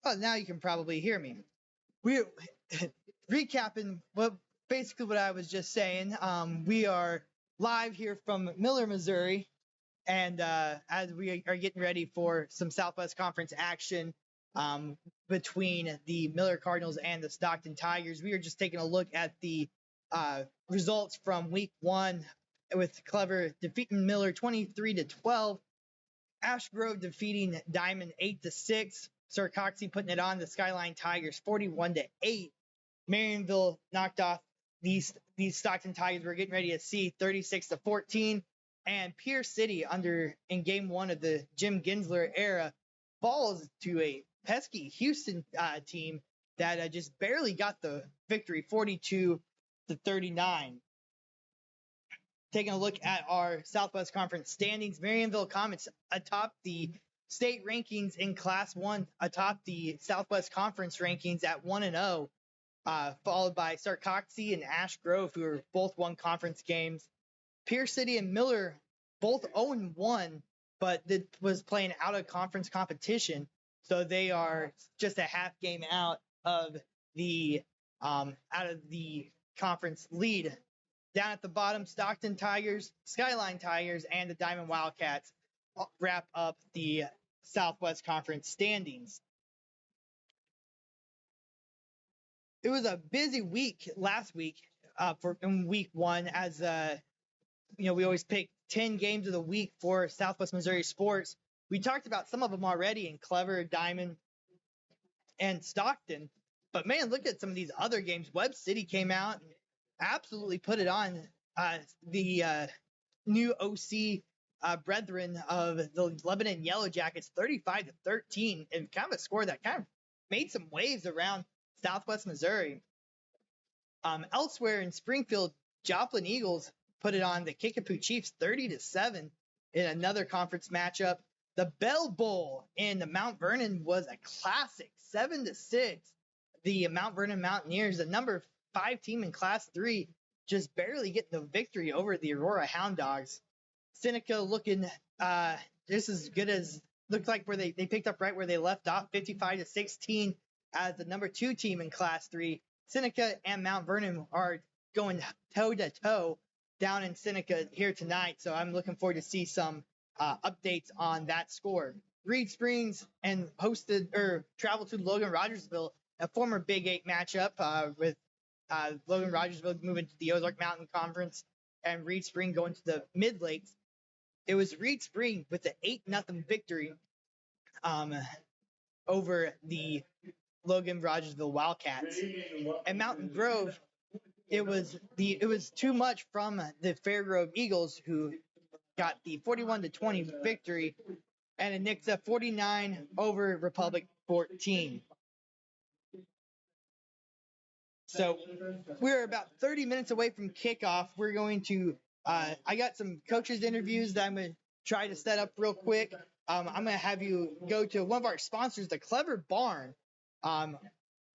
Well, now you can probably hear me. We're recapping what I was just saying. We are live here from Miller, Missouri, and as we are getting ready for some Southwest Conference action between the Miller Cardinals and the Stockton Tigers, we are just taking a look at the results from Week 1 with Clever defeating Miller 23-12. Ash Grove defeating Diamond 8-6. Sir Coxey putting it on the Skyline Tigers 41-8. Marionville knocked off these Stockton Tigers we're getting ready to see 36-14. And Pierce City in game 1 of the Jim Ginsler era falls to a pesky Houston team that just barely got the victory 42-39. Taking a look at our Southwest Conference standings, Marionville Comets atop the state rankings in Class 1, atop the Southwest Conference rankings at 1-0, followed by Sarcoxy and Ash Grove, who are both won conference games. Pierce City and Miller both 0-1, but it was playing out of conference competition, so they are just a half game out of the conference lead. Down at the bottom, Stockton Tigers, Skyline Tigers, and the Diamond Wildcats wrap up the Southwest Conference standings. It was a busy week last week in Week 1, as we always pick 10 games of the week for Southwest Missouri sports. We talked about some of them already in Clever, Diamond, and Stockton. But man, look at some of these other games. Webb City came out and absolutely put it on the new OC brethren of the Lebanon Yellow Jackets 35-13, and kind of a score that kind of made some waves around Southwest Missouri. Elsewhere in Springfield, Joplin Eagles put it on the Kickapoo Chiefs 30-7 in another conference matchup. The Bell Bowl in the Mount Vernon was a classic 7-6. The Mount Vernon Mountaineers, the number 5 team in Class 3, just barely getting the victory over the Aurora Hound Dogs. Seneca looking just as good as looked like where they picked up right where they left off, 55-16 as the number 2 team in Class 3. Seneca and Mount Vernon are going toe-to-toe down in Seneca here tonight, so I'm looking forward to see some updates on that score. Reed Springs and traveled to Logan Rogersville, a former Big 8 matchup with Logan Rogersville moving to the Ozark Mountain Conference and Reed Spring going to the Mid Lakes. It was Reed Spring with the 8-0 victory over the Logan Rogersville Wildcats. And Mountain Grove, it was too much from the Fairgrove Eagles, who got the 41-20 victory, and it nicked a 49 over Republic 14. So we're about 30 minutes away from kickoff. We're going to I got some coaches interviews that I'm going to try to set up real quick. I'm going to have you go to one of our sponsors, the Clever Barn.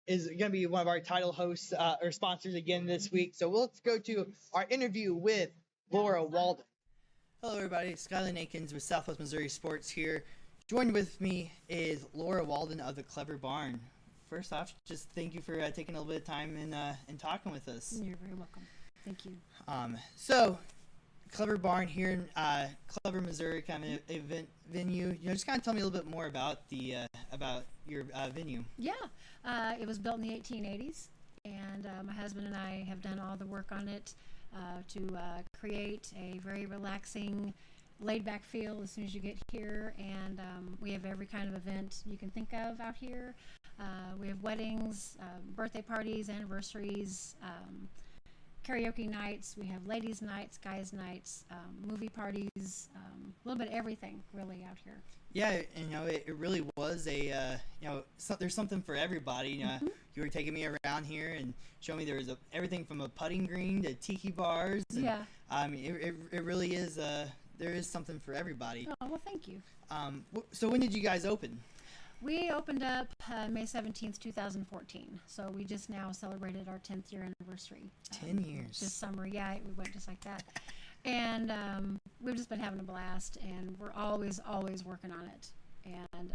Is going to be one of our title hosts or sponsors again this week. So let's go to our interview with Laura Walden. Hello, everybody. Skyline Akins with Southwest Missouri Sports here. Joined with me is Laura Walden of the Clever Barn. First off, just thank you for taking a little bit of time and talking with us. You're very welcome. Thank you. So, Clever Barn here in Clever, Missouri, kind of event venue. Just kind of tell me a little bit more about about your venue. Yeah, it was built in the 1880s, and my husband and I have done all the work on it to create a very relaxing, laid-back feel as soon as you get here. And we have every kind of event you can think of out here. We have weddings, birthday parties, anniversaries, karaoke nights. We have ladies' nights, guys' nights, movie parties, a little bit of everything really out here. Yeah, it really was there's something for everybody. Mm-hmm. You were taking me around here and showing me there was everything from a putting green to tiki bars. And, yeah. It really is there is something for everybody. Oh, well, thank you. So when did you guys open? We opened up May 17th, 2014. So we just now celebrated our 10th year anniversary. 10 years. This summer, yeah, we went just like that. And we've just been having a blast, and we're always working on it. And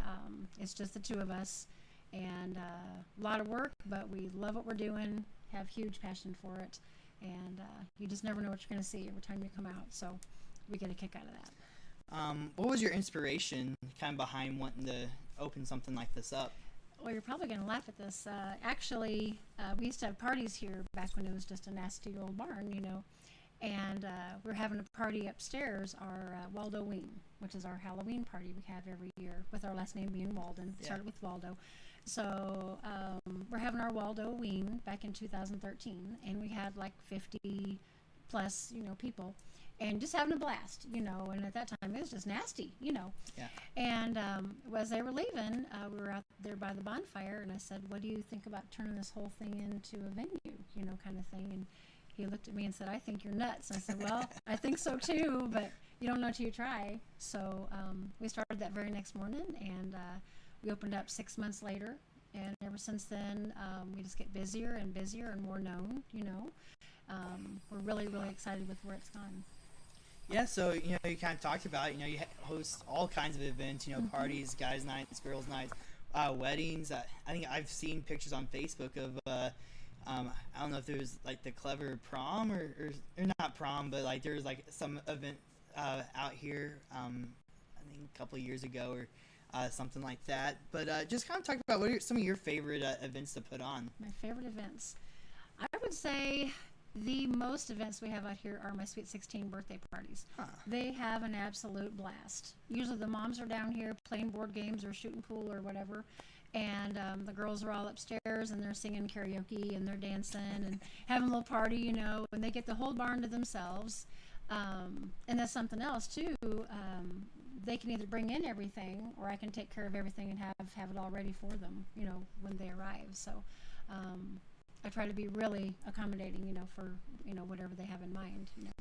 it's just the two of us. and a lot of work, but we love what we're doing, have huge passion for it, and you just never know what you're going to see every time you come out, so we get a kick out of that. What was your inspiration kind of behind wanting to open something like this up? Well, you're probably going to laugh at this. Actually, we used to have parties here back when it was just a nasty old barn, you know. And we're having a party upstairs, our Waldoween, which is our Halloween party we have every year, with our last name being Walden. It started with Waldo. So we're having our Waldoween back in 2013, and we had like 50 plus, you know, people. And just having a blast, you know, and at that time it was just nasty, you know. Yeah. And as they were leaving, we were out there by the bonfire, and I said, what do you think about turning this whole thing into a venue, you know, kind of thing? And he looked at me and said, I think you're nuts. And I said, well, I think so too, but you don't know till you try. So we started that very next morning, and we opened up 6 months later. And ever since then, we just get busier and busier and more known, you know. We're really, really excited with where it's gone. Yeah, so, you know, you kind of talked about, you know, you host all kinds of events, you know, parties, guys' nights, girls' nights, weddings. I think I've seen pictures on Facebook of, I don't know if there was, like, the Clever prom or not prom, but, like, there was, like, some event out here, I think a couple of years ago or something like that. But just kind of talk about what are some of your favorite events to put on. My favorite events. I would say the most events we have out here are my Sweet 16 birthday parties. Huh. They have an absolute blast. Usually the moms are down here playing board games or shooting pool or whatever, and the girls are all upstairs and they're singing karaoke and they're dancing and having a little party, you know, and they get the whole barn to themselves. And that's something else too. They can either bring in everything, or I can take care of everything and have it all ready for them, you know, when they arrive. So I try to be really accommodating, you know, for, you know, whatever they have in mind, you know.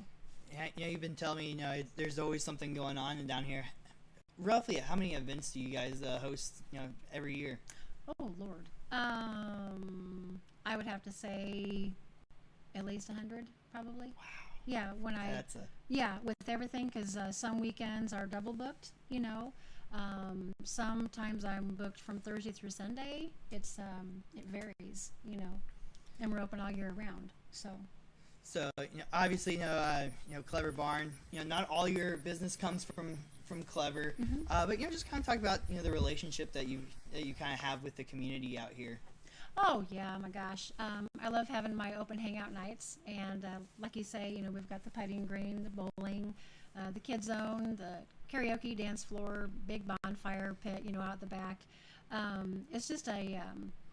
Yeah, you know, you've been telling me, you know, there's always something going on and down here. Roughly, how many events do you guys host, you know, every year? Oh, Lord. I would have to say at least 100, probably. Wow. Yeah, yeah, with everything, because some weekends are double booked, you know. Sometimes I'm booked from Thursday through Sunday. It varies, you know. And we're open all year round, so. So, you know, obviously, you know, Clever Barn. You know, not all your business comes from Clever, but you know, just kind of talk about, you know, the relationship that you kind of have with the community out here. Oh yeah, my gosh, I love having my open hangout nights, and like you say, you know, we've got the putting green, the bowling, the kids zone, the karaoke dance floor, big bonfire pit, you know, out the back. It's just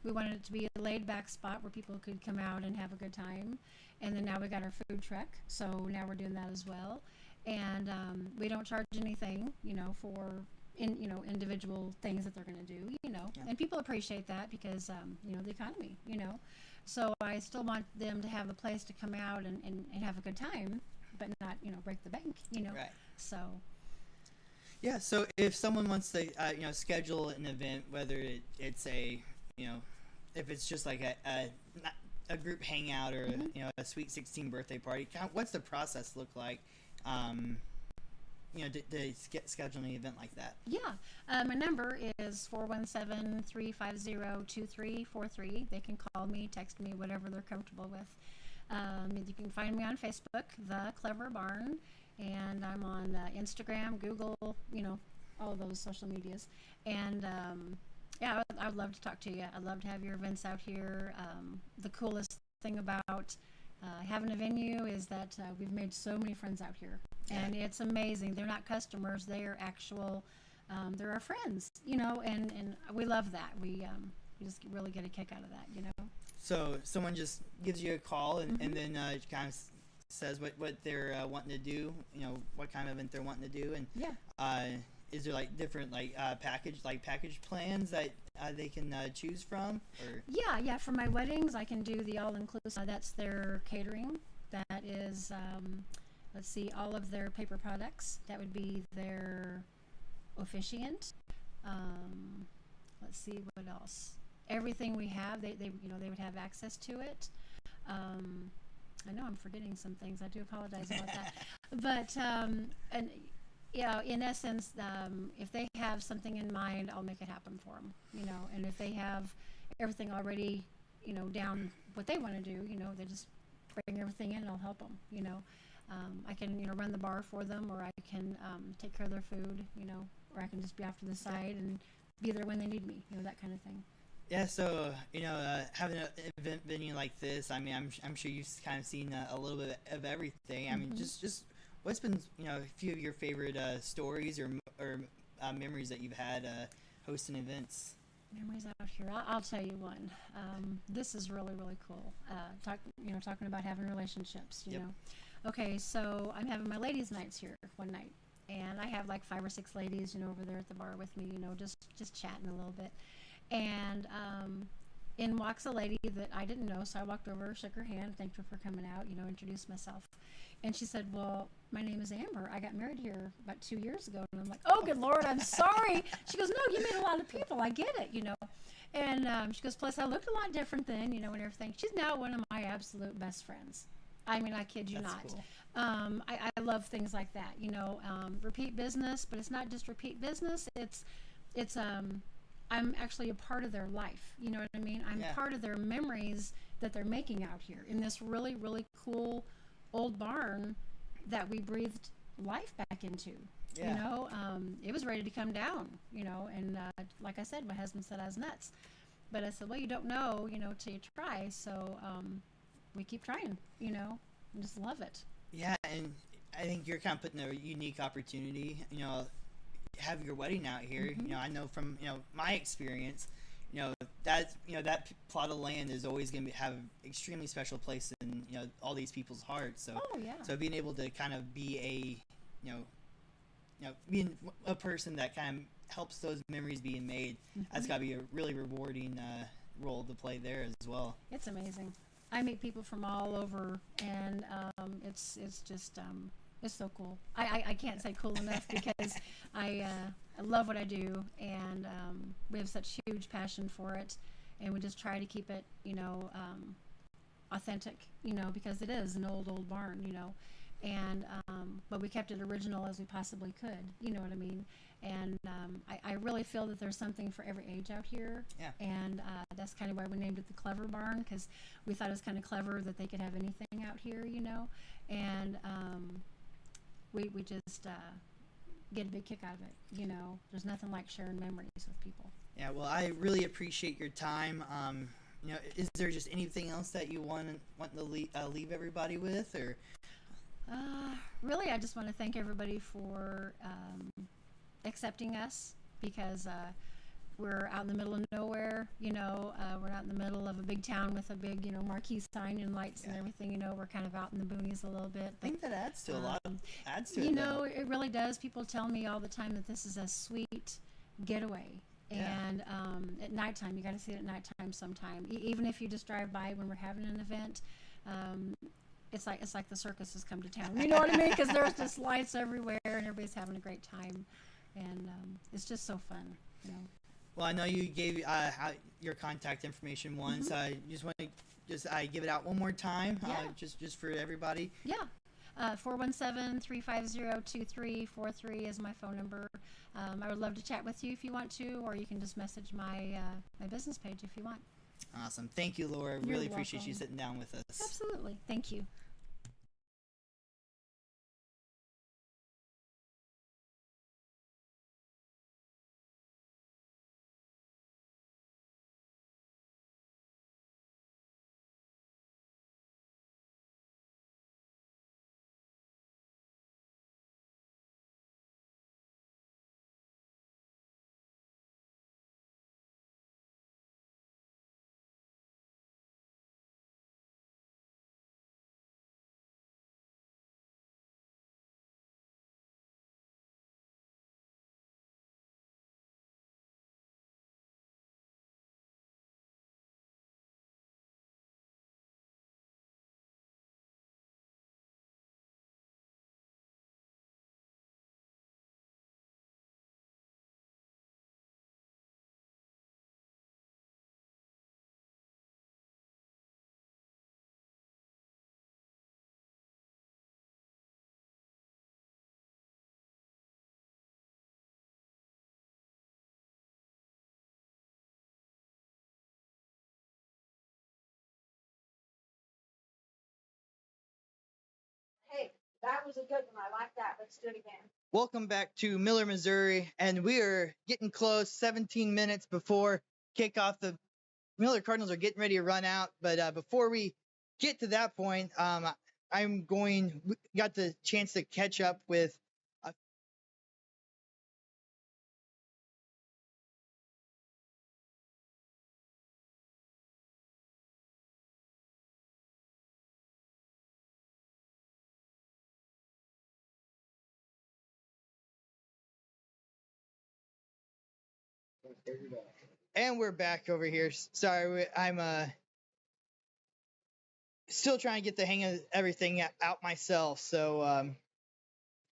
we wanted it to be a laid back spot where people could come out and have a good time. And then now we got our food truck, so now we're doing that as well. And we don't charge anything, you know, for individual things that they're going to do, you know. Yeah. And people appreciate that because, you know, the economy, you know. So I still want them to have a place to come out and have a good time, but not, you know, break the bank, you know. Right. So. Yeah, so if someone wants to, you know, schedule an event, whether it's a, you know, if it's just like a group hangout or you know, a Sweet 16 birthday party, what's the process look like? You know, to schedule an event like that. Yeah, my number is 417-350-2343. They can call me, text me, whatever they're comfortable with. You can find me on Facebook, The Clever Barn. And I'm on Instagram, Google, you know, all of those social medias. And yeah, I would love to talk to you. I'd love to have your events out here. The coolest thing about having a venue is that we've made so many friends out here. And it's amazing. They're not customers. They're actual, they're our friends, you know, and we love that. We just really get a kick out of that, you know. So someone just gives you a call and then kind of says what they're wanting to do, you know, what kind of event they're wanting to do, and is there like different like package plans that they can choose from? Or? Yeah. For my weddings, I can do the all-inclusive. That's their catering. That is, let's see, all of their paper products. That would be their officiant. Let's see what else. Everything we have, they you know, they would have access to it. I know I'm forgetting some things. I do apologize about that. But and in essence, if they have something in mind, I'll make it happen for them, and if they have everything already, down what they want to do, they just bring everything in and I'll help them, I can, run the bar for them, or I can take care of their food, or I can just be off to the side and be there when they need me, that kind of thing. Yeah, so having an event venue like this, I mean, I'm sure you've kind of seen a little bit of everything. I mean, just what's been a few of your favorite stories or memories that you've had hosting events? Memories out here. I'll tell you one. This is really, really cool. Talking about having relationships. You know. Okay, so I'm having my ladies' nights here one night, and I have like 5 or 6 ladies, over there at the bar with me. Just chatting a little bit. And in walks a lady that I didn't know, so I walked over, shook her hand, thanked her for coming out, introduced myself. And she said, well, my name is Amber. I got married here about 2 years ago. And I'm like, oh, good Lord, I'm sorry. She goes, no, you made a lot of people. I get it, And she goes, plus I looked a lot different then, and everything. She's now one of my absolute best friends. I mean, I kid you not. Cool. I love things like that, repeat business, but it's not just repeat business. It's I'm actually a part of their life. You know what I mean? I'm part of their memories that they're making out here in this really, really cool old barn that we breathed life back into. Yeah. It was ready to come down, and like I said, my husband said I was nuts. But I said, well, you don't know, till you try. So we keep trying, and just love it. Yeah, and I think you're kind of putting a unique opportunity, have your wedding out here. I know from my experience, that plot of land is always going to have an extremely special place in all these people's hearts. So so being able to kind of be being a person that kind of helps those memories being made, that's got to be a really rewarding role to play there as well. It's amazing. I meet people from all over, and it's just it's so cool. I can't say cool enough because I love what I do, and we have such huge passion for it, and we just try to keep it, authentic, because it is an old barn, and but we kept it original as we possibly could, you know what I mean? And I really feel that there's something for every age out here. Yeah. And that's kind of why we named it the Clever Barn, because we thought it was kind of clever that they could have anything out here, and we just get a big kick out of it. There's nothing like sharing memories with people. Yeah, well, I really appreciate your time. Is there just anything else that you want to leave everybody with, or? Really, I just want to thank everybody for accepting us, because we're out in the middle of nowhere. We're not in the middle of a big town with a big, marquee sign and lights and everything. We're kind of out in the boonies a little bit. I think that adds to a lot. Adds to it. It really does. People tell me all the time that this is a sweet getaway. Yeah. And at nighttime, you got to see it at nighttime sometime. Even if you just drive by when we're having an event, it's like the circus has come to town. You know what I mean? Because there's just lights everywhere and everybody's having a great time, and it's just so fun. Well, I know you gave your contact information once. I just want to give it out one more time, just for everybody. Yeah. 417-350-2343 is my phone number. I would love to chat with you if you want to, or you can just message my business page if you want. Awesome. Thank you, Laura. You're really appreciate welcome. you sitting down with us. Absolutely. Thank you. was a good one. I like that. Let's do it again. Welcome back to Miller, Missouri, and we are getting close. 17 minutes before kickoff. The Miller Cardinals are getting ready to run out, but before we get to that point, we got the chance to catch up with. And we're back over here. Sorry, I'm still trying to get the hang of everything out myself. So,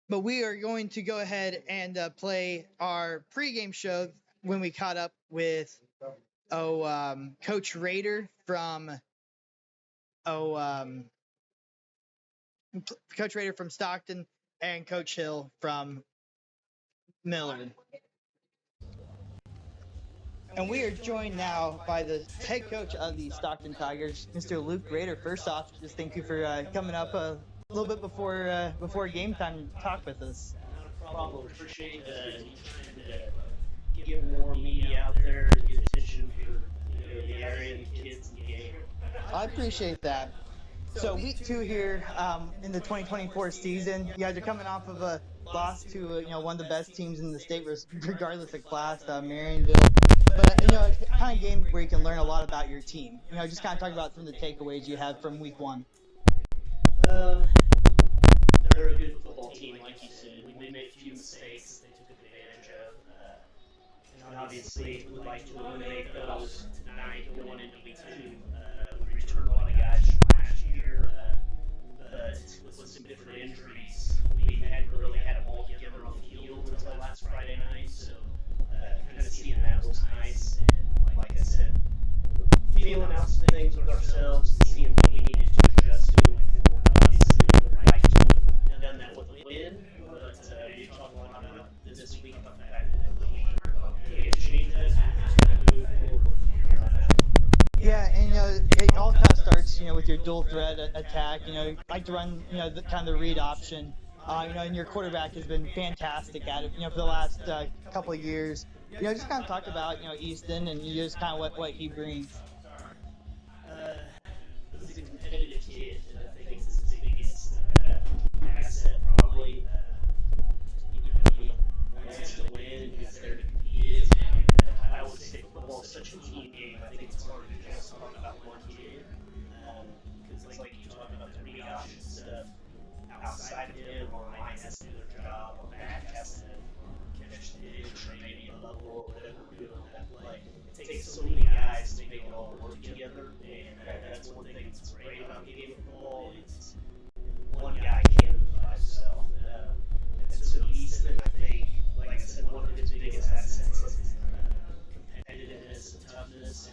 but we are going to go ahead and play our pregame show when we caught up with Coach Rader from Coach Rader from Stockton and Coach Hill from Miller. And we are joined now by the head coach of the Stockton Tigers, Mr. Luke Rader. First off, just thank you for coming up a little bit before game time to talk with us. Not a problem. Appreciate you trying to get more media out there and get attention for the area and the kids in the game. I appreciate that. So week 2 here in the 2024 season, you guys are coming off of a loss to one of the best teams in the state, regardless of class, Marionville. But it's kind of game where you can learn a lot about your team. Just kind of talk about some of the takeaways you had from week 1. They're a good football team, like you said. We made a few mistakes that they took advantage of. And obviously, we'd like to eliminate those tonight going into week 2. We returned a lot of guys from last year, but with some different injuries, we hadn't really had them all together on the field until last Friday night. So kind of seeing that was nice. And like I said, feeling out some things with ourselves, seeing what we needed to adjust to moving forward. Obviously, we would like to have done that with a win, but you talk a lot about this week about the fact that we can't change that. Move forward. Yeah, and it all kind of starts with your dual threat attack. You like to run the kind of the read option. And your quarterback has been fantastic at it. For the last couple of years. Just kind of talk about Easton and just kind of what he brings. He's a competitive kid, and I think it's his biggest asset probably. He wants to win. He's there to compete. I always say football is such a team game. I think it's hard to just talk about one kid because, like you talk about the read option stuff, outside of him, or line has to do their job, or back has to catch the hitch, or maybe a level, or whatever we're doing on that play. It takes so many guys to make it all work together, and that's one thing that's great about the game of football. It's one guy can't do it by himself. And so Easton, I think, like I said, one of his biggest assets is competitiveness and toughness,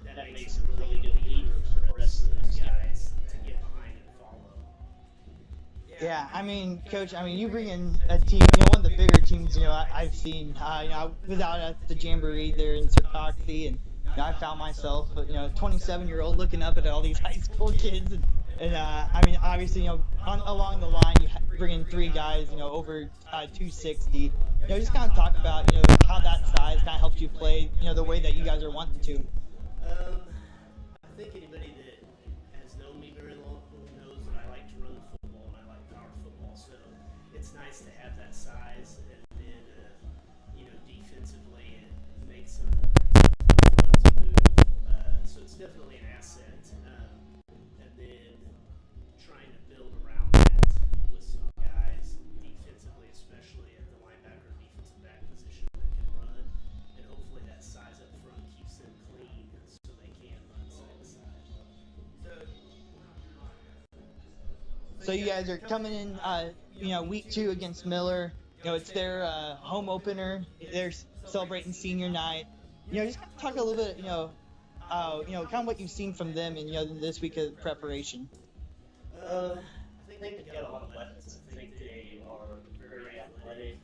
and that makes him a really good leader for the rest of those guys to get behind and follow. Yeah, I mean, Coach, you bring in a team, one of the bigger teams, I've seen, without the Jamboree there in Stockton, and I found myself, 27-year-old looking up at all these high school kids, and obviously, along the line, you bring in 3 guys, over 260. Just kind of talk about, how that size kind of helped you play, the way that you guys are wanting to. I think anybody that has known me very long knows that I like to run the football and I like power football. So it's nice to have that size and then, defensively and make some runs move. So it's definitely an asset. And then trying to build around that with some guys defensively, especially at the linebacker and defensive back position that can run. And hopefully that size up front keeps them clean so they can run side to side. So you guys are coming in, week 2 against Miller. It's their home opener. They're celebrating senior night. Just talk a little bit, kind of what you've seen from them in this week of preparation. I think they've got a lot of weapons. I think they are very athletic.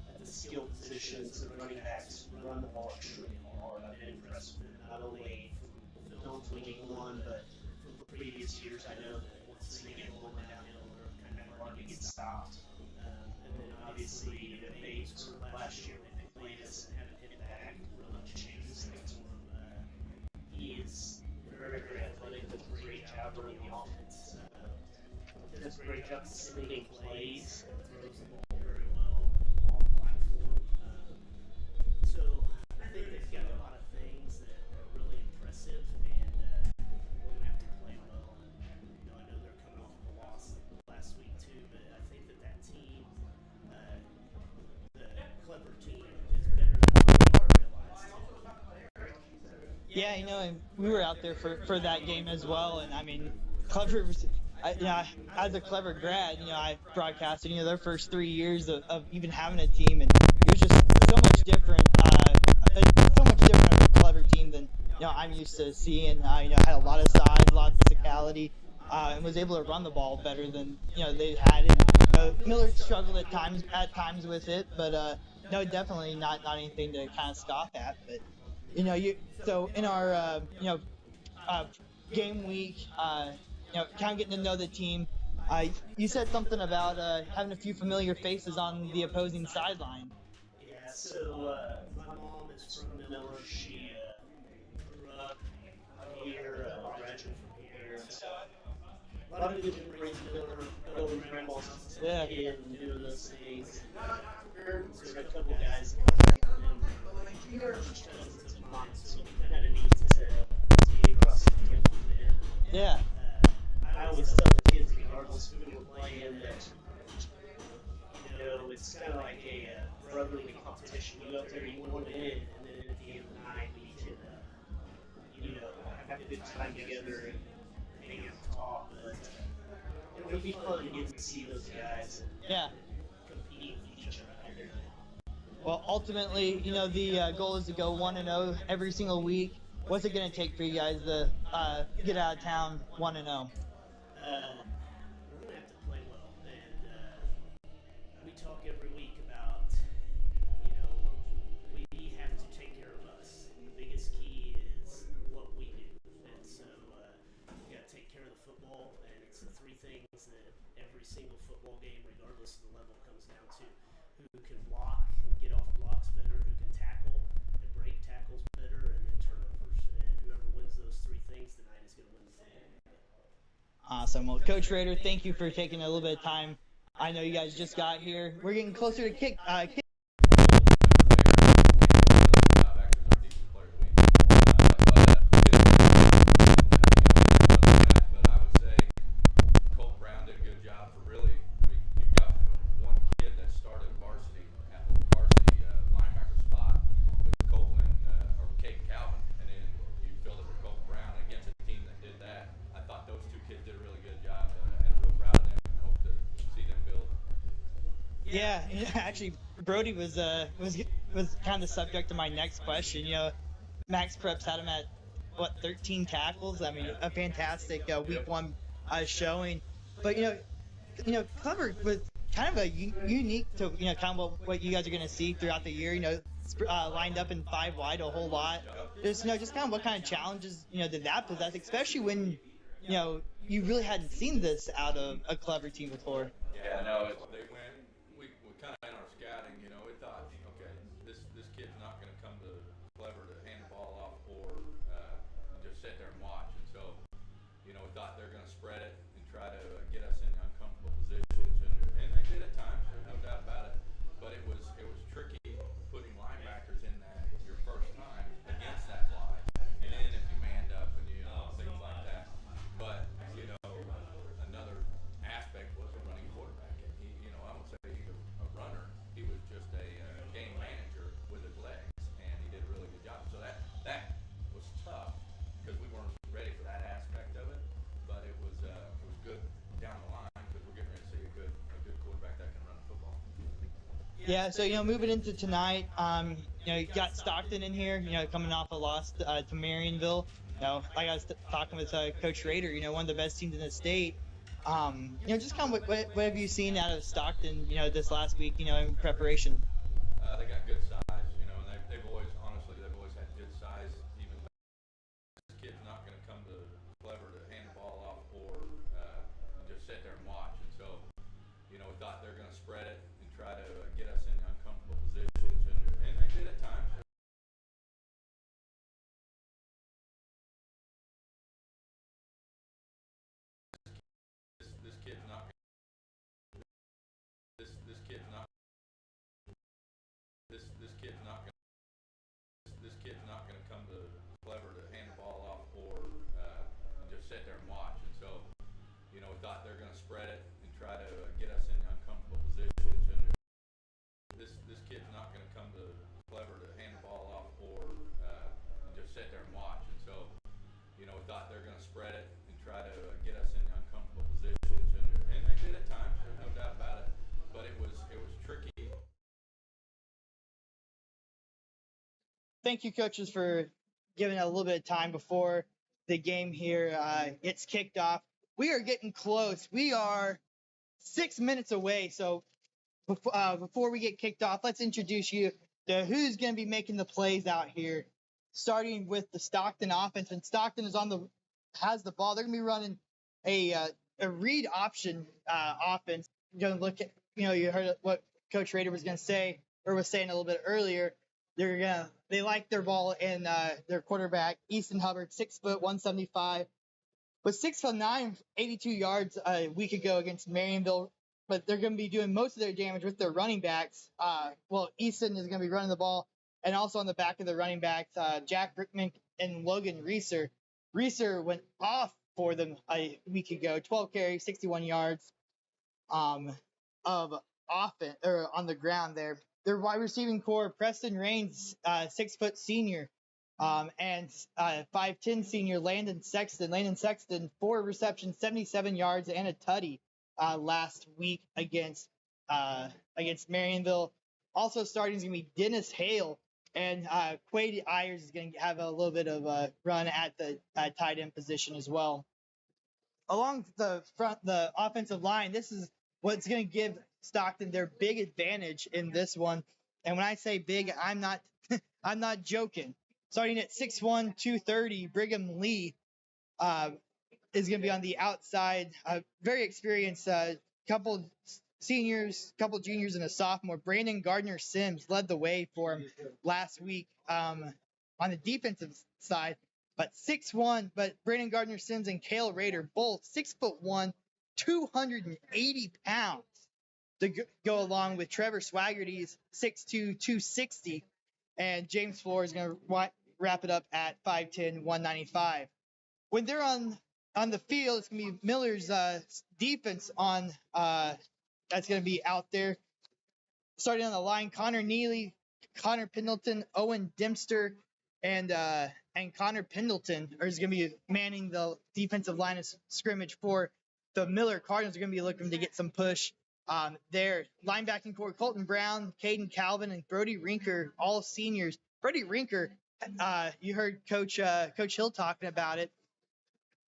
At the skill positions, the running backs run the ball extremely hard. I've been impressed with them not only from Phil's week 1, but from previous years. I know that once they get going downhill, they're kind of run to get stopped. And then obviously the Bates group last year when they played us and haven't hit back really changes things for him. He is very, very athletic, does a great job running the offense. Does a great job extending plays, throws the ball very well off platform. So I think they've got a lot of things that are really impressive, and we're going to have to play well. And, I know they're coming off of a loss last week too, but I think that team, the clever team, is better than we realized. Yeah, and we were out there for that game as well, and I mean, Clever was, as a Clever grad, I broadcasted, their first 3 years of even having a team, and it was just so much different, of a Clever team than, I'm used to seeing. Had a lot of size, a lot of physicality, and was able to run the ball better than, they had. And, Miller struggled at times with it, but, no, definitely not anything to kind of scoff at, but, so in our, game week, kind of getting to know the team. You said something about having a few familiar faces on the opposing sideline. Yeah, so my mom is from Miller. She grew up here, graduated from here, and so a lot of good memories of Miller, going to grandma's house as a kid and doing those things. So there are a couple guys that come from him, cousins of mine, so it kind of neat to be across the field from them. Yeah. I always tell the kids, regardless of who we're playing, that it's kind of like a brotherly competition. You go out there, you want to win, and then at the end of the night, we can, have a good time together and hang out and talk. But it'll be fun to get to see those guys and compete with each other. Well, ultimately, the goal is to go 1-0 every single week. What's it going to take for you guys to get out of town 1-0? We're going to have to play well, and we talk every week about, we have to take care of us. The biggest key is what we do, and so we got to take care of the football, and it's the three things that every single football game, regardless of the level, comes down to: who can block and get off blocks better, who can tackle and break tackles better, and then turnovers. And whoever wins those three things tonight is going to win the football game. Awesome. Well, Coach Rader, thank you for taking a little bit of time. I know you guys just got here. We're getting closer to kick. Yeah, actually, Brody was kind of the subject of my next question. Max Preps had him at 13 tackles. I mean, a fantastic week one showing. But Clever was kind of a unique to kind of what you guys are going to see throughout the year. Lined up in 5 wide a whole lot. Just kind of what kind of challenges did that possess, especially when you really hadn't seen this out of a Clever team before. Yeah, no, they went. We kind of in our scouting, we thought, okay, this kid's not going to come to Clever to hand the ball off or just sit there and watch. And so, we thought they're going to spread it and try to get us in uncomfortable positions, and they did at times. There's no doubt about it. But it was tricky putting linebackers in that your first time against that line, and then if you manned up and things like that. But another aspect was a running quarterback. And he, I won't say he's a runner. He was just a game manager with his legs, and he did a really good job. So that was tough because we weren't ready for that aspect of it. But it was good down the line because we're getting ready to see a good quarterback that can run the football. Yeah, so moving into tonight, you got Stockton in here, coming off a loss to Marionville. Like I was talking with Coach Rader, one of the best teams in the state. Just kind of what have you seen out of Stockton, this last week, in preparation? They got good size, and they've always had good size. Even this kid's not going to come to Clever to hand the ball off or just sit there and watch. And so, we thought they were going to spread it and try to get us in uncomfortable positions, and they did at times. This kid's not. This kid's not. This kid's not going. This kid's not going to come to clever to hand the ball off or just sit there and watch. And so, we thought they were going to spread it and try to get us in uncomfortable positions. And this kid's not going to come to clever to hand the ball off or just sit there and watch. And so, we thought they were going to spread it and try to get us in uncomfortable positions. And they did at times. There's no doubt about it. But it was tricky. Thank you, coaches, for giving a little bit of time before the game here gets kicked off. We are getting close. We are 6 minutes away. So before we get kicked off, let's introduce you to who's going to be making the plays out here. Starting with the Stockton offense, and Stockton has the ball. They're going to be running a read option offense. You're going to look at, you heard what Coach Rader was going to say, or was saying a little bit earlier. They like their ball in their quarterback, Easton Hubbard, 6 foot, 175, was 6'9", 82 yards a week ago against Marionville. But they're going to be doing most of their damage with their running backs. Easton is going to be running the ball, and also on the back of the running backs, Jack Brickman and Logan Reeser. Reeser went off for them a week ago, 12 carries, 61 yards of offense or on the ground there. Their wide receiving core, Preston Raines, 6 foot senior, and 5'10" senior Landon Sexton. Landon Sexton, 4 receptions, 77 yards, and a tutty last week against Marionville. Also starting is going to be Dennis Hale, and Quade Ayers is going to have a little bit of a run at the tight end position as well. Along the front, the offensive line, this is what's going to give Stockton their big advantage in this one. And when I say big, I'm not joking. Starting at 6'1", 230, Brigham Lee is going to be on the outside. Very experienced, couple seniors, couple juniors, and a sophomore. Brandon Gardner Sims led the way for him last week on the defensive side. But 6'1", but Brandon Gardner Sims and Cale Rader, both 6'1", 280 pounds to go along with Trevor Swaggerty's 6'2", 260. And James Floor is going to wrap it up at 5'10", 195. When they're on the field, it's going to be Miller's defense that's going to be out there. Starting on the line, Connor Neely, Connor Pendleton, Owen Dempster, and Connor Pendleton are going to be manning the defensive line of scrimmage for the Miller Cardinals. Are going to be looking to get some push there. Linebacking core, Colton Brown, Caden Calvin, and Brody Rinker, all seniors. Brody Rinker, you heard Coach Hill talking about it.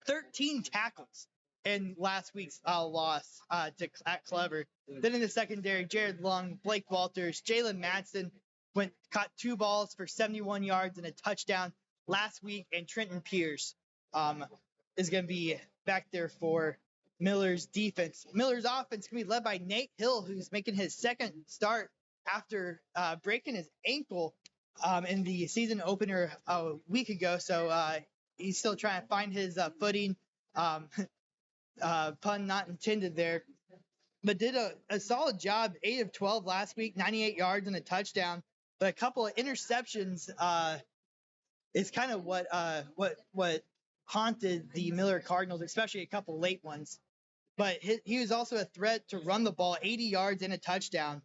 13 tackles in last week's loss at Clever. Then in the secondary, Jared Long, Blake Walters, Jalen Madsen caught 2 balls for 71 yards and a touchdown last week, and Trenton Pierce is going to be back there for Miller's defense. Miller's offense can be led by Nate Hill, who's making his second start after breaking his ankle in the season opener a week ago. So he's still trying to find his footing. Pun not intended there. But did a solid job, 8 of 12 last week, 98 yards and a touchdown. But a couple of interceptions is kind of what haunted the Miller Cardinals, especially a couple late ones. But he was also a threat to run the ball, 80 yards and a touchdown.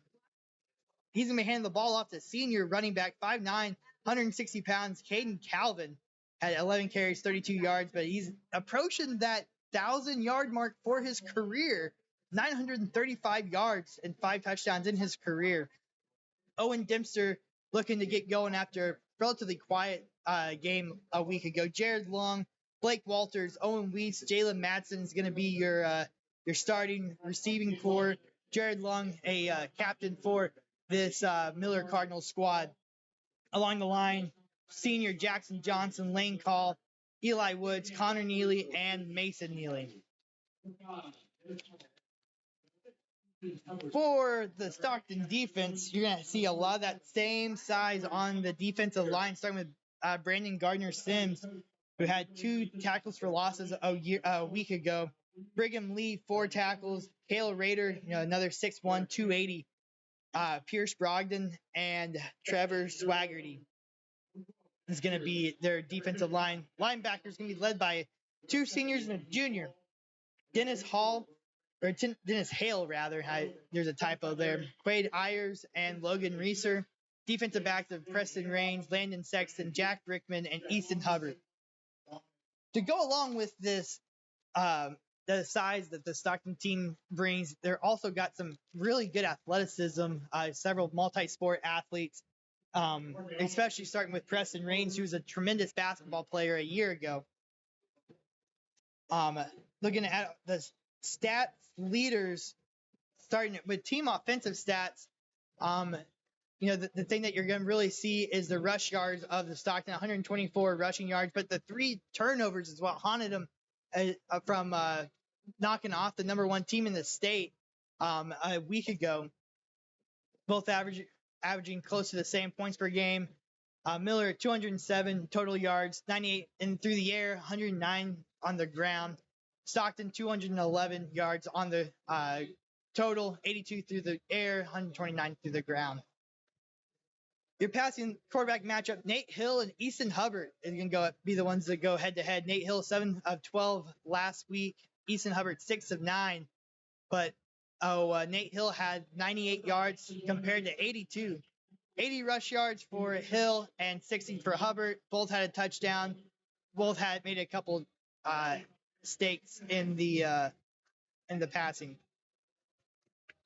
He's going to be handing the ball off to senior running back, 5'9", 160 pounds, Caden Calvin, had 11 carries, 32 yards, but he's approaching that 1,000-yard mark for his career, 935 yards and 5 touchdowns in his career. Owen Dempster looking to get going after a relatively quiet game a week ago. Jared Long, Blake Walters, Owen Weiss, Jalen Madsen is going to be your starting receiving core. Jared Long, a captain for this Miller Cardinals squad. Along the line, senior Jackson Johnson, Lane Call, Eli Woods, Connor Neely, and Mason Neely. For the Stockton defense, you're going to see a lot of that same size on the defensive line, starting with Brandon Gardner-Sims, who had 2 tackles for losses a week ago. Brigham Lee, 4 tackles. Kale Rader, another 6'1", 280. Pierce Brogdon and Trevor Swaggerty is going to be their defensive line. Linebackers going to be led by 2 seniors and a junior. Dennis Hale, rather. There's a typo there. Quade Ayers and Logan Reeser. Defensive backs of Preston Rains, Landon Sexton, Jack Brickman, and Easton Hubbard. To go along with this, the size that the Stockton team brings, they're also got some really good athleticism, several multi-sport athletes, especially starting with Preston Rains, who was a tremendous basketball player a year ago. Looking at the stats leaders, starting with team offensive stats, the thing that you're going to really see is the rush yards of the Stockton, 124 rushing yards, but the 3 turnovers is what haunted them from knocking off the number 1 team in the state a week ago. Both averaging close to the same points per game. Miller, 207 total yards, 98 in through the air, 109 on the ground. Stockton, 211 yards on the total, 82 through the air, 129 through the ground. Your passing quarterback matchup, Nate Hill and Easton Hubbard is going to be the ones that go head-to-head. Nate Hill, 7 of 12 last week. Easton Hubbard, 6 of 9. But Nate Hill had 98 yards compared to 82. 80 rush yards for Hill and 60 for Hubbard. Both had a touchdown. Both had made a couple stakes in the passing.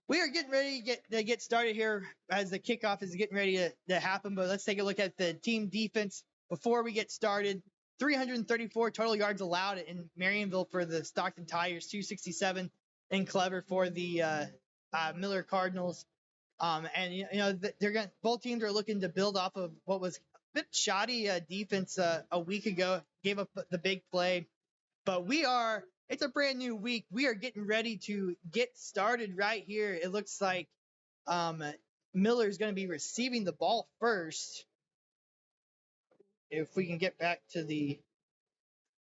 We are getting ready to get started here as the kickoff is getting ready to happen, but let's take a look at the team defense before we get started. 334 total yards allowed in Marionville for the Stockton Tigers, 267 in Clever for the Miller Cardinals. Both teams are looking to build off of what was a bit shoddy defense a week ago. Gave up the big play, but it's a brand new week. We are getting ready to get started right here. It looks like Miller is going to be receiving the ball first. If we can get back to the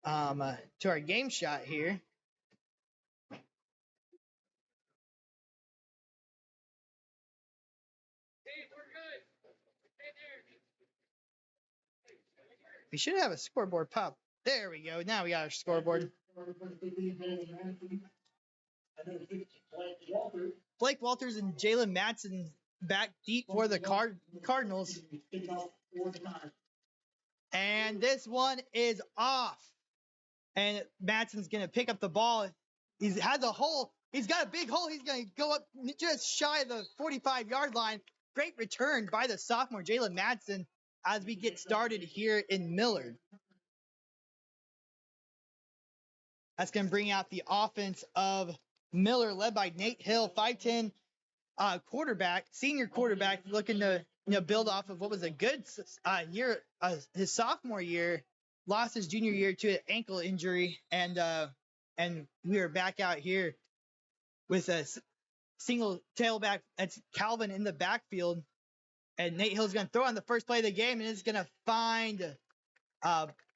to our game shot here. We should have a scoreboard pop. There we go. Now we got our scoreboard. Blake Walters and Jalen Matson back deep for the Cardinals. And this one is off. And Matson's going to pick up the ball. He has a hole. He's got a big hole. He's going to go up just shy of the 45-yard line. Great return by the sophomore, Jalen Matson, as we get started here in Miller. That's going to bring out the offense of Miller, led by Nate Hill, 5'10", quarterback, senior quarterback, looking to build off of what was a good year, his sophomore year. Lost his junior year to an ankle injury, and we are back out here with a single tailback. That's Calvin in the backfield, and Nate Hill's going to throw on the first play of the game, and is going to find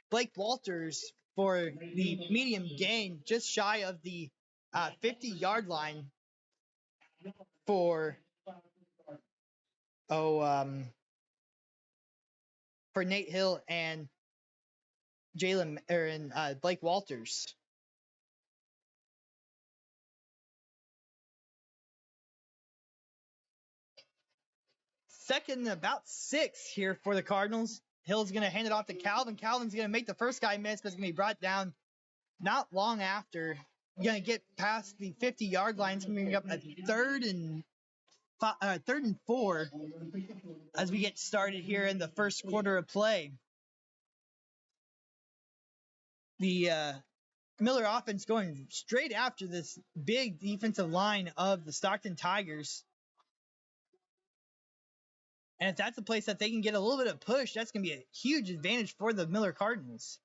Blake Walters for the medium gain, just shy of the 50-yard line for Nate Hill and Blake Walters. Second and about 6 here for the Cardinals. Hill's going to hand it off to Calvin. Calvin's going to make the first guy miss, but it's going to be brought down not long after. Going to get past the 50-yard line. It's going to bring up a third and 4 as we get started here in the first quarter of play. The Miller offense going straight after this big defensive line of the Stockton Tigers. And if that's a place that they can get a little bit of push, that's going to be a huge advantage for the Miller Cardinals.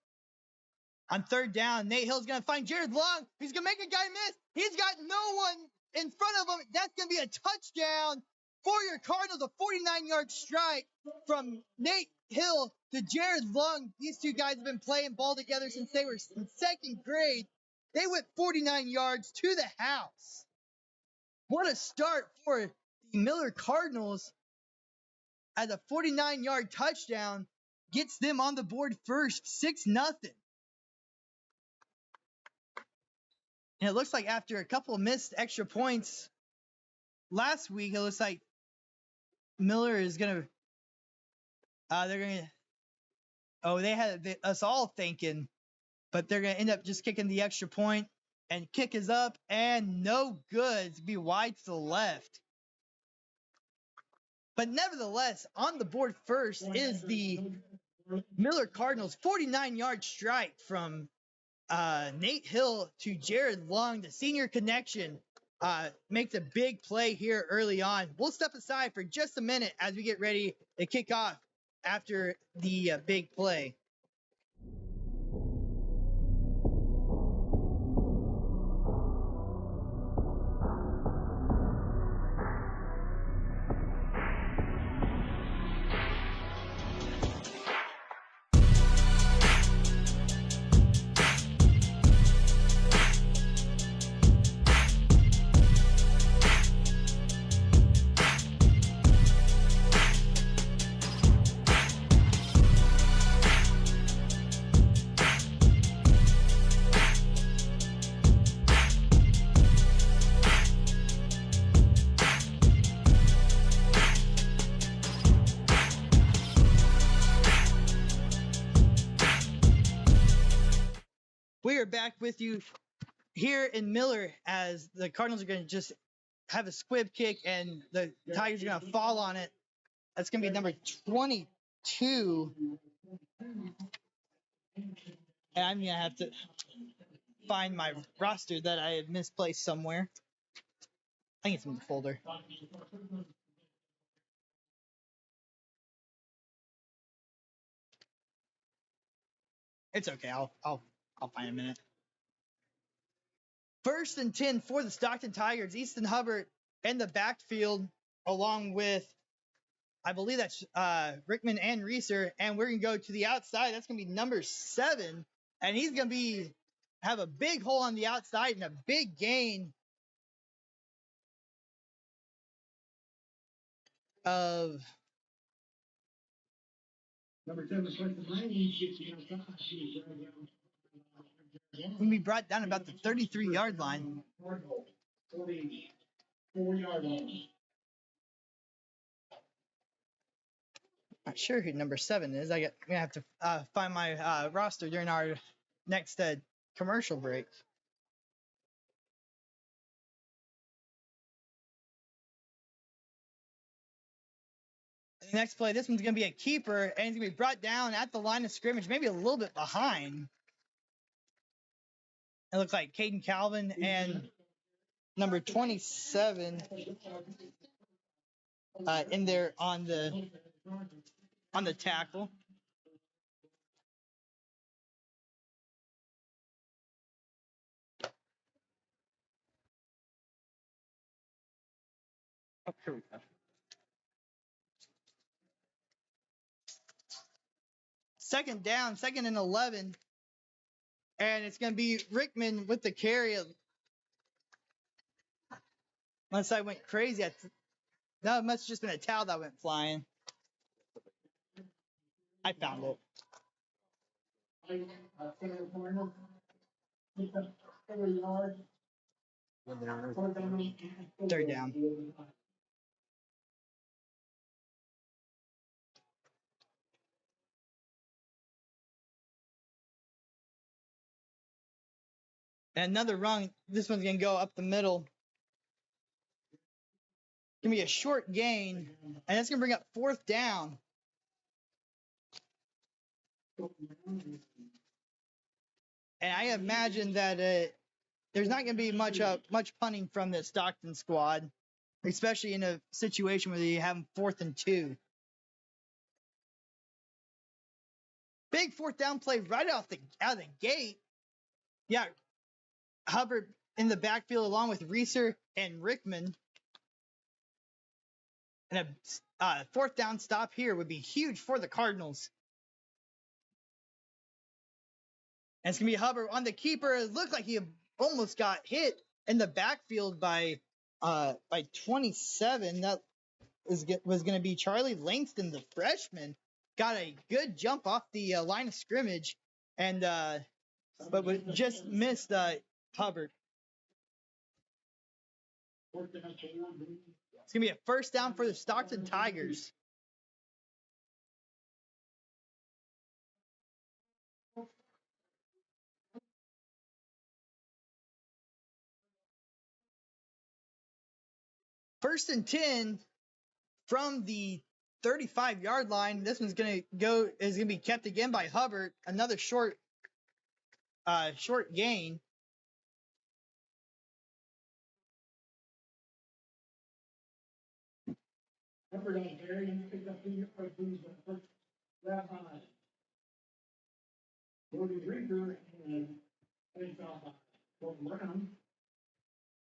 On third down, Nate Hill's going to find Jared Long. He's going to make a guy miss. He's got no one in front of him. That's going to be a touchdown for your Cardinals. A 49-yard strike from Nate Hill to Jared Lung. These two guys have been playing ball together since they were in second grade. They went 49 yards to the house. What a start for the Miller Cardinals, as a 49-yard touchdown gets them on the board first, 6-0. And it looks like after a couple of missed extra points last week, it looks like Miller is going to, they had us all thinking, but they're going to end up just kicking the extra point, and kick is up and no good. It's going to be wide to the left. But nevertheless, on the board first is the Miller Cardinals 49-yard strike from Nate Hill to Jared Lung. The senior connection makes a big play here early on. We'll step aside for just a minute as we get ready to kick off after the big play. We are back with you here in Miller as the Cardinals are going to just have a squib kick and the Tigers are going to fall on it. That's going to be number 22. And I'm going to have to find my roster that I had misplaced somewhere. I think it's in the folder. It's okay. I'll find a minute. 1st and 10 for the Stockton Tigers. Easton Hubbard in the backfield, along with, I believe that's Rickman and Reeser. And we're going to go to the outside. That's going to be number 7. And he's going to have a big hole on the outside and a big gain of number 7. Going to be brought down about the 33-yard line. 44-yard line. Not sure who number 7 is. I'm going to have to find my roster during our next commercial break. The next play, this one's going to be a keeper, and he's going to be brought down at the line of scrimmage, maybe a little bit behind. It looks like Caden Calvin and number 27 in there on the tackle. Oh, here we go. Second down, 2nd and 11. And it's going to be Rickman with the carry. Unless I went crazy. No, it must have just been a towel that went flying. I found it. 3rd down. And another run. This one's going to go up the middle. Going to be a short gain. And that's going to bring up 4th down. And I imagine that there's not going to be much punting from the Stockton squad, especially in a situation where you have 4th and 2. Big 4th down play right out the gate. Yeah, Hubbard in the backfield along with Reeser and Rickman. And a fourth down stop here would be huge for the Cardinals. And it's going to be Hubbard on the keeper. It looked like he almost got hit in the backfield by 27. That was going to be Charlie Langston, the freshman. Got a good jump off the line of scrimmage, and but just missed Hubbard. It's going to be a first down for the Stockton Tigers. First and 10 from the 35-yard line. This one's going to be kept again by Hubbard. Another short gain. Hubbard on carry and pick up 2 yards for that high. Brody Rinker and face off Colton Brown.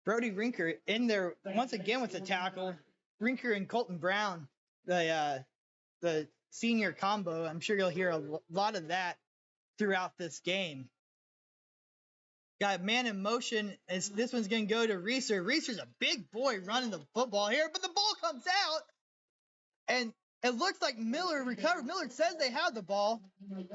Brody Rinker in there once again with the tackle. Rinker and Colton Brown, the senior combo. I'm sure you'll hear a lot of that throughout this game. Got man in motion. This one's going to go to Reeser. Reeser's a big boy running the football here, but the ball comes out. And it looks like Miller recovered. Miller says they have the ball. And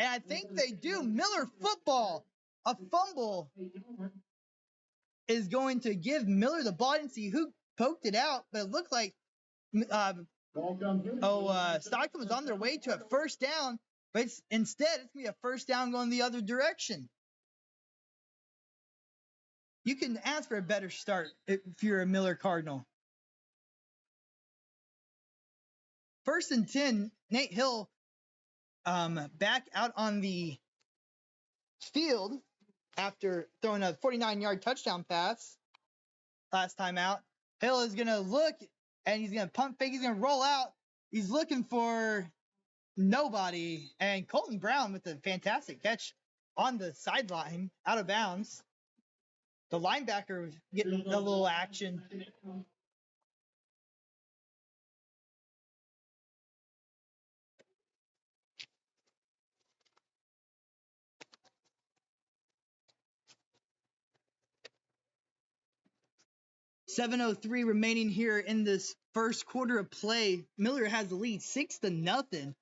I think they do. Miller football. A fumble is going to give Miller the ball. I didn't see who poked it out, but it looked like Stockton was on their way to a first down, but instead it's going to be a first down going the other direction. You can ask for a better start if you're a Miller Cardinal. First and 10, Nate Hill back out on the field after throwing a 49-yard touchdown pass last time out. Hill is going to look, and he's going to pump fake. He's going to roll out. He's looking for nobody. And Colton Brown with a fantastic catch on the sideline, out of bounds. The linebacker getting a little action. .703 remaining here in this first quarter of play. Miller has the lead 6-0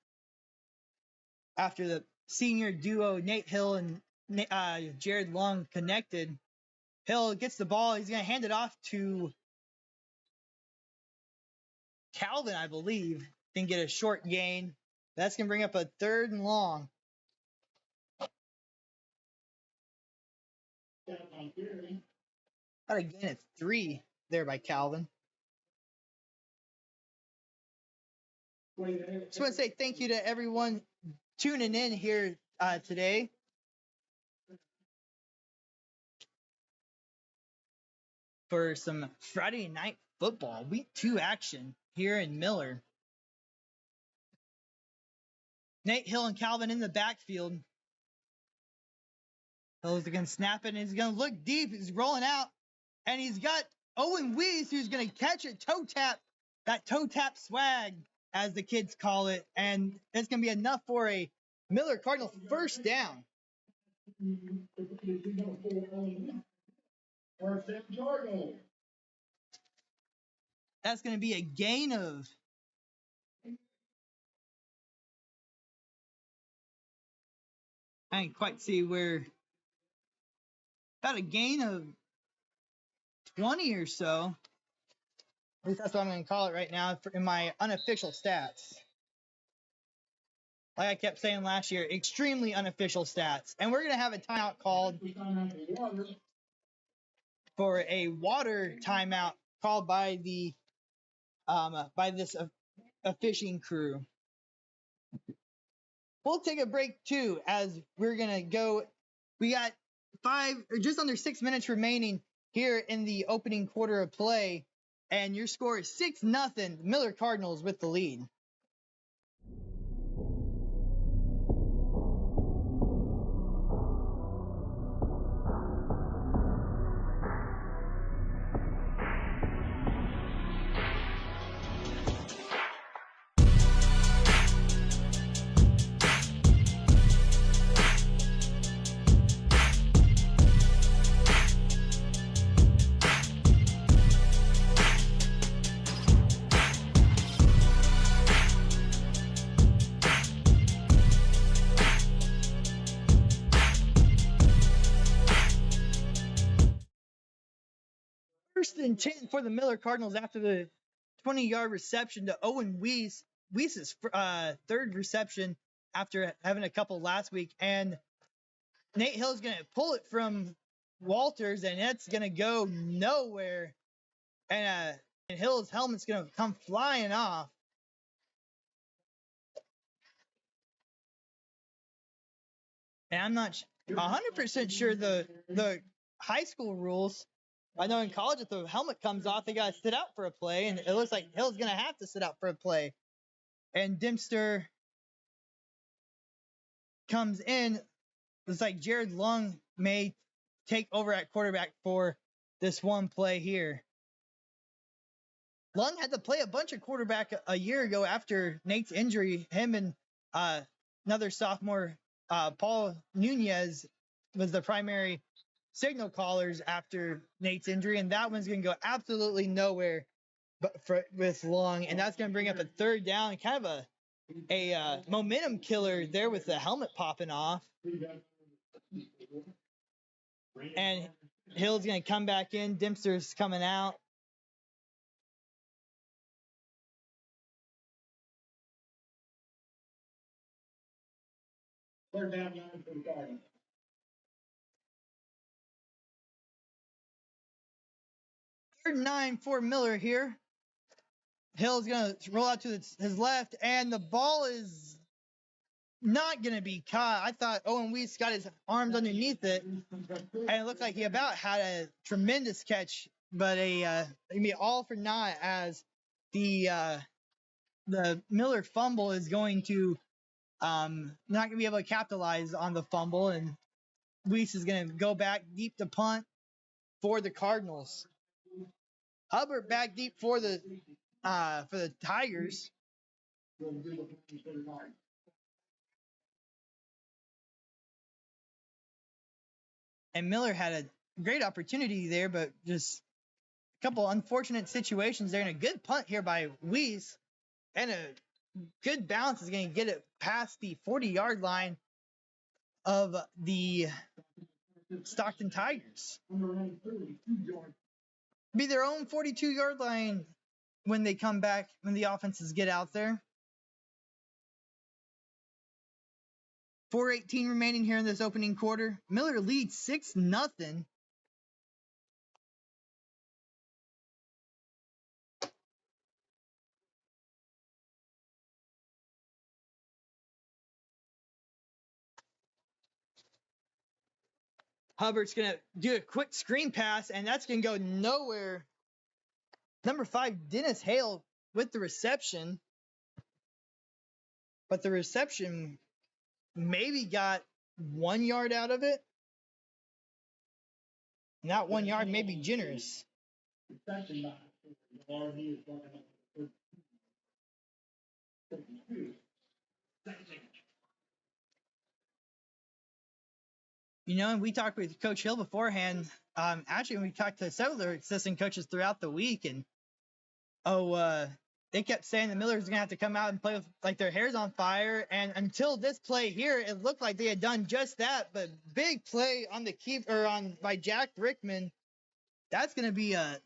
after the senior duo Nate Hill and Jared Long connected. Hill gets the ball. He's going to hand it off to Calvin, I believe. Can get a short gain. That's going to bring up a 3rd and long. Got a gain of 3 there by Calvin. Just want to say thank you to everyone tuning in here today. For some Friday night football, week 2 action here in Miller. Nate Hill and Calvin in the backfield. Hill's going to snap it, and he's going to look deep. He's rolling out, and he's got Owen Weiss, who's going to catch it, toe tap, that toe tap swag, as the kids call it, and it's going to be enough for a Miller Cardinal first down. That's going to be a gain of I didn't quite see where. About a gain of 20 or so. At least that's what I'm going to call it right now in my unofficial stats. Like I kept saying last year, extremely unofficial stats. And we're going to have a timeout called for a water timeout called by the by this fishing crew. We'll take a break too, as we're going to go. We got just under 6 minutes remaining here in the opening quarter of play. And your score is 6-0, Miller Cardinals with the lead. First and 10 for the Miller Cardinals after the 20-yard reception to Owen Weiss. Weiss's third reception after having a couple last week. And Nate Hill's going to pull it from Walters, and it's going to go nowhere. And Hill's helmet's going to come flying off. And I'm not 100% sure the high school rules. I know in college, if the helmet comes off, they got to sit out for a play, and it looks like Hill's going to have to sit out for a play. And Dempster comes in. Looks like Jared Lung may take over at quarterback for this one play here. Lung had to play a bunch of quarterback a year ago after Nate's injury. Him and another sophomore, Paul Nunez, was the primary signal callers after Nate's injury, and that one's going to go absolutely nowhere with Long, and that's going to bring up a third down, kind of a momentum killer there with the helmet popping off. And Hill's going to come back in. Dempster's coming out. Third down line for the Cardinals. Third and 9 for Miller here. Hill's going to roll out to his left, and the ball is not going to be caught. I thought Owen Weiss got his arms underneath it, and it looked like he about had a tremendous catch, but going to be all for naught as the Miller fumble is going to not going to be able to capitalize on the fumble, and Weiss is going to go back deep to punt for the Cardinals. Hubbard back deep for the Tigers. And Miller had a great opportunity there, but just a couple unfortunate situations there, and a good punt here by Weiss, and a good bounce is going to get it past the 40-yard line of the Stockton Tigers. Be their own 42-yard line when they come back, when the offenses get out there. 4:18 remaining here in this opening quarter. Miller leads 6-0. Hubbard's going to do a quick screen pass, and that's going to go nowhere. Number 5, Dennis Hale with the reception. But the reception maybe got 1 yard out of it. Not 1 yard, maybe generous. You know, and we talked with Coach Hill beforehand. Actually, we talked to several assistant coaches throughout the week, and they kept saying that Miller's gonna have to come out and play with like their hair's on fire. And until this play here, it looked like they had done just that. But big play on the by Jack Rickman. That's gonna be a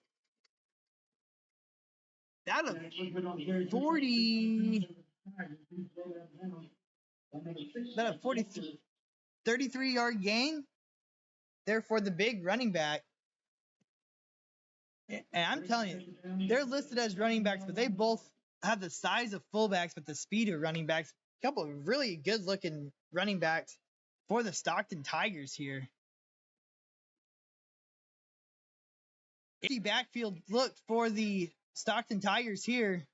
33-yard gain there for the big running back. And I'm telling you, they're listed as running backs, but they both have the size of fullbacks but the speed of running backs. A couple of really good-looking running backs for the Stockton Tigers here. The backfield look for the Stockton Tigers here.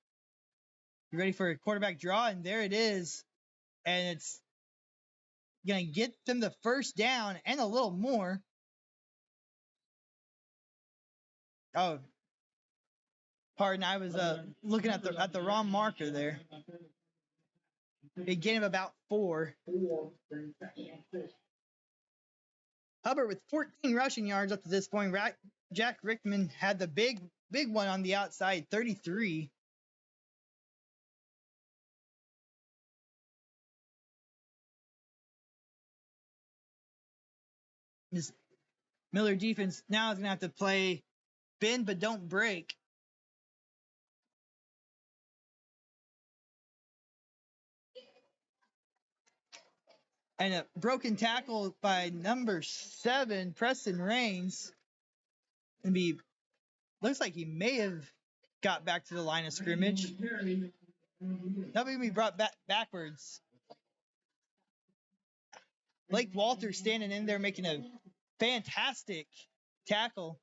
You ready for a quarterback draw? And there it is. And it's going to get them the first down and a little more. Oh, pardon, I was looking at the wrong marker there. They gain him about 4. Hubbard with 14 rushing yards up to this point. Jack Rickman had the big one on the outside, 33. This Miller defense now is going to have to play bend but don't break. And a broken tackle by number 7, Preston Rains. And looks like he may have got back to the line of scrimmage. That may be brought backwards. Blake Walters standing in there making a fantastic tackle.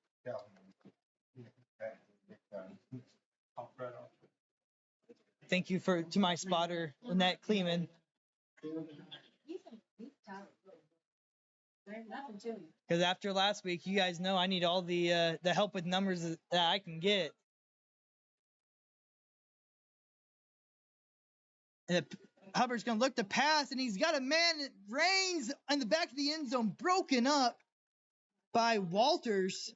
Thank you to my spotter, Lynette Kleeman. Because after last week, you guys know I need all the help with numbers that I can get. And Hubbard's going to look to pass, and he's got a man, Rains, in the back of the end zone, broken up by Walters.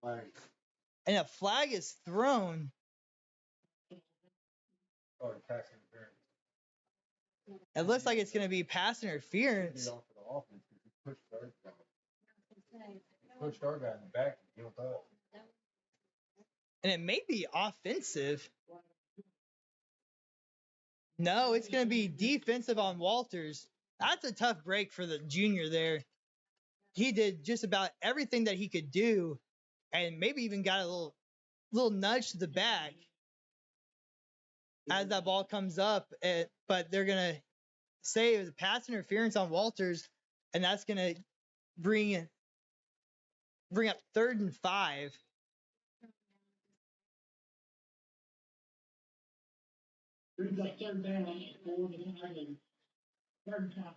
And a flag is thrown. It looks like it's going to be pass interference. Pushed our guy in the back and healed up. And it may be offensive. No, it's going to be defensive on Walters. That's a tough break for the junior there. He did just about everything that he could do, and maybe even got a little nudge to the back as that ball comes up. But they're going to say it was a pass interference on Walters, and that's going to bring up 3rd and 5. Brings up 3rd down for the Tigers. 3rd down.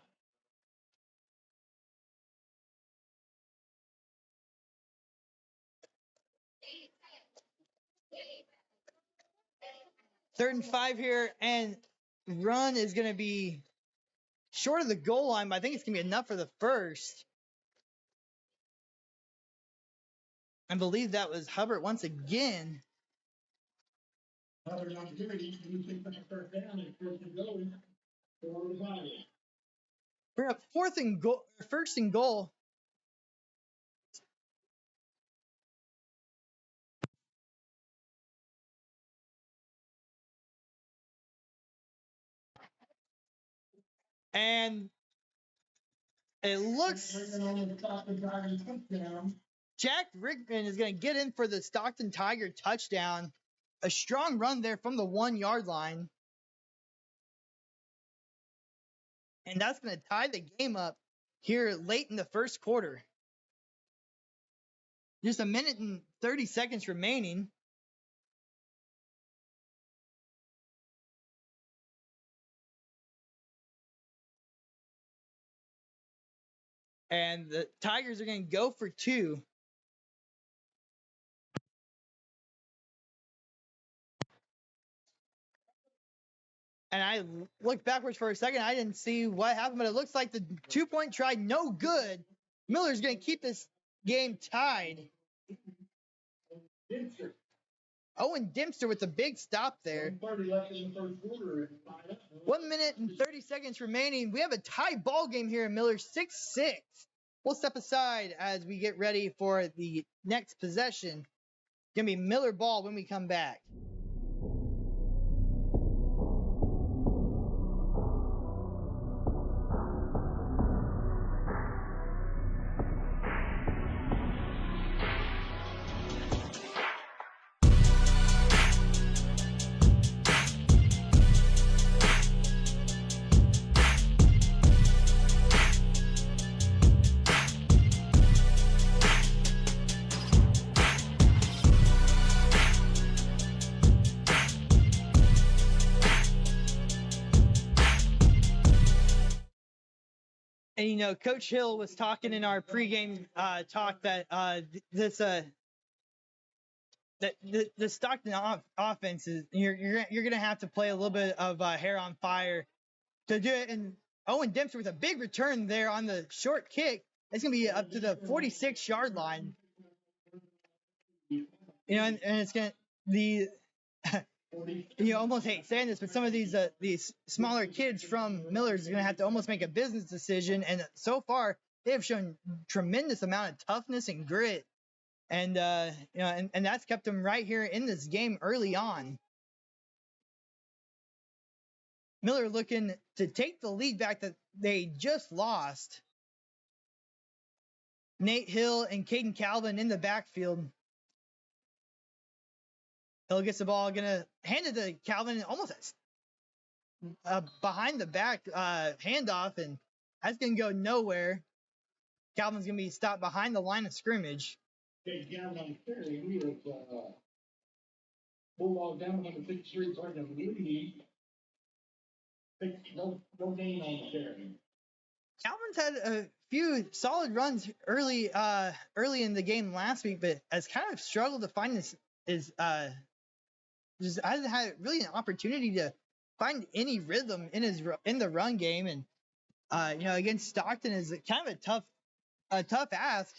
Third and 5 here, and run is going to be short of the goal line, but I think it's going to be enough for the first. I believe that was Hubbard once again. Another opportunity to take the 3rd down and 1st and goal for the Tigers. We're up 1st and goal. And it looks Jack Rickman is going to get in for the Stockton Tiger touchdown. A strong run there from the 1-yard line. And that's going to tie the game up here late in the first quarter. Just a minute and 30 seconds remaining. And the Tigers are going to go for 2. And I looked backwards for a second. I didn't see what happened, but it looks like the 2-point try, no good. Miller's going to keep this game tied. Owen Dempster with the big stop there. 1 minute and 30 seconds remaining. We have a tie ball game here in Miller, 6-6. We'll step aside as we get ready for the next possession. Going to be Miller ball when we come back. And, you know, Coach Hill was talking in our pregame talk that the Stockton offense is you're going to have to play a little bit of hair on fire to do it. And Owen Dempster with a big return there on the short kick. It's going to be up to the 46-yard line. You know, and it's going to the you almost hate saying this, but some of these smaller kids from Miller's are going to have to almost make a business decision. And so far, they have shown tremendous amount of toughness and grit, and and that's kept them right here in this game early on. Miller looking to take the lead back that they just lost. Nate Hill and Caden Calvin in the backfield. Hill gets the ball, gonna hand it to Calvin, almost behind the back handoff, and that's gonna go nowhere. Calvin's gonna be stopped behind the line of scrimmage. Okay, down on carry, we have, Bulldog down on the 53, right on the lead. No gain on the carry. Calvin's had a few solid runs early in the game last week, but has kind of struggled to find just hasn't had really an opportunity to find any rhythm in the run game, and against Stockton is kind of a tough ask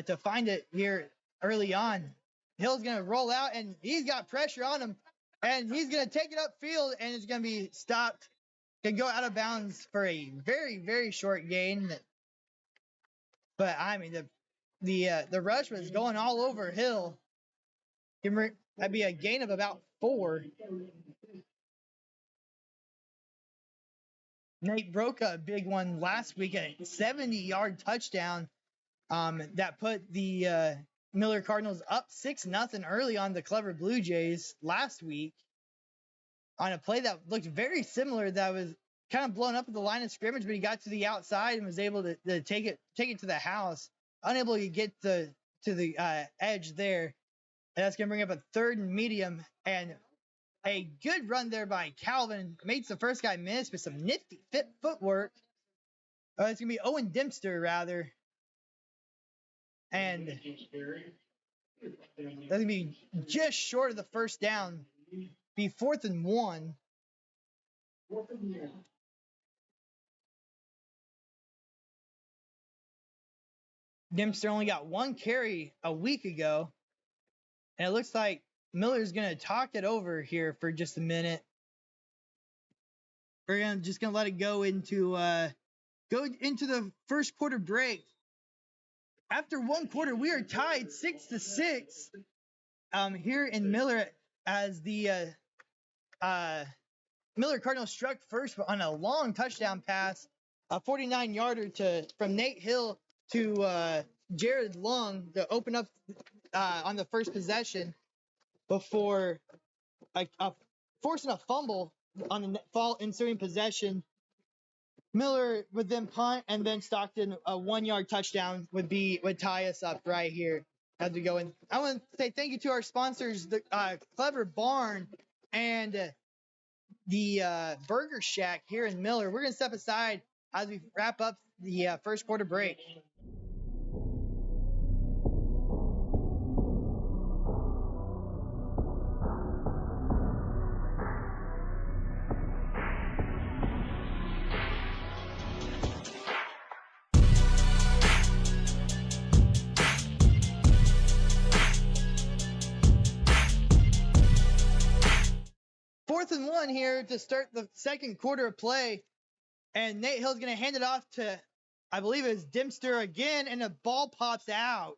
to find it here early on. Hill's gonna roll out, and he's got pressure on him, and he's gonna take it upfield, and it's gonna be stopped. Can go out of bounds for a very, very short gain. But I mean, the rush was going all over Hill. That'd be a gain of about 4. Nate broke a big one last week, a 70-yard touchdown that put the Miller Cardinals up 6-0 early on the Clever Blue Jays last week on a play that looked very similar, that was kind of blown up at the line of scrimmage, but he got to the outside and was able to take it to the house, unable to get to the edge there. And that's going to bring up a 3rd and medium, and a good run there by Calvin makes the first guy miss with some nifty footwork. It's going to be Owen Dempster, rather. And that's going to be just short of the first down. Be 4th and 1. Dempster only got 1 carry a week ago. And it looks like Miller's going to talk it over here for just a minute. We're just going to let it go into the first quarter break. After 1 quarter, we are tied 6-6 here in Miller, as the Miller Cardinals struck first on a long touchdown pass, a 49-yarder from Nate Hill to Jared Long to open up on the first possession before forcing a fumble on the fall ensuing possession. Miller would then punt, and then Stockton, a 1-yard touchdown would tie us up right here as we go in. I want to say thank you to our sponsors, the Clever Barn and the Burger Shack here in Miller. We're going to step aside as we wrap up the first quarter break. Fourth and 1 here to start the second quarter of play. And Nate Hill's going to hand it off to, I believe it's Dempster again, and the ball pops out.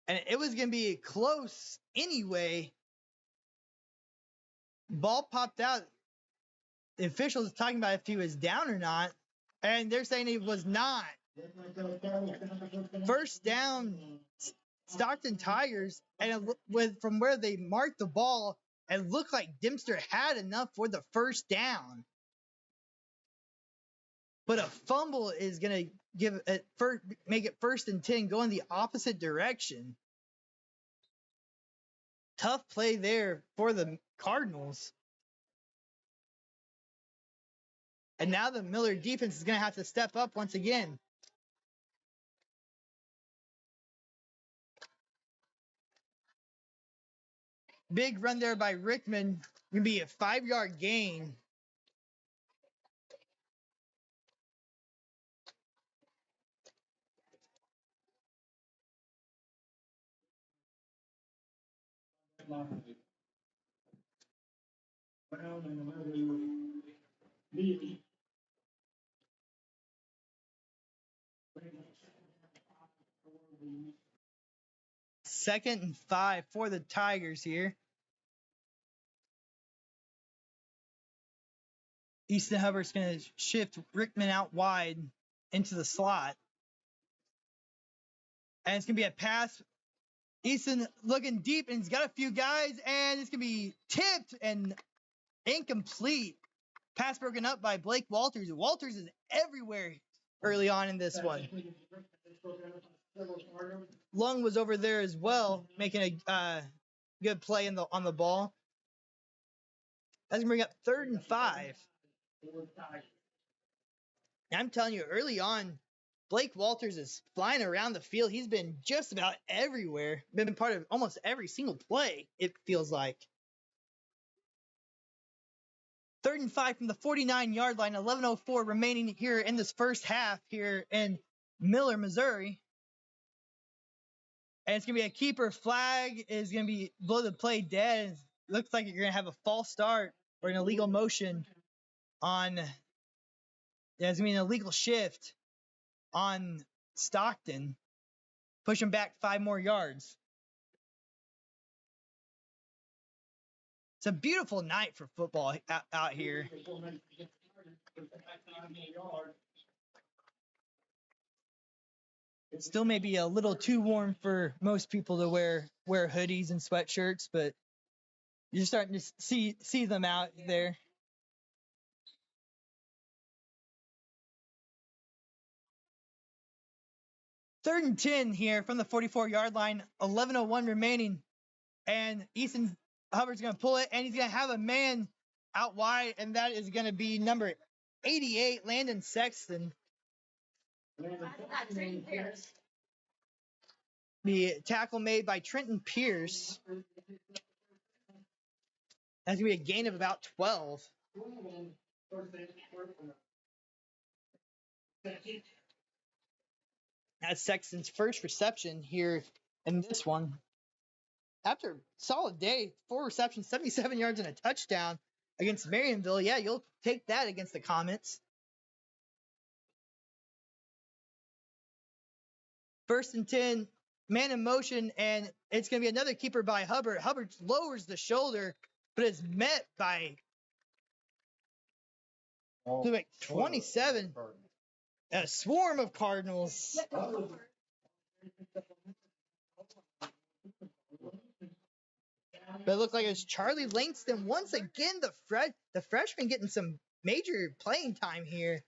And it was going to be close anyway. Ball popped out. The officials talking about if he was down or not. And they're saying he was not. First down, Stockton Tigers, and from where they marked the ball, it looked like Dempster had enough for the first down. But a fumble is going to make it 1st and 10, going the opposite direction. Tough play there for the Cardinals. And now the Miller defense is going to have to step up once again. Big run there by Rickman. Going to be a 5-yard gain. 2nd and 5 for the Tigers here. Easton Hubbard's going to shift Rickman out wide into the slot. And it's going to be a pass. Easton looking deep, and he's got a few guys, and it's going to be tipped and incomplete. Pass broken up by Blake Walters. Walters is everywhere early on in this one. Lung was over there as well, making a good play on the ball. That's going to bring up 3rd and 5. I'm telling you, early on, Blake Walters is flying around the field. He's been just about everywhere. Been part of almost every single play, it feels like. 3rd and 5 from the 49-yard line. 11:04 remaining here in this first half here in Miller, Missouri. And it's going to be a keeper. Flag is going to be blow the play dead. Looks like you're going to have a false start or an illegal motion on. Yeah, it's going to be an illegal shift on Stockton. Push him back 5 more yards. It's a beautiful night for football out here. It still may be a little too warm for most people to wear hoodies and sweatshirts, but you're starting to see them out there. Third and 10 here from the 44-yard line. 11:01 remaining, and Easton Hubbard's going to pull it, and he's going to have a man out wide, and that is going to be number 88, Landon Sexton. The tackle made by Trenton Pierce. That's going to be a gain of about 12. That's Sexton's first reception here in this one. After a solid day, 4 receptions, 77 yards, and a touchdown against Marionville. Yeah, you'll take that against the Comets. 1st and 10, man in motion, and it's going to be another keeper by Hubbard. Hubbard lowers the shoulder, but is met by 27. A swarm of Cardinals. But it looked like it was Charlie Langston once again, the freshman getting some major playing time here,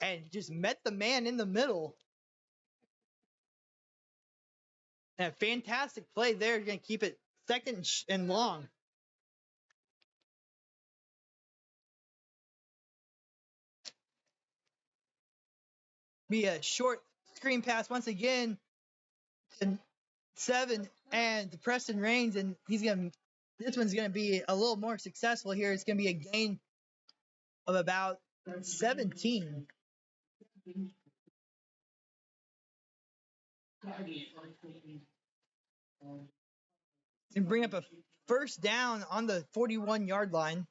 and just met the man in the middle. And a fantastic play there. Going to keep it 2nd and long. Be a short screen pass once again to 7 and to Preston Raines, and this one's gonna be a little more successful here. It's gonna be a gain of about 17. And bring up a 1st down on the 41-yard line.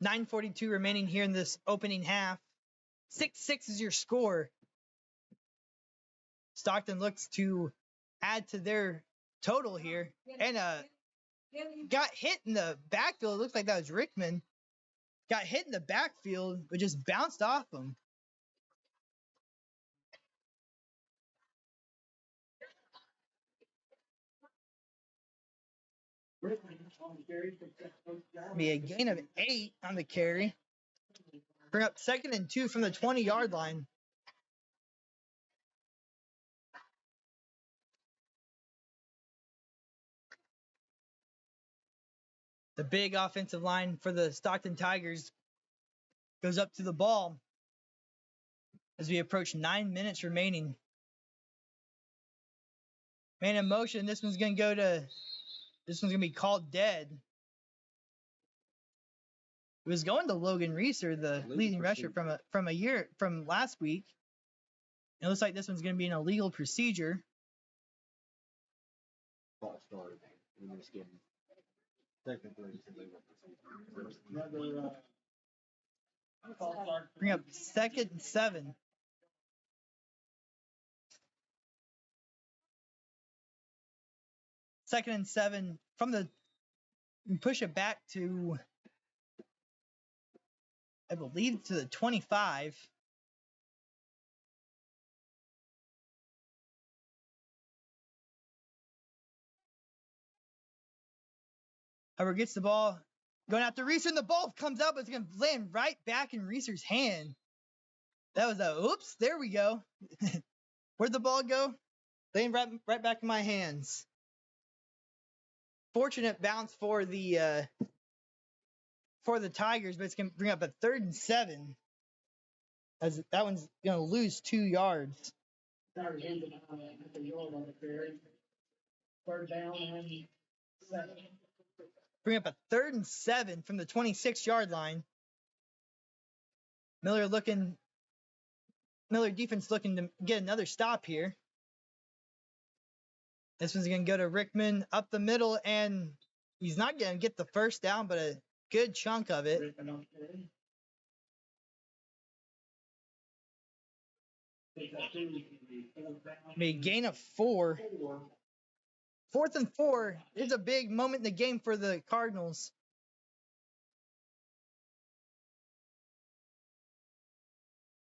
.942 remaining here in this opening half. 6-6 is your score. Stockton looks to add to their total here. And got hit in the backfield. It looks like that was Rickman. Got hit in the backfield, but just bounced off him. Be a gain of 8 on the carry. Bring up 2nd and 2 from the 20-yard line. The big offensive line for the Stockton Tigers goes up to the ball as we approach 9 minutes remaining. Man in motion. This one's going to be called dead. It was going to Logan Reeser, the leading rusher from last week. It looks like this one's going to be an illegal procedure. Bring up 2nd and 7. 2nd and 7 from the push it back to, I believe, to the 25. Hubbard gets the ball, going after Reeser, and the ball comes out, but it's going to land right back in Reeser's hand. That was a oops. There we go. Where'd the ball go? Laying right back in my hands. Fortunate bounce for the Tigers, but it's going to bring up a 3rd and 7. As that one's going to lose 2 yards. Started ended at the yard on the carry. 3rd down and 7. Bring up a 3rd and 7 from the 26-yard line. Miller defense looking to get another stop here. This one's going to go to Rickman up the middle, and he's not going to get the first down, but a good chunk of it. A gain of 4. 4th and 4 is a big moment in the game for the Cardinals.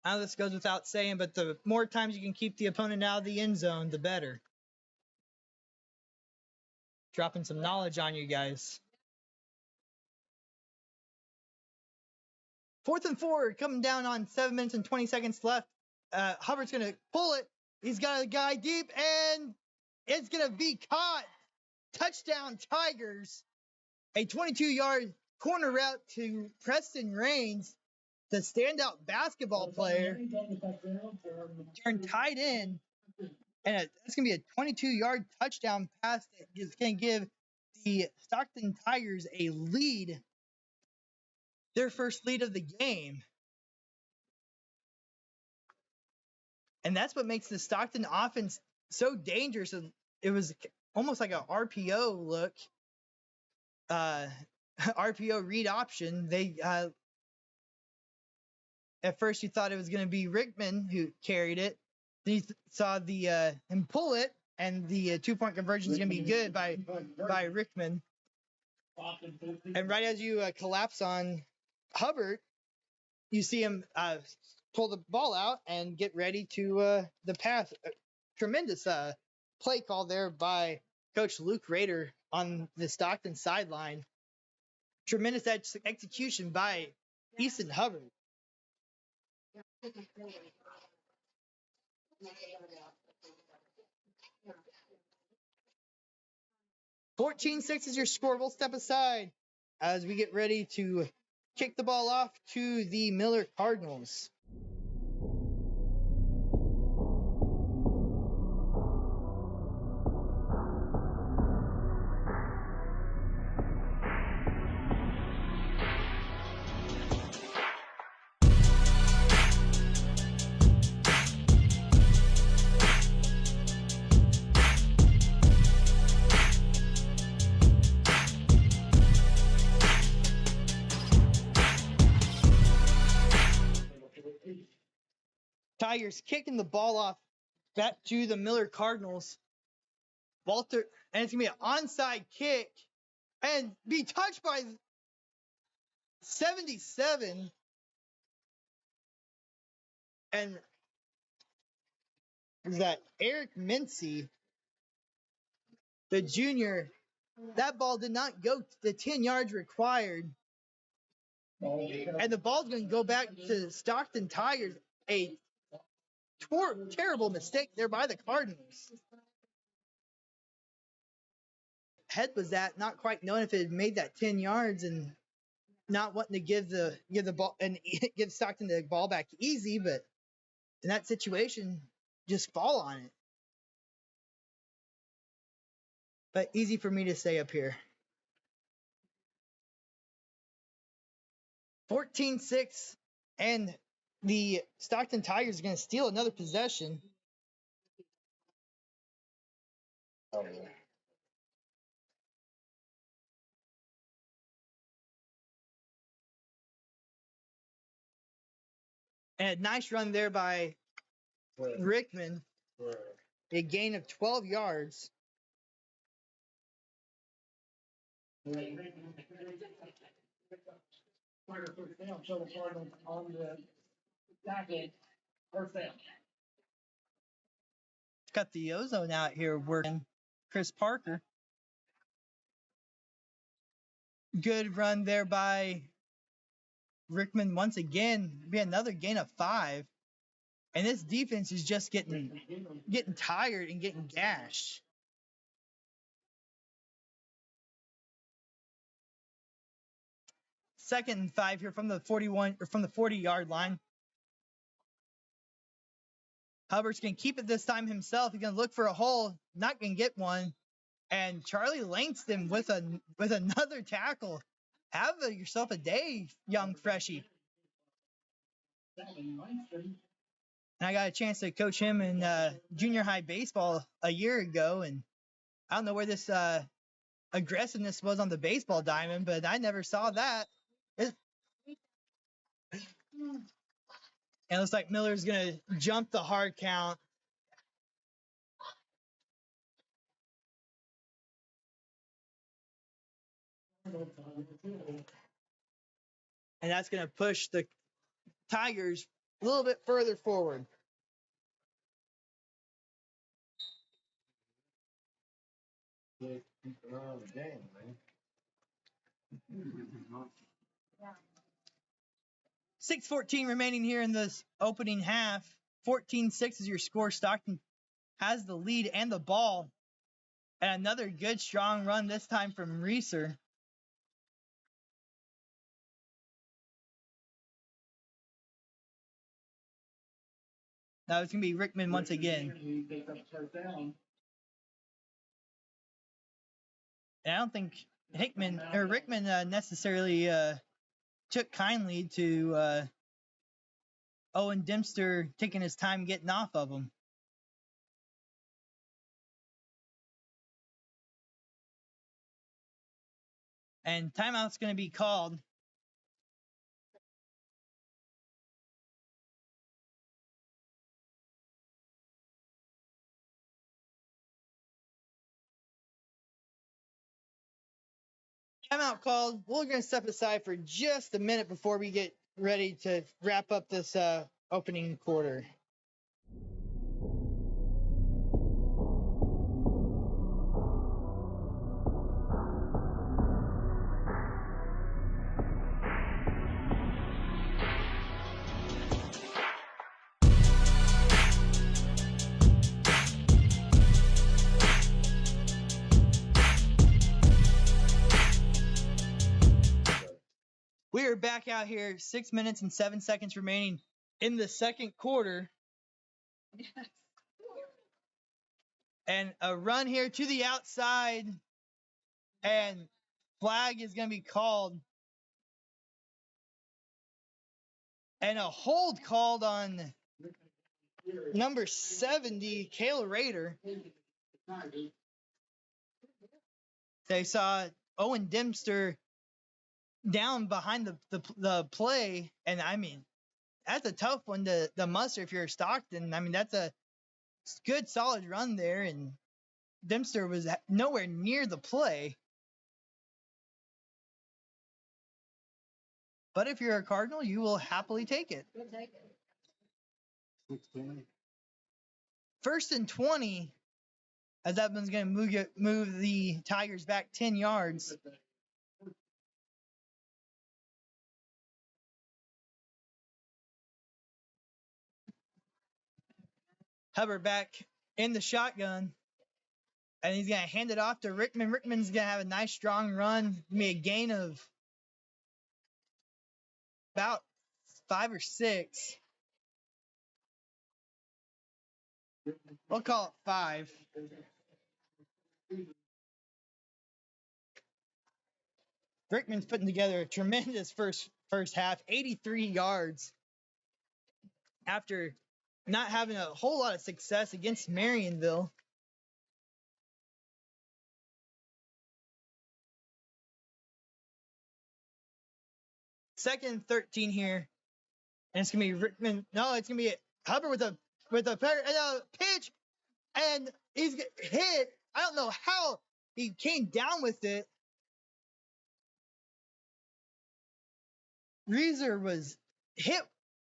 Now this goes without saying, but the more times you can keep the opponent out of the end zone, the better. Dropping some knowledge on you guys. 4th and 4 coming down on 7 minutes and 20 seconds left. Hubbard's going to pull it. He's got a guy deep, and it's going to be caught. Touchdown Tigers. A 22-yard corner route to Preston Raines, the standout basketball player. Turned tight end. And it's going to be a 22-yard touchdown pass that is going to give the Stockton Tigers a lead. Their first lead of the game. And that's what makes the Stockton offense so dangerous. It was almost like a RPO look. RPO read option. They at first you thought it was going to be Rickman who carried it. Then you saw him pull it, and the 2-point conversion is going to be good by Rickman. And right as you collapse on Hubbard, you see him pull the ball out and get ready to the pass. Tremendous play call there by Coach Luke Rader on the Stockton sideline. Tremendous execution by Easton Hubbard. 14-6 is your score. We'll step aside as we get ready to kick the ball off to the Miller Cardinals. Tigers kicking the ball off back to the Miller Cardinals. Walter, and it's going to be an onside kick and be touched by 77. And is that Eric Mincy, the junior? That ball did not go the 10 yards required. And the ball's going to go back to Stockton Tigers. A terrible mistake there by the Cardinals. Head was at not quite knowing if it had made that 10 yards and not wanting to give the ball and give Stockton the ball back easy, but in that situation, just fall on it. But easy for me to say up here. 14-6, and the Stockton Tigers are going to steal another possession. And a nice run there by Rickman. A gain of 12 yards. First down, show the Cardinals on the tackle, first down. Got the ozone out here working. Chris Parker. Good run there by Rickman once again. Be another gain of 5. And this defense is just getting tired and getting gashed. Second and 5 here from the 40-yard line. Hubbard's going to keep it this time himself. He's going to look for a hole, not going to get one. And Charlie Langston with another tackle. Have yourself a day, young freshie. And I got a chance to coach him in junior high baseball a year ago, and I don't know where this aggressiveness was on the baseball diamond, but I never saw that. And it looks like Miller's going to jump the hard count. And that's going to push the Tigers a little bit further forward. Keep an eye on the game, man. 6:14 remaining here in this opening half. 14-6 is your score. Stockton has the lead and the ball. And another good, strong run this time from Reeser. Now it's going to be Rickman once again. And I don't think Rickman necessarily took kindly to Owen Dempster taking his time getting off of him. And timeout's going to be called. Timeout called. We're going to step aside for just a minute before we get ready to wrap up this opening quarter. We are back out here, 6 minutes and 7 seconds remaining in the second quarter. And a run here to the outside. And flag is going to be called. And a hold called on number 70, Kayla Rader. They saw Owen Dempster down behind the play, and I mean, that's a tough one to muster if you're Stockton. I mean, that's a good, solid run there, and Dempster was nowhere near the play. But if you're a Cardinal, you will happily take it. We'll take it. 1st and 20, as that one's going to move the Tigers back 10 yards. Hubbard back in the shotgun. And he's going to hand it off to Rickman. Rickman's going to have a nice, strong run. Maybe a gain of about 5 or 6. We'll call it 5. Rickman's putting together a tremendous first half, 83 yards after not having a whole lot of success against Marionville. Second and 13 here. And it's going to be Rickman. No, it's going to be Hubbard with a pitch. And he's hit. I don't know how he came down with it. Reeser was hit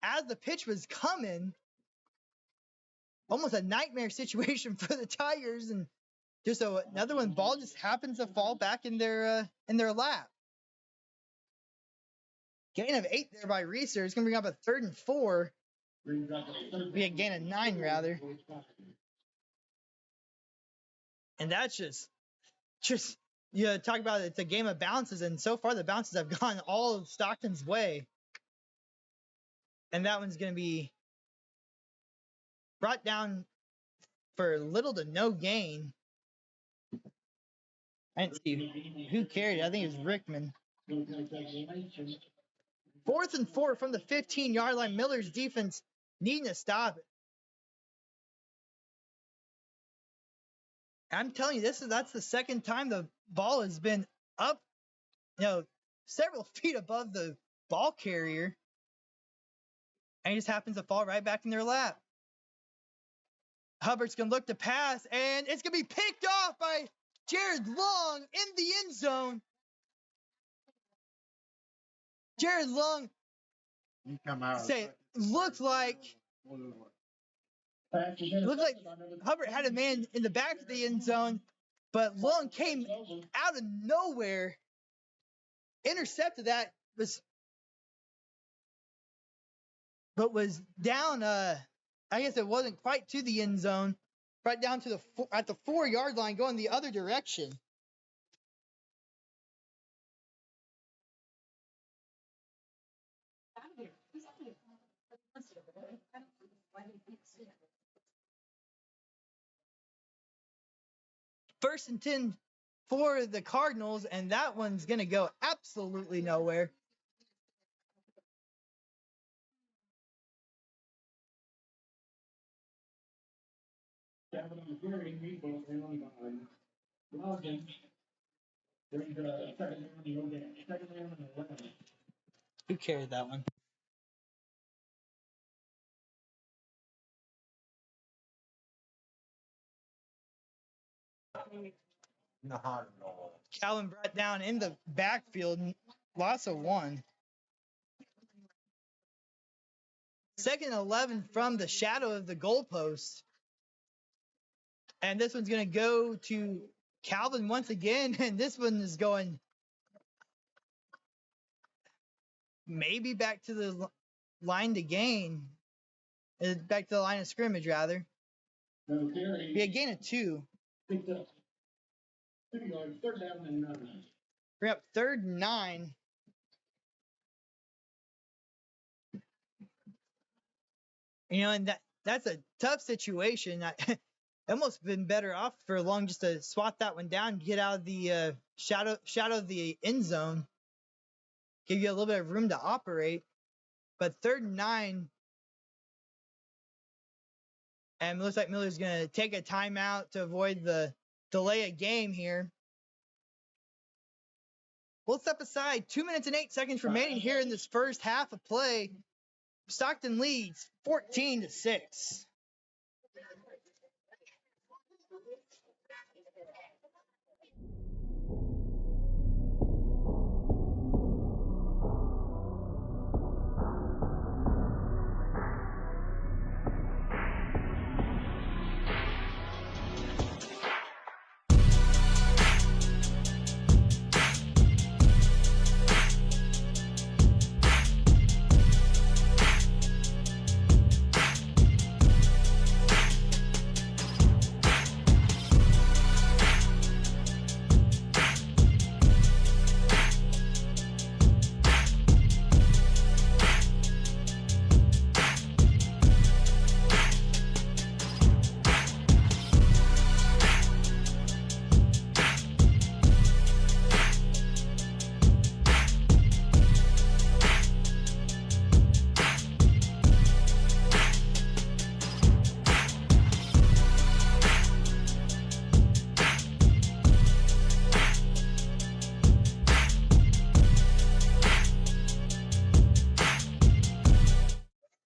as the pitch was coming. Almost a nightmare situation for the Tigers, and just another one. Ball just happens to fall back in their lap. Gain of 8 there by Reeser. It's gonna bring up a 3rd and 4. Be a gain of 9 rather. And that's just you talk about it's a game of bounces, and so far the bounces have gone all of Stockton's way. And that one's gonna be brought down for little to no gain. I didn't see who carried it. I think it was Rickman. 4th and 4 from the 15-yard line. Miller's defense needing to stop it. I'm telling you, that's the second time the ball has been up, several feet above the ball carrier, and it just happens to fall right back in their lap. Hubbard's gonna look to pass, and it's gonna be picked off by Jared Long in the end zone. Jared Long looks like Hubbard had a man in the back of the end zone, but Long came out of nowhere, intercepted that, but was down. I guess it wasn't quite to the end zone, right down to at the 4-yard line, going the other direction. First and 10 for the Cardinals, and that one's going to go absolutely nowhere. Who carried that one? Calvin brought down in the backfield, loss of 1. 2nd and 11 from the shadow of the goalpost. And this one's going to go to Calvin once again, and this one is going maybe back to the line to gain. Back to the line of scrimmage, rather. Be a gain of 2. Bring up 3rd and 9. And that's a tough situation. Almost been better off for Long just to swat that one down, get out of the shadow of the end zone, give you a little bit of room to operate. But 3rd and 9, and it looks like Miller's going to take a timeout to avoid the delay of game here. We'll step aside. 2 minutes and 8 seconds remaining here in this first half of play. Stockton leads 14-6.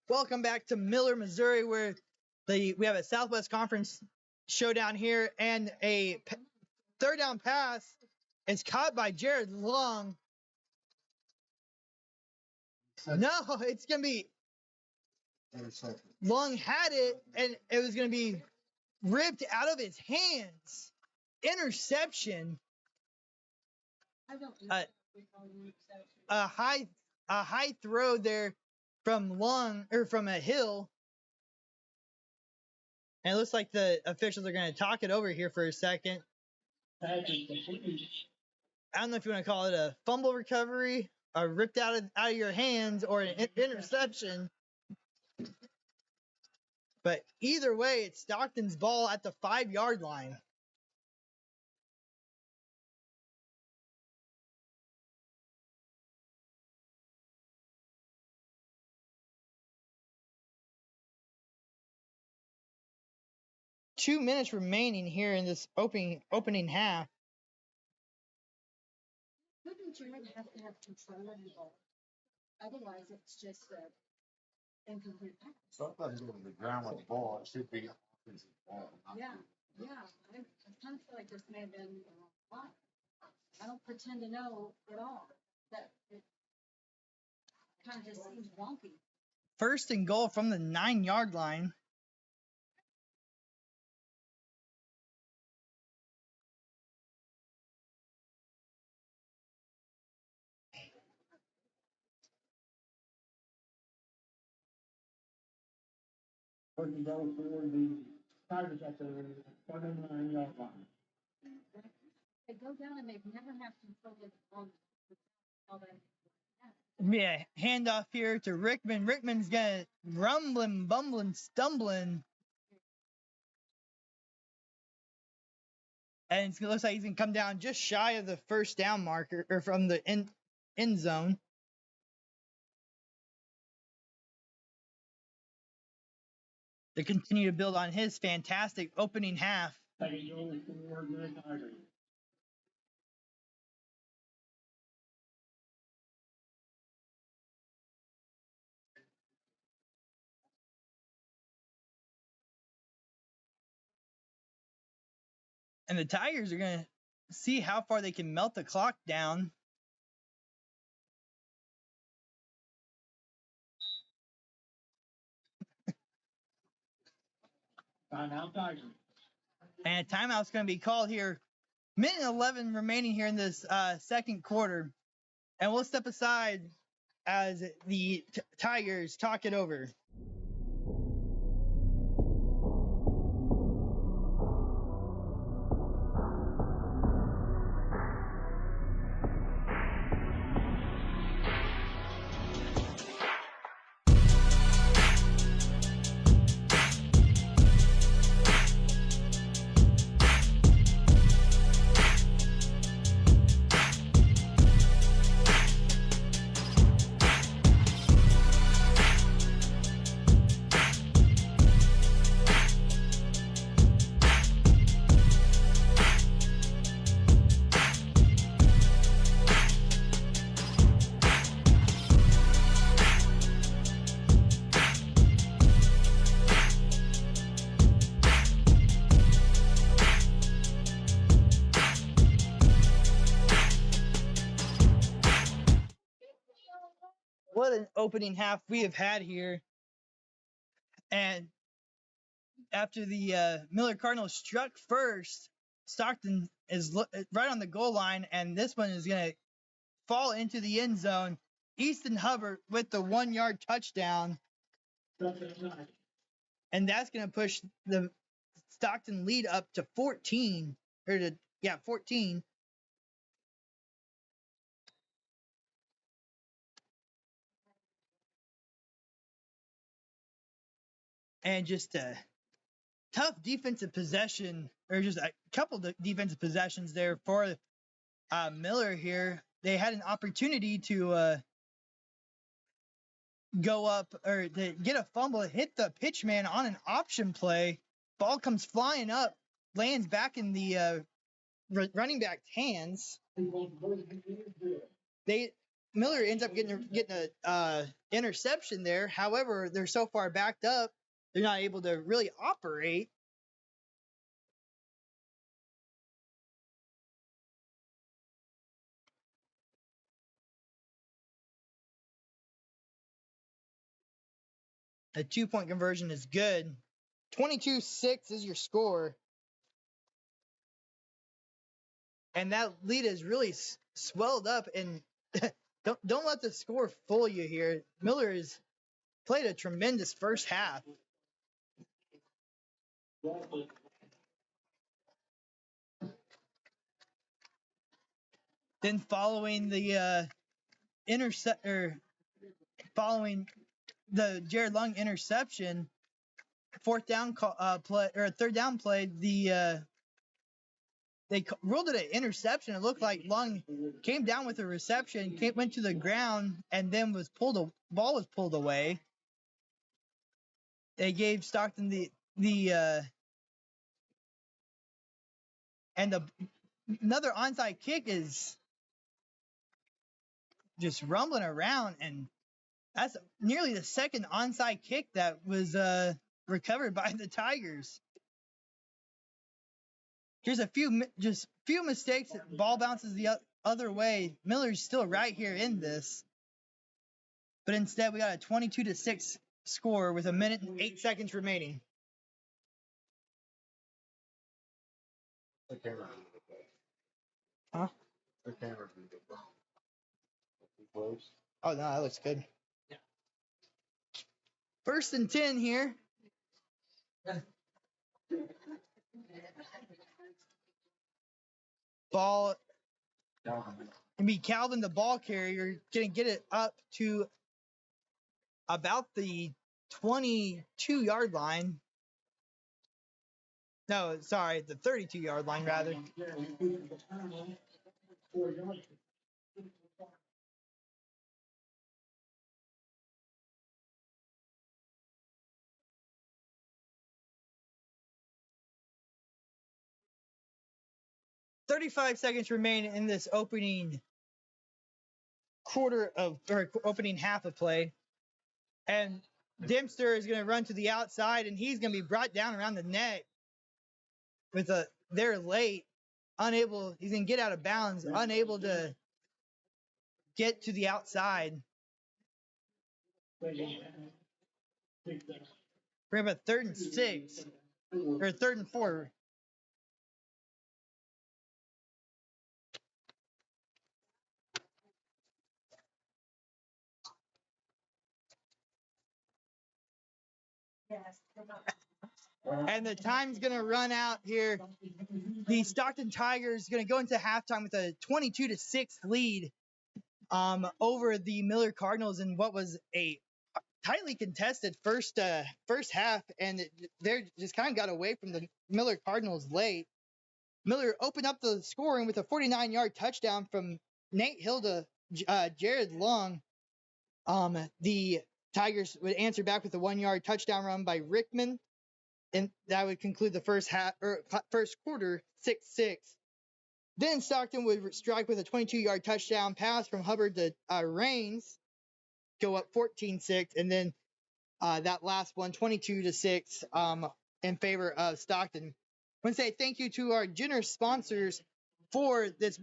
Welcome back to Miller, Missouri, where we have a Southwest Conference showdown here, and a 3rd down pass is caught by Jared Long. No, it's gonna be Long had it, and it was gonna be ripped out of his hands. Interception. A high throw there from Long or from a Hill. And it looks like the officials are going to talk it over here for a second. I don't know if you want to call it a fumble recovery, or ripped out of your hands, or an interception. But either way, it's Stockton's ball at the 5-yard line. Two minutes remaining here in this opening half. Couldn't you have to have control of the ball? Otherwise, it's just incomplete pass. Sometimes going to the ground with the ball, it should be offensive ball. Yeah, yeah. I kind of feel like this may have been the wrong play. I don't pretend to know at all. That it kind of just seems wonky. First and goal from the 9-yard line. First and goal for the Tigers at the 29-yard line. They go down and they never have control of the ball. All that. Yeah, handoff here to Rickman. Rickman's gonna rumbling, bumbling, stumbling. And it looks like he's gonna come down just shy of the first down marker, or from the end zone. To continue to build on his fantastic opening half. Second goal for the Tigers. And the Tigers are gonna see how far they can melt the clock down. Timeout Tigers. And a timeout's going to be called here. Minute 11 remaining here in this second quarter. And we'll step aside as the Tigers talk it over. What an opening half we have had here. And after the Miller Cardinals struck first, Stockton is right on the goal line, and this one is going to fall into the end zone. Easton Hubbard with the 1-yard touchdown. And that's going to push the Stockton lead up to 14. 14. And just a tough defensive possession, or just a couple of defensive possessions there for Miller here. They had an opportunity to go up, or to get a fumble, hit the pitch man on an option play. Ball comes flying up, lands back in the running back's hands. Miller ends up getting a interception there. However, they're so far backed up, they're not able to really operate. A 2-point conversion is good. 22-6 is your score. And that lead is really swelled up. And don't let the score fool you here. Miller has played a tremendous first half. Then following the following the Jared Lung interception, third down play, they ruled it an interception. It looked like Lung came down with a reception, went to the ground, and then ball was pulled away. They gave Stockton another onside kick is just rumbling around, and that's nearly the second onside kick that was recovered by the Tigers. Here's a few mistakes. Ball bounces the other way. Miller's still right here in this, but instead we got a 22-6 score with 1 minute and 8 seconds remaining. Huh? Oh no, that looks good. Yeah. 1st and 10 here. Ball can be Calvin, the ball carrier, gonna get it up to about the 22-yard line. No, sorry, the 32-yard line rather. 35 seconds remain in this opening opening half of play. And Dempster is going to run to the outside, and he's going to be brought down around the neck they're late, unable, he's going to get out of bounds, unable to get to the outside. We're going to have a 3rd and 6, or 3rd and 4. And the time's going to run out here. The Stockton Tigers going to go into halftime with a 22-6 lead over the Miller Cardinals in what was a tightly contested first half, and they just kind of got away from the Miller Cardinals late. Miller opened up the scoring with a 49-yard touchdown from Nate Hill to Jared Lung. The Tigers would answer back with a 1-yard touchdown run by Rickman, and that would conclude the first quarter 6-6. Then Stockton would strike with a 22-yard touchdown pass from Hubbard to Raines, go up 14-6, and then that last one, 22-6, in favor of Stockton. I want to say thank you to our generous sponsors for this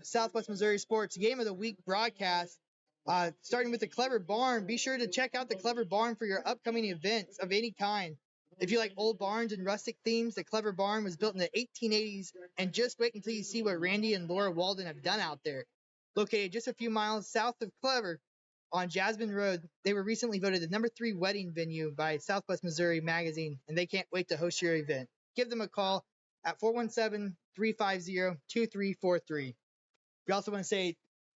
Southwest Missouri Sports Game of the Week broadcast. Starting with the Clever Barn, be sure to check out the Clever Barn for your upcoming events of any kind. If you like old barns and rustic themes, the Clever Barn was built in the 1880s, and just wait until you see what Randy and Laura Walden have done out there. Located just a few miles south of Clever on Jasmine Road, they were recently voted the number 3 wedding venue by Southwest Missouri Magazine, and they can't wait to host your event. Give them a call at 417-350-2343. We also want to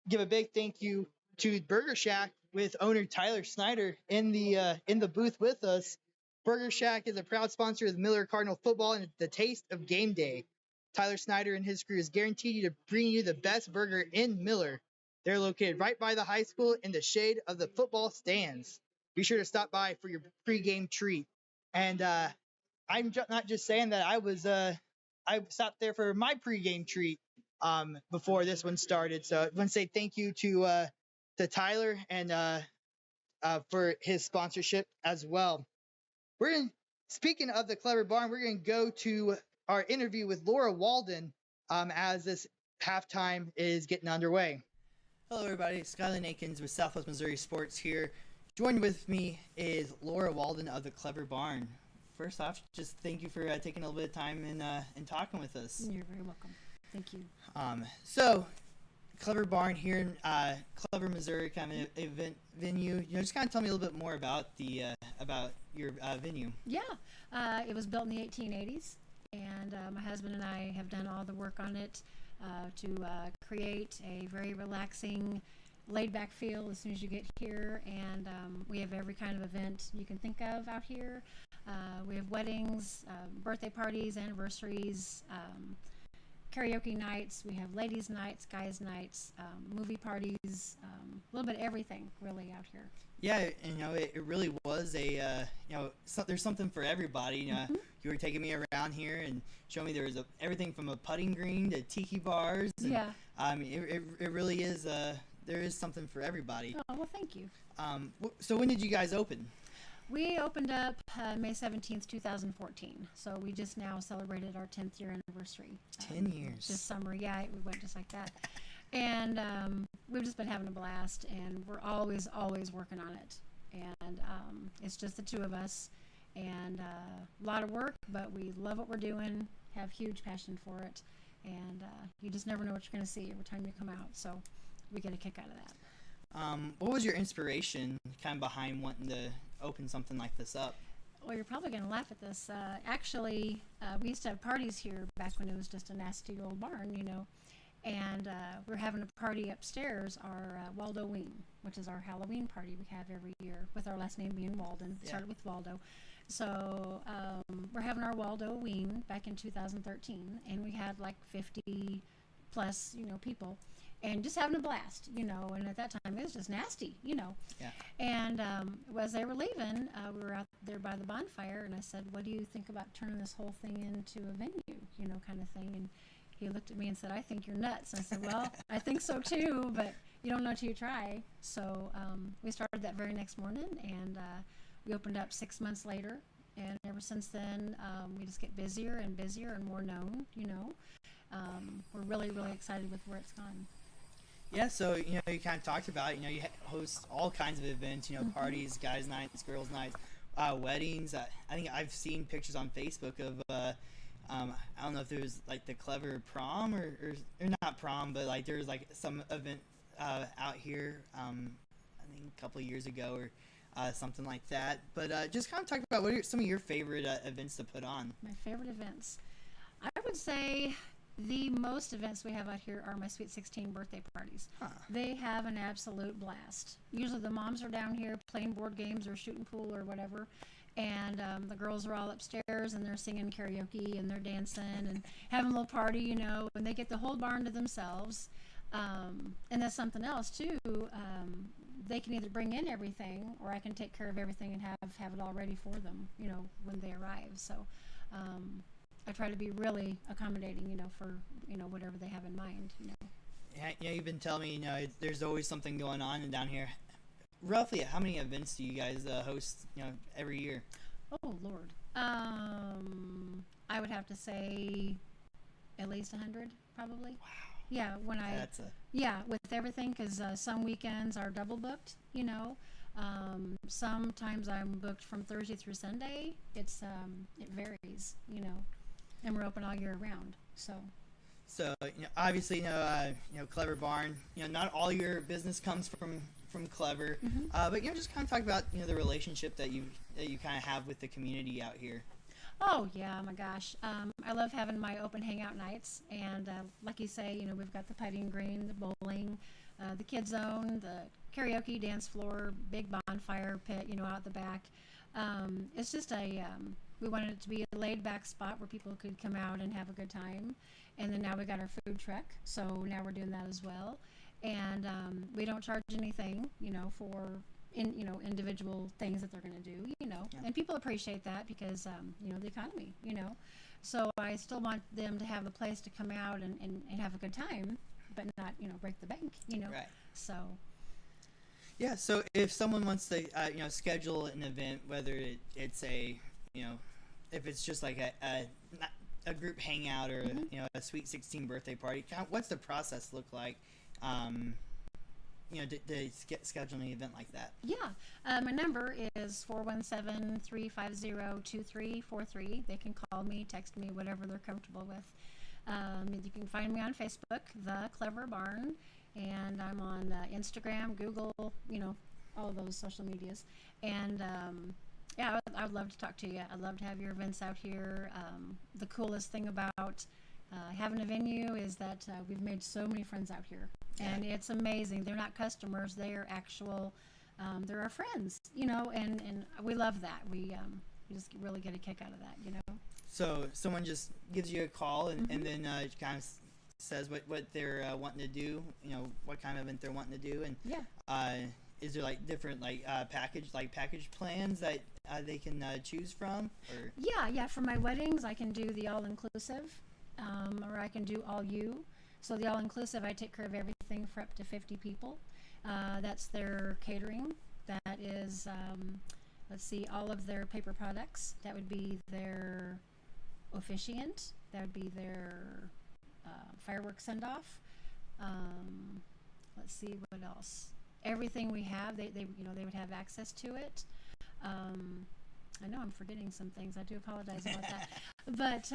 give a big thank you to Burger Shack with owner Tyler Snyder in the booth with us. Burger Shack is a proud sponsor of the Miller Cardinal football and the taste of game day. Tyler Snyder and his crew is guaranteed to bring you the best burger in Miller. They're located right by the high school in the shade of the football stands. Be sure to stop by for your pregame treat. And I'm not just saying that. I stopped there for my pregame treat before this one started. So I want to say thank you to Tyler and for his sponsorship as well. Speaking of the Clever Barn, we're going to go to our interview with Laura Walden as this halftime is getting underway. Hello, everybody. Skyline Akins with Southwest Missouri Sports here, Joined with me is Laura Walden of the Clever Barn. First off, just thank you for taking a little bit of time and talking with us. You're very welcome. Thank you. So, Clever Barn here in Clever, Missouri, kind of event venue. Just kind of tell me a little bit more about about your venue. Yeah, it was built in the 1880s, and my husband and I have done all the work on it to create a very relaxing, laid-back feel as soon as you get here. And we have every kind of event you can think of out here. We have weddings, birthday parties, anniversaries, karaoke nights. We have ladies' nights, guys' nights, movie parties, a little bit of everything really out here. Yeah, it really was there's something for everybody. You were taking me around here and showing me there was everything from a putting green to tiki bars. And, Yeah. It really is. There is something for everybody. Oh, well, thank you. So when did you guys open? We opened up May 17th, 2014. So we just now celebrated our 10th year anniversary. 10 years. This summer, yeah, we went just like that. And we've just been having a blast, and we're always working on it. And it's just the two of us, and a lot of work, but we love what we're doing, have huge passion for it, and you just never know what you're going to see every time you come out. So we get a kick out of that. What was your inspiration kind of behind wanting to open something like this up? Well, you're probably going to laugh at this. Actually, we used to have parties here back when it was just a nasty old barn, and we're having a party upstairs, our Waldoween, which is our Halloween party we have every year, with our last name being Walden. Yeah. Started with Waldo. So we're having our Waldoween back in 2013, and we had like 50 plus, people, and just having a blast, and at that time it was just nasty, Yeah. And as they were leaving, we were out there by the bonfire, and I said, what do you think about turning this whole thing into a venue, kind of thing? And he looked at me and said, I think you're nuts. I said, well, I think so too, but you don't know till you try. So we started that very next morning, and we opened up 6 months later. And ever since then, we just get busier and busier and more known, We're really, really excited with where it's gone. Yeah, so, you kind of talked about, you host all kinds of events, parties, guys' nights, girls' nights, weddings. I think I've seen pictures on Facebook of, I don't know if there was, like, the Clever prom or not prom, but, like, there was, like, some event out here, I think a couple of years ago or something like that. But just kind of talk about what are some of your favorite events to put on. My favorite events. I would say the most events we have out here are my Sweet 16 birthday parties. Huh. They have an absolute blast. Usually the moms are down here playing board games or shooting pool or whatever, and the girls are all upstairs and they're singing karaoke and they're dancing and having a little party, and they get the whole barn to themselves. And that's something else too. They can either bring in everything, or I can take care of everything and have it all ready for them, when they arrive. So I try to be really accommodating, for, whatever they have in mind, Yeah, you've been telling me, there's always something going on down here. Roughly, how many events do you guys host, every year? Oh, Lord. I would have to say at least 100, probably. Wow. Yeah, with everything, because some weekends are double booked, sometimes I'm booked from Thursday through Sunday. It varies, and we're open all year round. So obviously, Clever Barn. Not all your business comes from Clever, but just kind of talk about the relationship that you kind of have with the community out here. Oh yeah, my gosh, I love having my open hangout nights, and like you say, we've got the putting green, the bowling, the kids zone, the karaoke dance floor, big bonfire pit, out the back. It's just we wanted it to be a laid back spot where people could come out and have a good time. And then now we got our food truck, so now we're doing that as well. And we don't charge anything, for individual things that they're going to do, Yeah. And people appreciate that because, the economy, So I still want them to have the place to come out and have a good time, but not, break the bank, Right. So. Yeah, so if someone wants to, schedule an event, whether it's a, if it's just like a group hangout or, a Sweet 16 birthday party, what's the process look like? schedule an event like that? Yeah. My number is 417-350-2343. They can call me, text me, whatever they're comfortable with. You can find me on Facebook, The Clever Barn, and I'm on Instagram, Google, all of those social medias. And yeah, I would love to talk to you. I'd love to have your events out here. The coolest thing about having a venue is that we've made so many friends out here, and it's amazing. They're not customers; they are actual. They're our friends, and we love that. We just really get a kick out of that, So someone just gives you a call and then kind of says what they're wanting to do, what kind of event they're wanting to do, and is there like different package plans that they can choose from? Or? Yeah. For my weddings, I can do the all-inclusive, or I can do all you. So the all-inclusive, I take care of everything for up to 50 people. That's their catering. That is, all of their paper products. That would be their officiant. That would be their fireworks send-off. What else? Everything we have, they would have access to it. I know I'm forgetting some things. I do apologize about that. But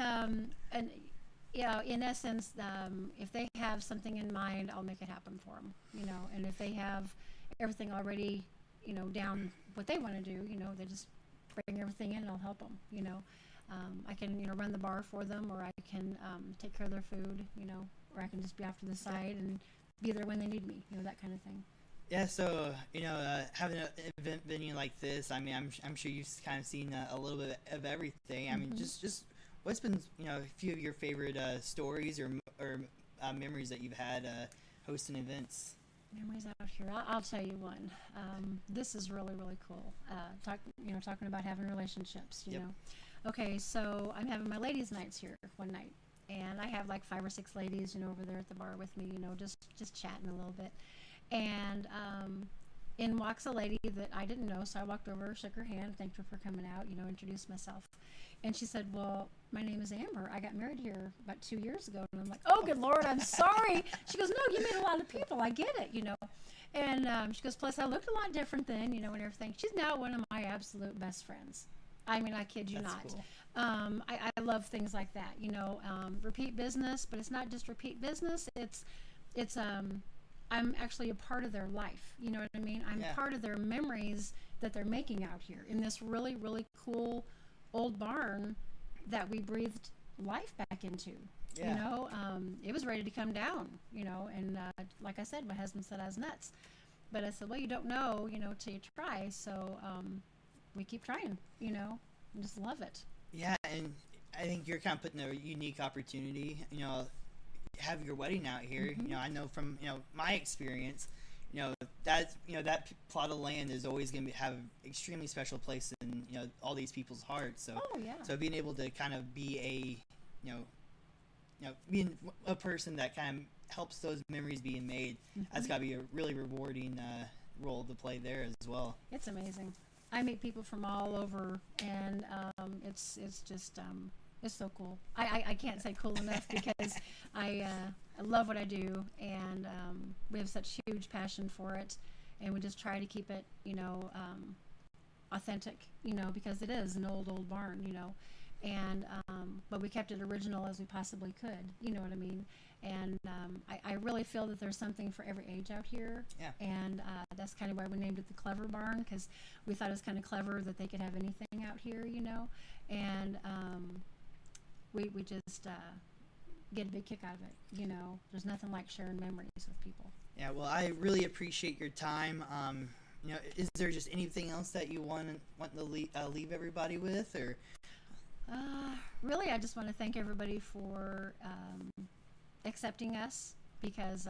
in essence, if they have something in mind, I'll make it happen for them. And if they have everything already, down what they want to do, they just bring everything in and I'll help them. I can run the bar for them, or I can take care of their food, or I can just be off to the side and be there when they need me, that kind of thing. Yeah, so having an event venue like this, I mean, I'm sure you've kind of seen a little bit of everything. I mean, just what's been a few of your favorite stories or memories that you've had hosting events? Memories out here. I'll tell you one. This is really, really cool. Talking about having relationships. You know. Okay, so I'm having my ladies' nights here one night, and I have like 5 or 6 ladies, over there at the bar with me, just chatting a little bit. And in walks a lady that I didn't know, so I walked over, shook her hand, thanked her for coming out, introduced myself. And she said, well, my name is Amber. I got married here about 2 years ago. And I'm like, oh, good Lord, I'm sorry. She goes, no, you meet a lot of people. I get it, And she goes, plus I looked a lot different then, and everything. She's now one of my absolute best friends. I mean, I kid you That's not. Cool. I love things like that, repeat business, but it's not just repeat business. It's I'm actually a part of their life. You know what I mean? I'm part of their memories that they're making out here in this really, really cool old barn that we breathed life back into. Yeah. It was ready to come down, and like I said, my husband said I was nuts. But I said, well, you don't know, till you try. So we keep trying, and just love it. Yeah, and I think you're kind of putting a unique opportunity, have your wedding out here. I know from my experience, that plot of land is always going to have an extremely special place in all these people's hearts. So so being able to kind of be being a person that kind of helps those memories being made, that's got to be a really rewarding role to play there as well. It's amazing. I meet people from all over, and it's just it's so cool. I can't say cool enough because I love what I do, and we have such huge passion for it, and we just try to keep it, authentic, because it is an old barn, and but we kept it original as we possibly could, you know what I mean? And I really feel that there's something for every age out here. Yeah. And that's kind of why we named it the Clever Barn, because we thought it was kind of clever that they could have anything out here, and we just get a big kick out of it, There's nothing like sharing memories with people. Yeah, well, I really appreciate your time. Is there just anything else that you want to leave everybody with, or? Really, I just want to thank everybody for accepting us, because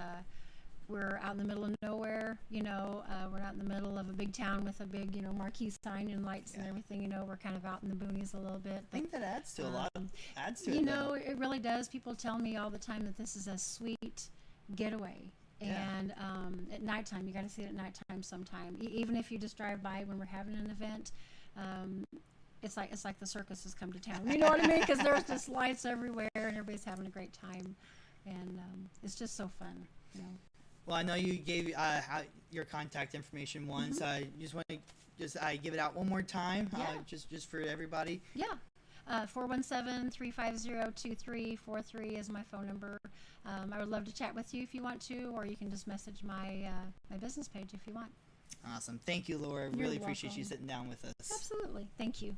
we're out in the middle of nowhere, we're not in the middle of a big town with a big, marquee sign and lights and everything, we're kind of out in the boonies a little bit. I think that adds to a lot. Adds to it. It really does. People tell me all the time that this is a sweet getaway. And at nighttime, you got to see it at nighttime sometime. Even if you just drive by when we're having an event, it's like the circus has come to town. You know what I mean? Because there's just lights everywhere, and everybody's having a great time, and it's just so fun. Well, I know you gave your contact information once. I just want to give it out one more time, Yeah. just for everybody. Yeah. 417-350-2343 is my phone number. I would love to chat with you if you want to, or you can just message my my business page if you want. Awesome. Thank you, Laura. You're Really appreciate you welcome. sitting down with us. Absolutely. Thank you.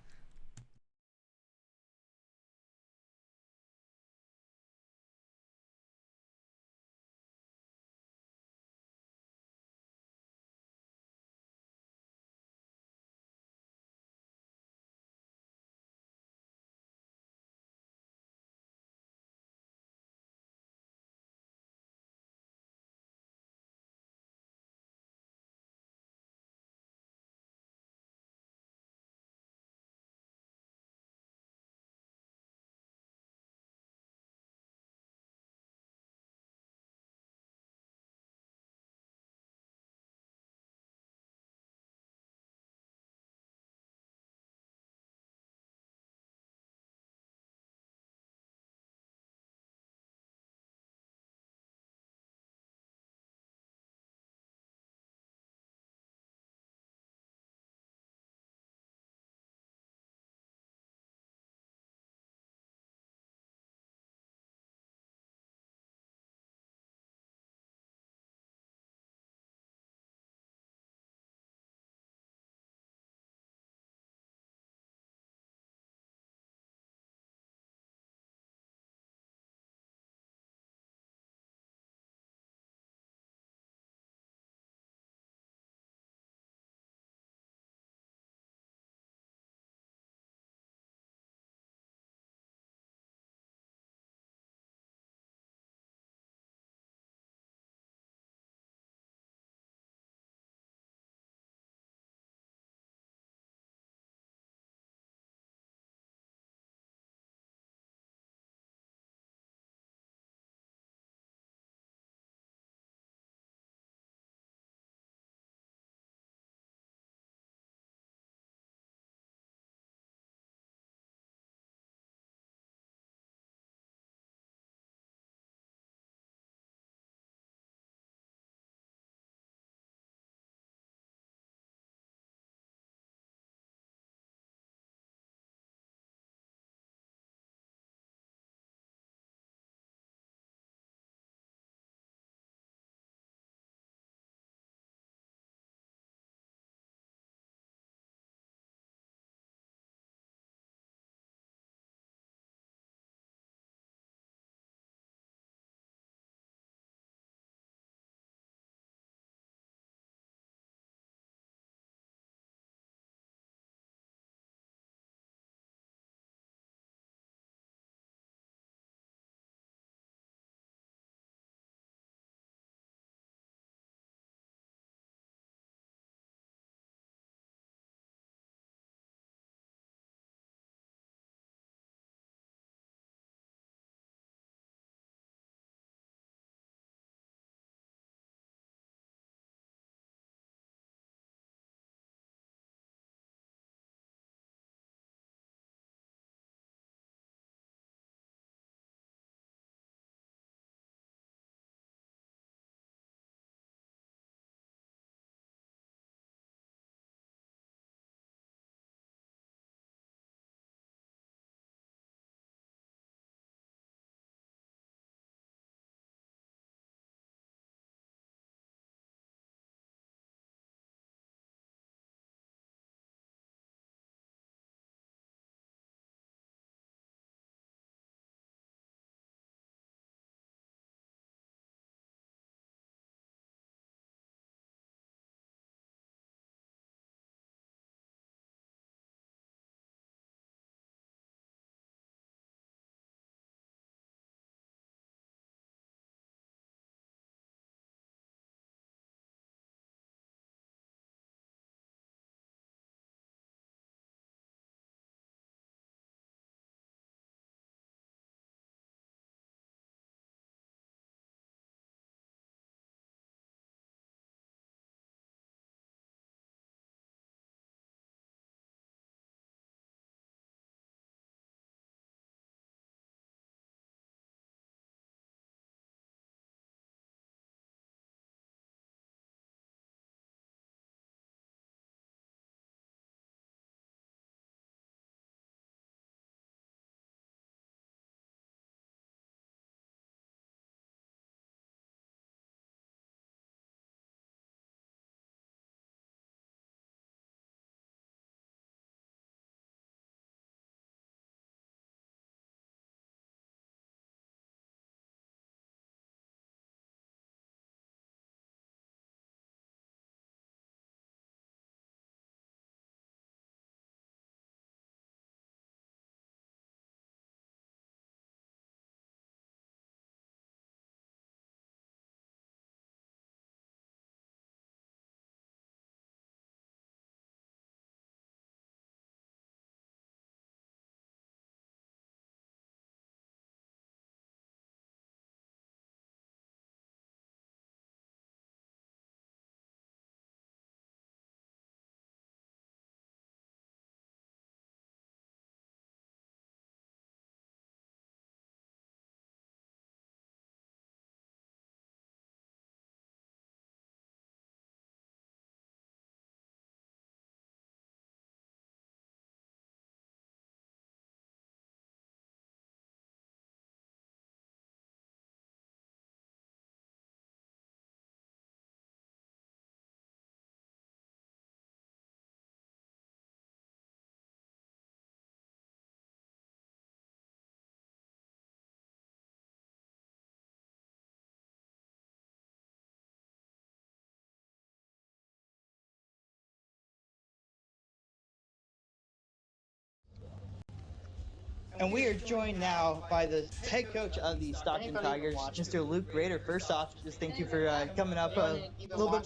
And we are joined now by the head coach of the Stockton Tigers, Mr. Luke Rader. First off, just thank you for coming up a little bit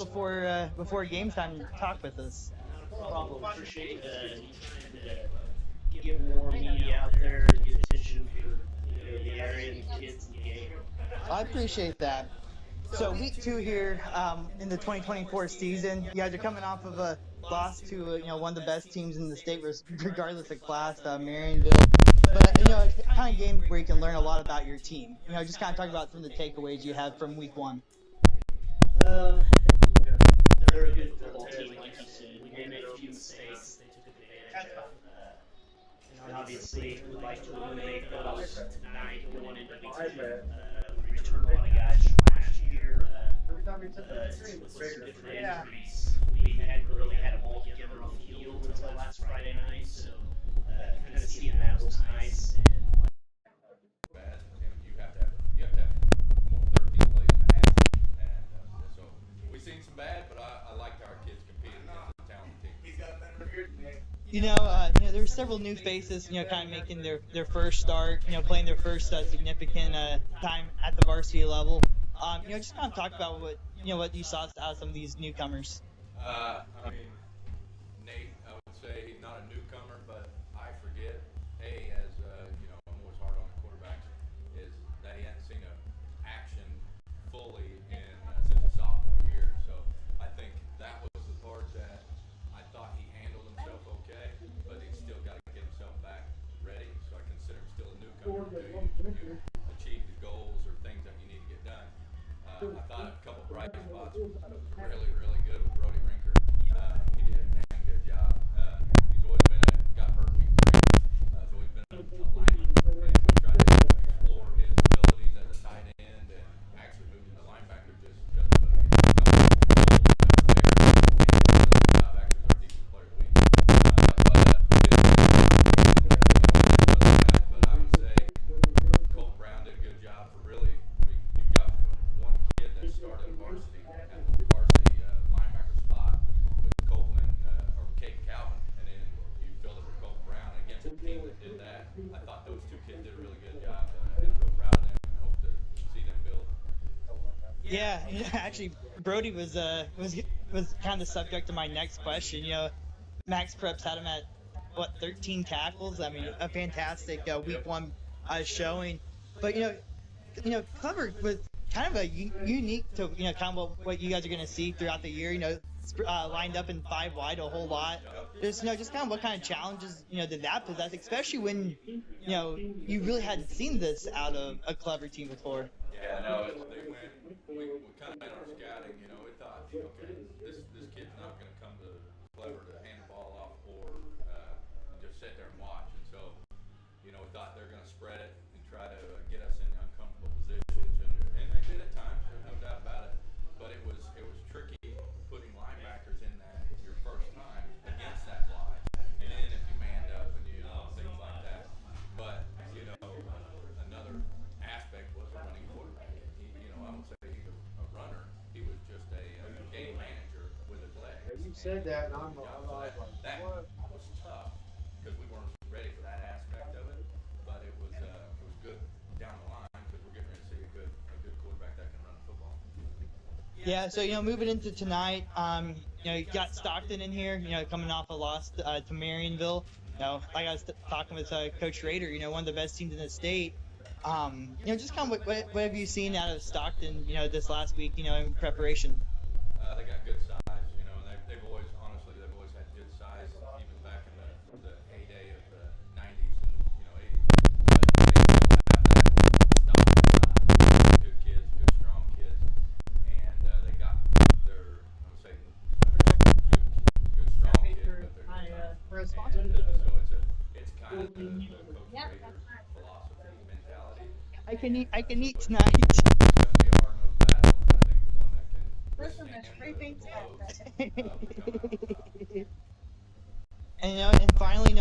before game time to talk with us. Not a problem. Appreciate you trying to get more media out there and get attention for the area and the kids in the game. I appreciate that. So week 2 here in the 2024 season, you guys are coming off of a loss to one of the best teams in the state, regardless of class, Marionville. But it's the kind of game where you can learn a lot about your team. Just kind of talk about some of the takeaways you had from week 1. They're a good football team, like you said. We made a few mistakes. They took advantage of. And obviously, we'd like to eliminate those tonight going into week 2. We returned a lot of guys from last year with some different injuries. We hadn't really had them all together on the field until last Friday night, so kind of seeing that was nice. Bad, and you have to have more 13 plays and a half, and so we've seen some bad, but I liked our kids competing against a talented team. He's got a better beard than me. There's several new faces, kind of making their first start, playing their first significant time at the varsity level. Just kind of talk about what you saw out of some of these newcomers. I mean, Nate, I would say he's not a newcomer, but I forget, as I'm always hard on the quarterbacks, is that he hasn't seen action fully since his sophomore year. So I think that was the part that I thought he handled himself okay, but he's still got to get himself back ready. So I consider him still a newcomer until you achieve the goals or things that you need to get done. I thought a couple bright spots was really, really good with Brody Rinker. He did a damn good job. He's always got hurt week 3. He's always been a lineman, and we tried to explore his abilities as a tight end and actually moved into linebacker just because of a couple of goals that were there. And he did a really good job. Actually, was our defensive player of the week. But I would say Colt Brown did a good job for really. I mean, you've got one kid that started varsity at the varsity linebacker spot with Colton or Kate Calvin, and then you filled it with Colt Brown. And against a team that did that, I thought those two kids did a really good job, and I'm real proud of them and hope to see them build. Yeah, actually, Brody was kind of the subject of my next question. Max Preps had him at 13 tackles. I mean, a fantastic week 1 showing. But Clever was kind of a unique to kind of what you guys are going to see throughout the year. Lined up in 5 wide a whole lot. Just just kind of what kind of challenges did that possess, especially when you really hadn't seen this out of a Clever team before. Yeah, no, they went. We kind of in our scouting, we thought, okay, this kid's not going to come to Clever to hand the ball off or just sit there and watch. And so, we thought they're going to spread it and try to get us in uncomfortable positions, and they did at times. There's no doubt about it. But it was tricky putting linebackers in that your first time against that line, and then if you manned up and things like that. But another aspect was the running quarterback. I won't say he's a runner. He was just a game manager with his legs. You said that, and I'm like, that was tough because we weren't ready for that aspect of it. But it was good down the line because we're getting ready to see a good quarterback that can run the football. Yeah, so moving into tonight, you got Stockton in here, coming off a loss to Marionville. Like I was talking with Coach Rader, one of the best teams in the state. Just kind of what have you seen out of Stockton, this last week, in preparation? They got good size, they've always had good size, even back in the heyday of the 90s and 80s. But they still have that Stockton size. Good kids, good strong kids, and they got their, I would say, good strong kids, but they're just not. And so it's kind of the Coach Rader philosophy, mentality. I can eat tonight. It's going to be a hard-nosed battle, and I think the one that can Listen, there's 3 things And finally,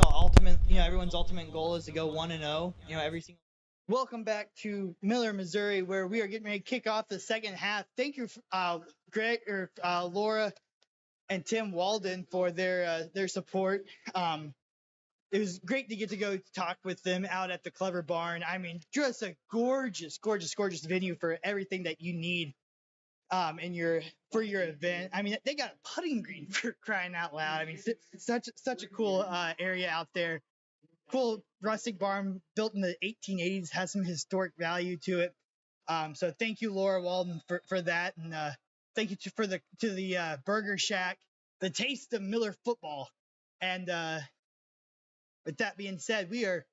everyone's ultimate goal is to go 1-0. Every single. Welcome back to Miller, Missouri, where we are getting ready to kick off the second half. Thank you, Laura and Tim Walden, for their support. it was great to get to go talk with them out at the Clever Barn. I mean, just a gorgeous, gorgeous, gorgeous venue for everything that you need in your for your event. I mean, they got a putting green for crying out loud. I mean, such a cool area out there. Cool rustic barn built in the 1880s, has some historic value to it. So thank you, Laura Walden, for that, and thank you to the Burger Shack, the taste of Miller football. And with that being said, we are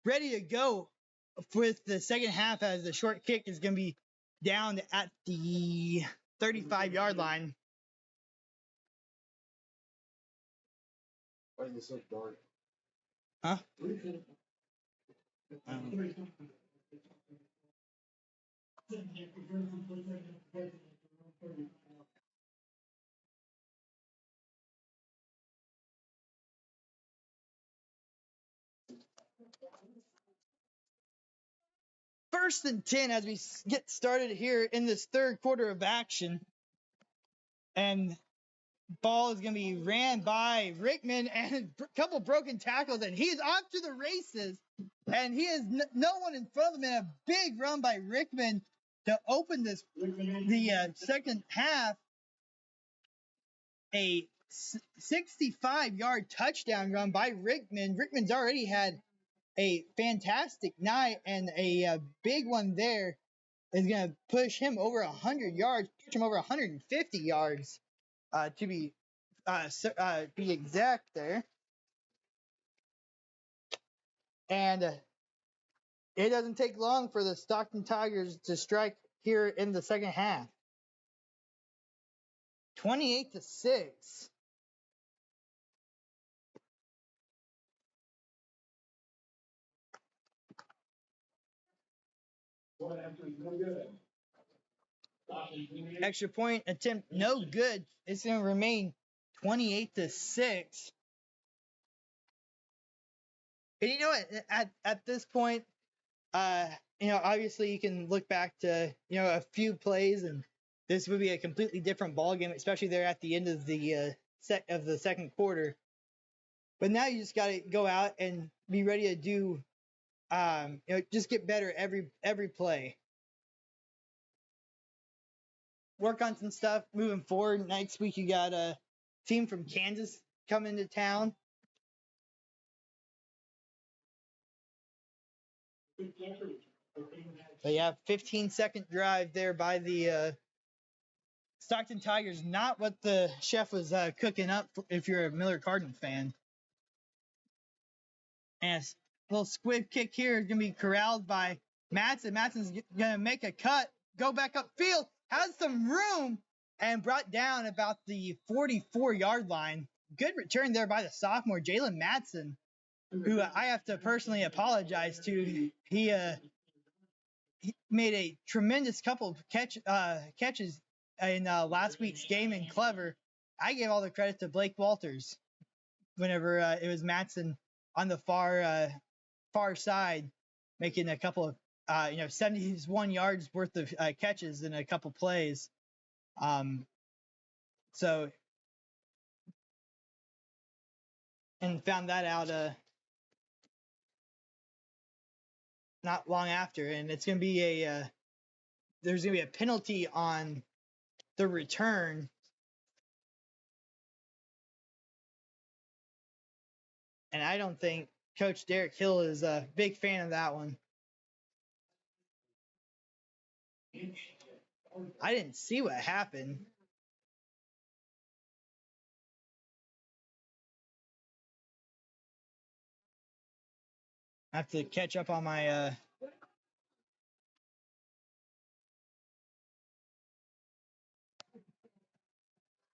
ready to go with the second half, as the short kick is going to be down at the 35-yard line. Why is it so dark? Huh? First and 10 as we get started here in this third quarter of action. And ball is going to be ran by Rickman, and a couple broken tackles, and he's off to the races. And he has no one in front of him. And a big run by Rickman to open the second half. A 65-yard touchdown run by Rickman. Rickman's already had a fantastic night, and a big one there is going to push him over 100 yards, push him over 150 yards to be exact there. And it doesn't take long for the Stockton Tigers to strike here in the second half. 28-6. Extra point attempt, no good. It's going to remain 28-6. And you know what? At this point, obviously you can look back to a few plays, and this would be a completely different ball game, especially there at the end of the second quarter. But now you just got to go out and be ready to do, just get better every play. Work on some stuff moving forward. Next week you got a team from Kansas coming to town. But yeah, 15-second drive there by the Stockton Tigers. Not what the chef was cooking up if you're a Miller Cardinals fan. And a little squib kick here is going to be corralled by Matson. Matson's going to make a cut, go back upfield, has some room, and brought down about the 44-yard line. Good return there by the sophomore, Jalen Matson, who I have to personally apologize to. He made a tremendous couple of catches in last week's game in Clever. I gave all the credit to Blake Walters whenever it was Matson on the far side, making a couple of 71 yards worth of catches in a couple plays. So, and found that out not long after, and it's going to be there's going to be a penalty on the return. And I don't think Coach Derek Hill is a big fan of that one. I didn't see what happened. I have to catch up on my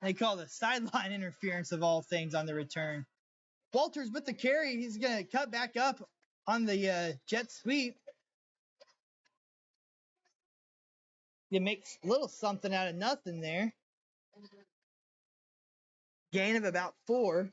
they call the sideline interference of all things on the return. Walters with the carry. He's going to cut back up on the jet sweep. It makes a little something out of nothing there. Gain of about 4.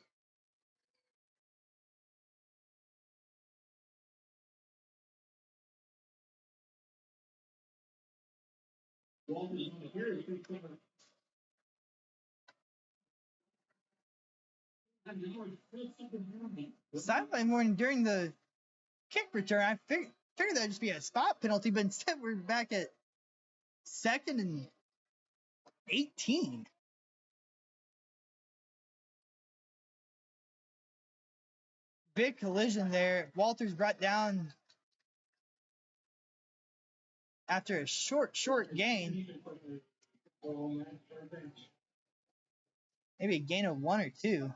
Sideline warning during the kick return. I figured that'd just be a spot penalty, but instead we're back at 2nd and 18. Big collision there. Walters brought down after a short gain. Maybe a gain of 1 or 2.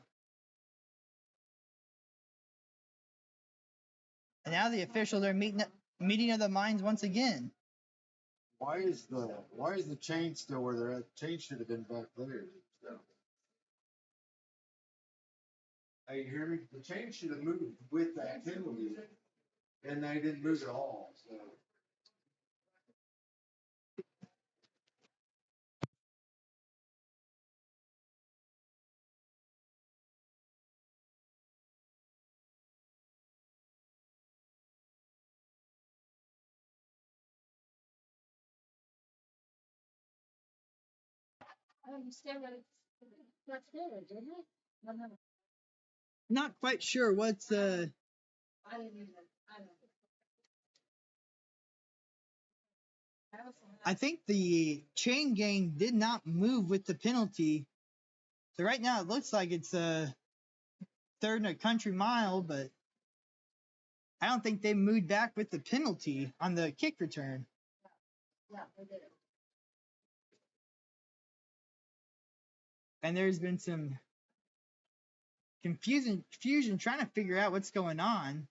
And now the officials are meeting of the minds once again. Why is the chain still where they're at? The chain should have been back there. So. Hey, you hear me? The chain should have moved with that penalty, and they didn't move at all. So. Not quite sure what's I think the chain gang did not move with the penalty. So right now it looks like it's a 3rd and a country mile, but I don't think they moved back with the penalty on the kick return. And there's been some confusion trying to figure out what's going on.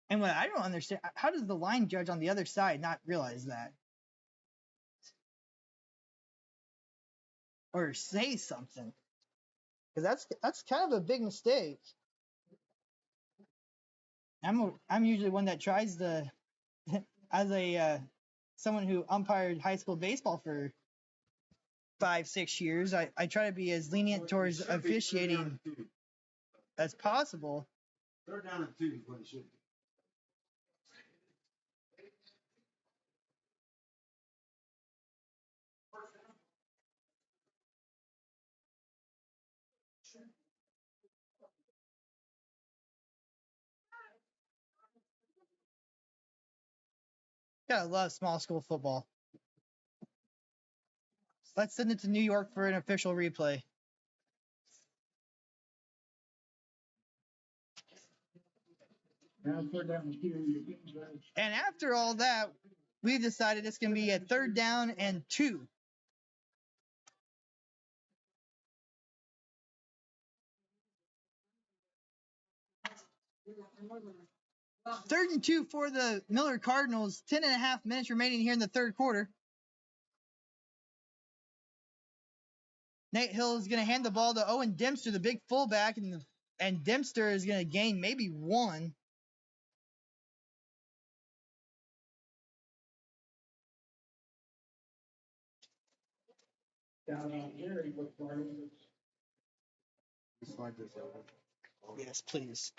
And what I don't understand, how does the line judge on the other side not realize that? Or say something? Because that's kind of a big mistake. I'm usually one that tries to, as a someone who umpired high school baseball for 5-6 years, I try to be as lenient towards officiating as possible. 3rd down and 2 is what it should be. Gotta love small school football. Let's send it to New York for an official replay. And after all that, we've decided it's going to be a 3rd down and 2. Third and 2 for the Miller Cardinals. 10.5 minutes remaining here in the 3rd quarter. Nate Hill is going to hand the ball to Owen Dempster, the big fullback, and Dempster is going to gain maybe 1. Slide this over. Yes, please.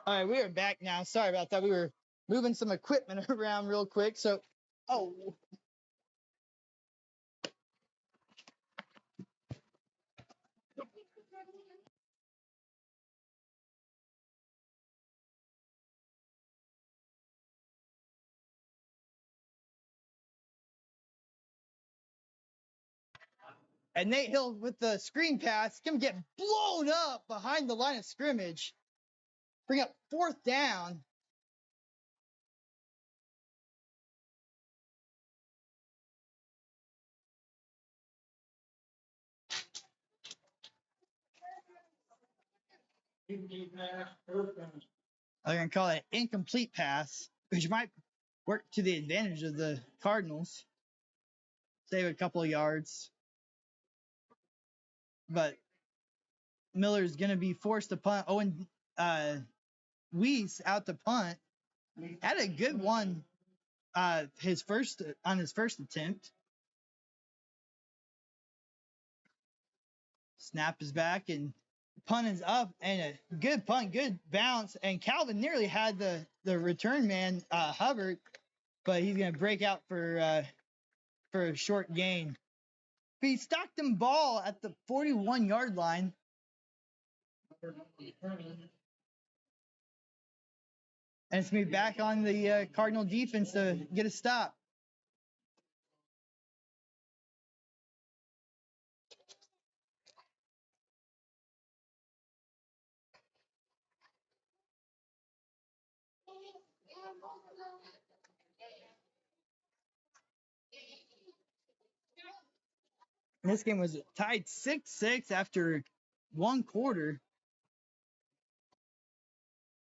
All right, we are back now. Sorry about that. We were moving some equipment around real quick. So, oh. And Nate Hill with the screen pass can get blown up behind the line of scrimmage. Bring up 4th down. I'm going to call it an incomplete pass, which might work to the advantage of the Cardinals. Save a couple of yards. But Miller's going to be forced to punt. Owen Weiss out to punt. Had a good one his first attempt. Snap is back and punt is up, and a good punt, good bounce. And Calvin nearly had the return man Hubbard, but he's going to break out for a short gain. He Stockton ball at the 41-yard line. And it's going to be back on the Cardinal defense to get a stop. And this game was tied 6-6 after one quarter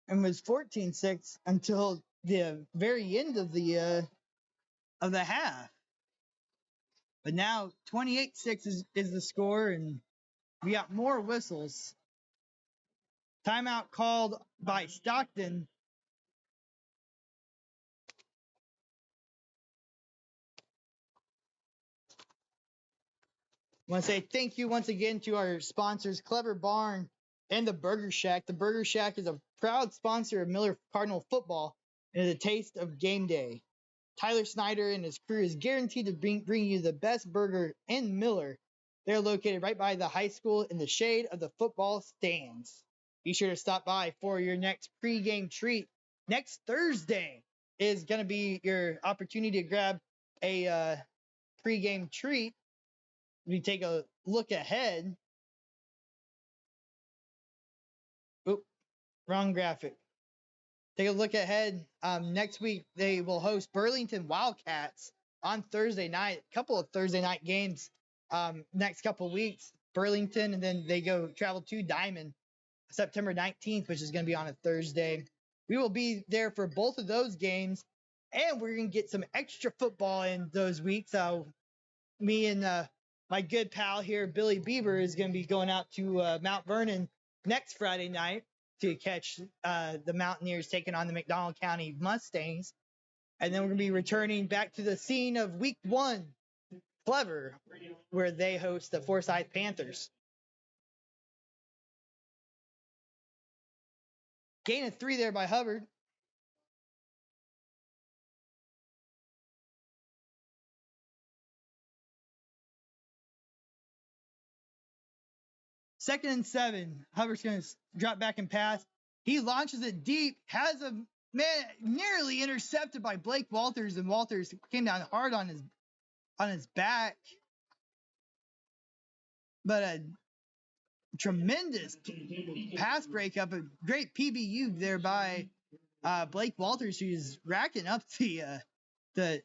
and was 14-6 until the very end of the half. But now 28-6 is the score, and we got more whistles. Timeout called by Stockton. I want to say thank you once again to our sponsors, Clever Barn and the Burger Shack. The Burger Shack is a proud sponsor of Miller Cardinal football and is a taste of game day. Tyler Snyder and his crew is guaranteed to bring you the best burger in Miller. They're located right by the high school in the shade of the football stands. Be sure to stop by for your next pregame treat. Next Thursday is going to be your opportunity to grab a pregame treat. We take a look ahead. Oop, wrong graphic. Take a look ahead. Next week, they will host Burlington Wildcats on Thursday night. A couple of Thursday night games next couple of weeks. Burlington, and then they travel to Diamond September 19th, which is going to be on a Thursday. We will be there for both of those games, and we're going to get some extra football in those weeks. So me and my good pal here, Billy Bieber, is going to be going out to Mount Vernon next Friday night to catch the Mountaineers taking on the McDonald County Mustangs. And then we're going to be returning back to the scene of week 1, Clever, where they host the Forsyth Panthers. Gain of 3 there by Hubbard. Second and 7. Hubbard's going to drop back and pass. He launches it deep, has a man nearly intercepted by Blake Walters, and Walters came down hard on his back. But a tremendous pass breakup, a great PBU there by Blake Walters, who's racking up the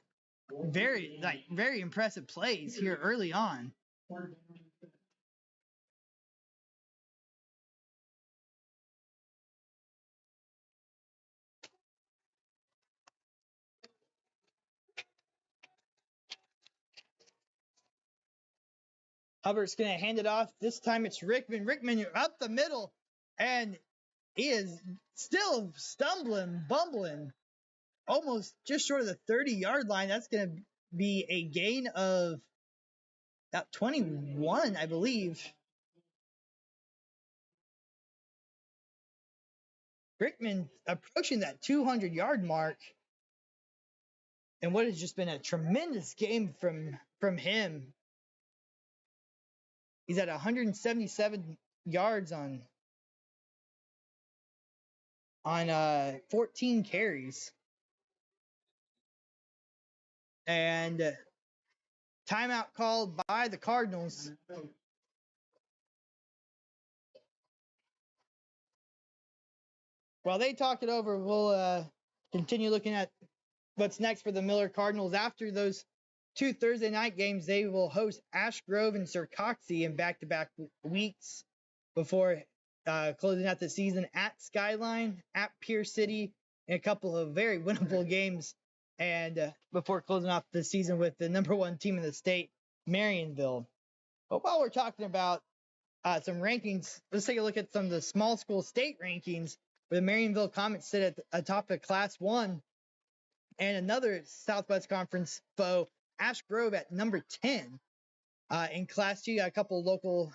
very impressive plays here early on. Hubbard's going to hand it off. This time it's Rickman. Rickman up the middle, and he is still stumbling, bumbling, almost just short of the 30-yard line. That's going to be a gain of about 21, I believe. Rickman approaching that 200-yard mark, and what has just been a tremendous game from him. He's at 177 yards on 14 carries. And timeout called by the Cardinals. While they talk it over, we'll continue looking at what's next for the Miller Cardinals. After those 2 Thursday night games, they will host Ash Grove and Sircoxie in back-to-back weeks before closing out the season at Skyline, at Pier City, and a couple of very winnable games, and before closing off the season with the number 1 team in the state, Marionville. But while we're talking about some rankings, let's take a look at some of the small school state rankings, where the Marionville Comets sit at the top of Class 1, and another Southwest Conference foe, Ash Grove, at number 10. In Class 2, you got a couple local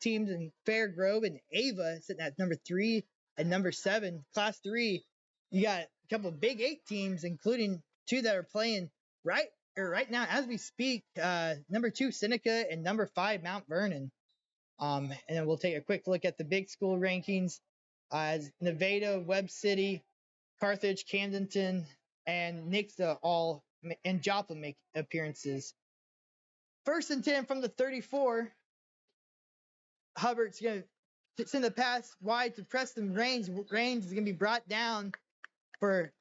teams in Fair Grove and Ava sitting at number 3 and number 7. Class 3, you got a couple of Big 8 teams, including 2 that are playing right now as we speak. Number 2, Seneca, and number 5, Mount Vernon. And then we'll take a quick look at the big school rankings. As Nevada, Webb City, Carthage, Camdenton, and Nixa and Joplin make appearances. 1st and 10 from the 34. Hubbard's going to send the pass wide to Preston Raines. Raines is going to be brought down for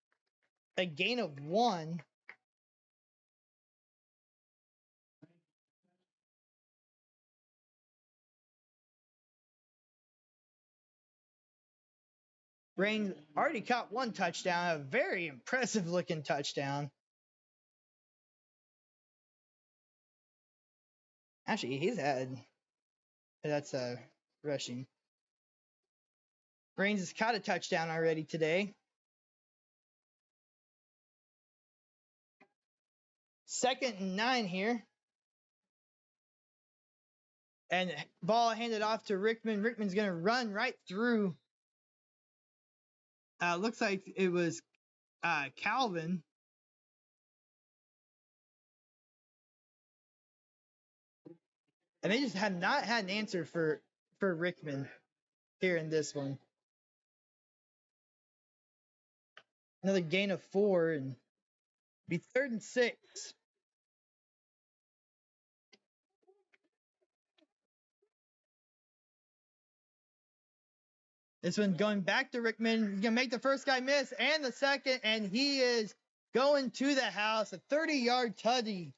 a gain of 1. Raines already caught 1 touchdown, a very impressive looking touchdown. Actually, that's rushing. Raines has caught a touchdown already today. 2nd and 9 here. And ball handed off to Rickman. Rickman's going to run right through. Looks like it was Calvin. And they just have not had an answer for Rickman here in this one. Another gain of 4 and be 3rd and 6. This one going back to Rickman. He's going to make the first guy miss and the second, and he is going to the house. A 30-yard tutty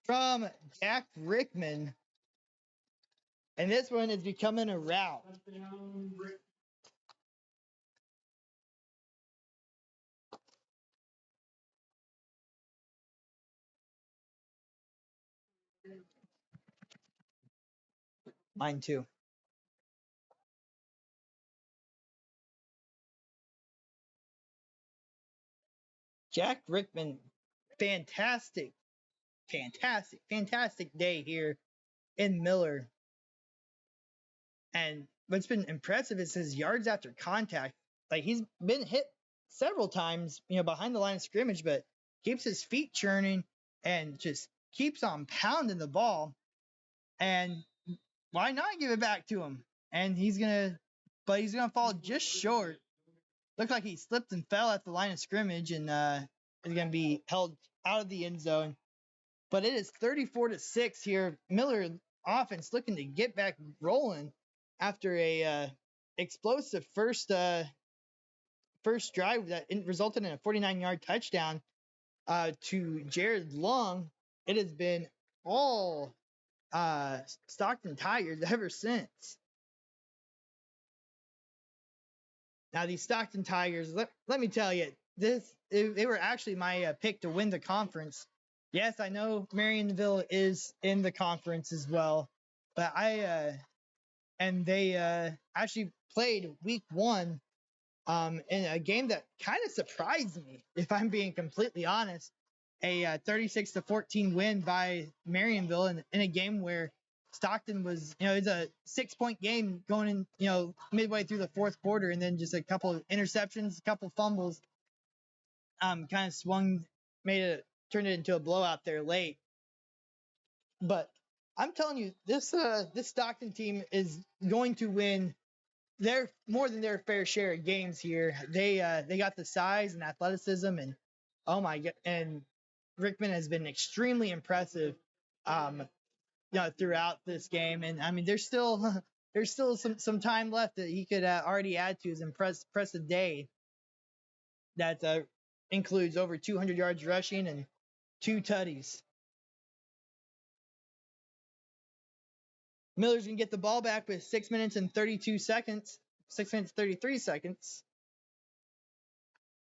from Jack Rickman. And this one is becoming a rout. Mine too. Jack Rickman, fantastic day here in Miller. And what's been impressive is his yards after contact. Like, he's been hit several times, behind the line of scrimmage, but keeps his feet churning and just keeps on pounding the ball. And why not give it back to him? And he's gonna fall just short. Looks like he slipped and fell at the line of scrimmage, and is gonna be held out of the end zone. But it is 34-6 here. Miller offense looking to get back rolling after a explosive first drive that resulted in a 49-yard touchdown to Jared Long. It has been all Stockton Tigers ever since. Now, these Stockton Tigers, let me tell you, they were actually my pick to win the conference. Yes, I know Marionville is in the conference as well, but they actually played week 1 in a game that kind of surprised me, if I'm being completely honest. A 36-14 win by Marionville in a game where Stockton was, it's a 6-point game going in, midway through the fourth quarter, and then just a couple of interceptions, a couple fumbles, kind of turned it into a blowout there late. But I'm telling you, this Stockton team is going to win more than their fair share of games here. They got the size and athleticism, and oh my god, and Rickman has been extremely impressive, throughout this game. And I mean, there's still some time left that he could already add to his impressive day. That includes over 200 yards rushing and 2 tutties. Miller's gonna get the ball back with 6 minutes and 32 seconds, 6 minutes 33 seconds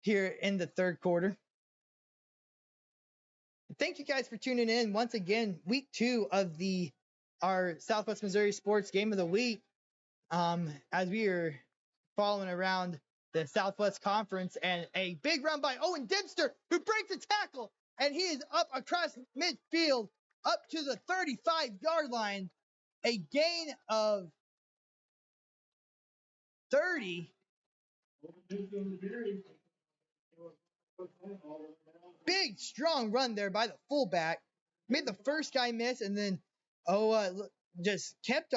here in the third quarter. Thank you guys for tuning in once again. Week 2 of our Southwest Missouri Sports Game of the Week. As we are following around the Southwest Conference, and a big run by Owen Dempster, who breaks a tackle, and he is up across midfield, up to the 35-yard line. A gain of 30. Big, strong run there by the fullback. Made the first guy miss, and then just kept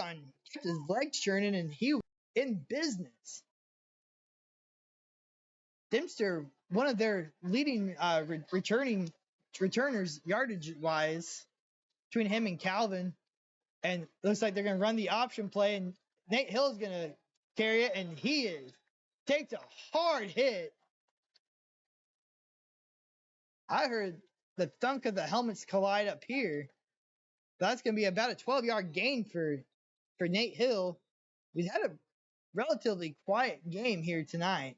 his legs churning, and he was in business. Dempster, one of their leading returners yardage-wise, between him and Calvin. And looks like they're going to run the option play, and Nate Hill's going to carry it, and takes a hard hit. I heard the thunk of the helmets collide up here. That's going to be about a 12-yard gain for Nate Hill. We've had a relatively quiet game here tonight.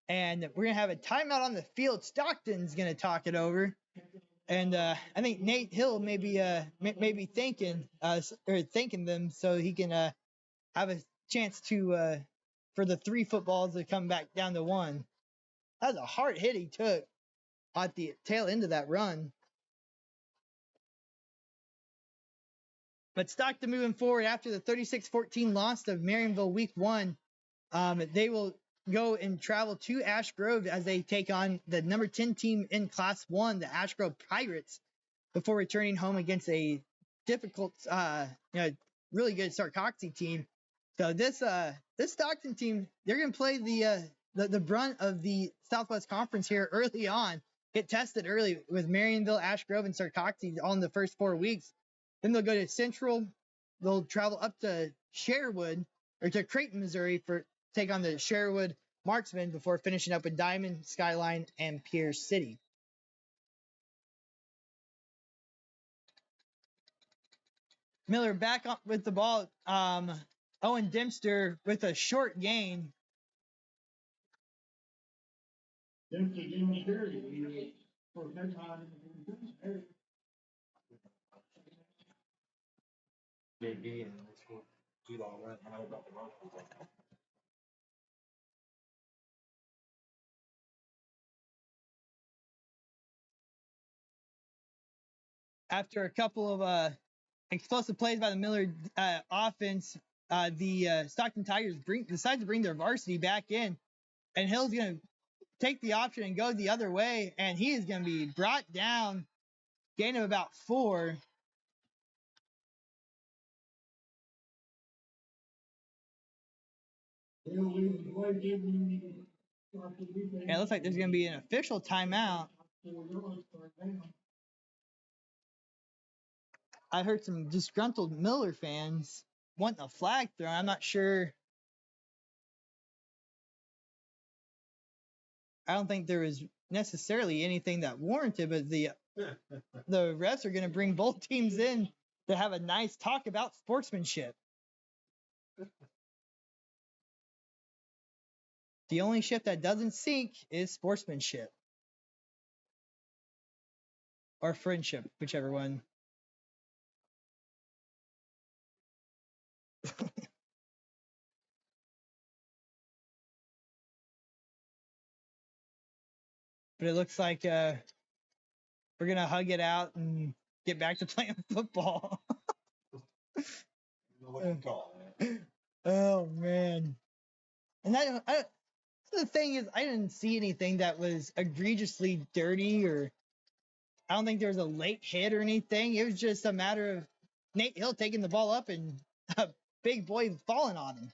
And we're going to have a timeout on the field. Stockton's going to talk it over. And I think Nate Hill may be thanking them so he can have a chance for the 3 footballs to come back down to 1. That was a hard hit he took at the tail end of that run. But Stockton moving forward after the 36-14 loss of Marionville Week 1, they will go and travel to Ash Grove as they take on the number 10 team in Class 1, the Ash Grove Pirates, before returning home against a difficult, really good Sarcoxy team. So this Stockton team, they're going to play the brunt of the Southwest Conference here early on. Get tested early with Marionville, Ash Grove, and Sarcoxy all in the first 4 weeks. Then they'll go to Central. They'll travel up to Creighton, Missouri for take on the Sherwood Marksmen before finishing up with Diamond, Skyline, and Pierce City. Miller back up with the ball. Owen Dempster with a short gain. After a couple of explosive plays by the Miller offense, the Stockton Tigers decide to bring their varsity back in, and Hill's going to take the option and go the other way, and he is going to be brought down, gain of about 4. And it looks like there's going to be an official timeout. I heard some disgruntled Miller fans wanting a flag thrown. I'm not sure. I don't think there was necessarily anything that warranted, but the refs are going to bring both teams in to have a nice talk about sportsmanship. The only ship that doesn't sink is sportsmanship. Or friendship, whichever one. but it looks like we're gonna hug it out and get back to playing football. What you call it? Oh man! And the thing is, I didn't see anything that was egregiously dirty, or I don't think there was a late hit or anything. It was just a matter of Nate Hill taking the ball up and a big boy falling on him.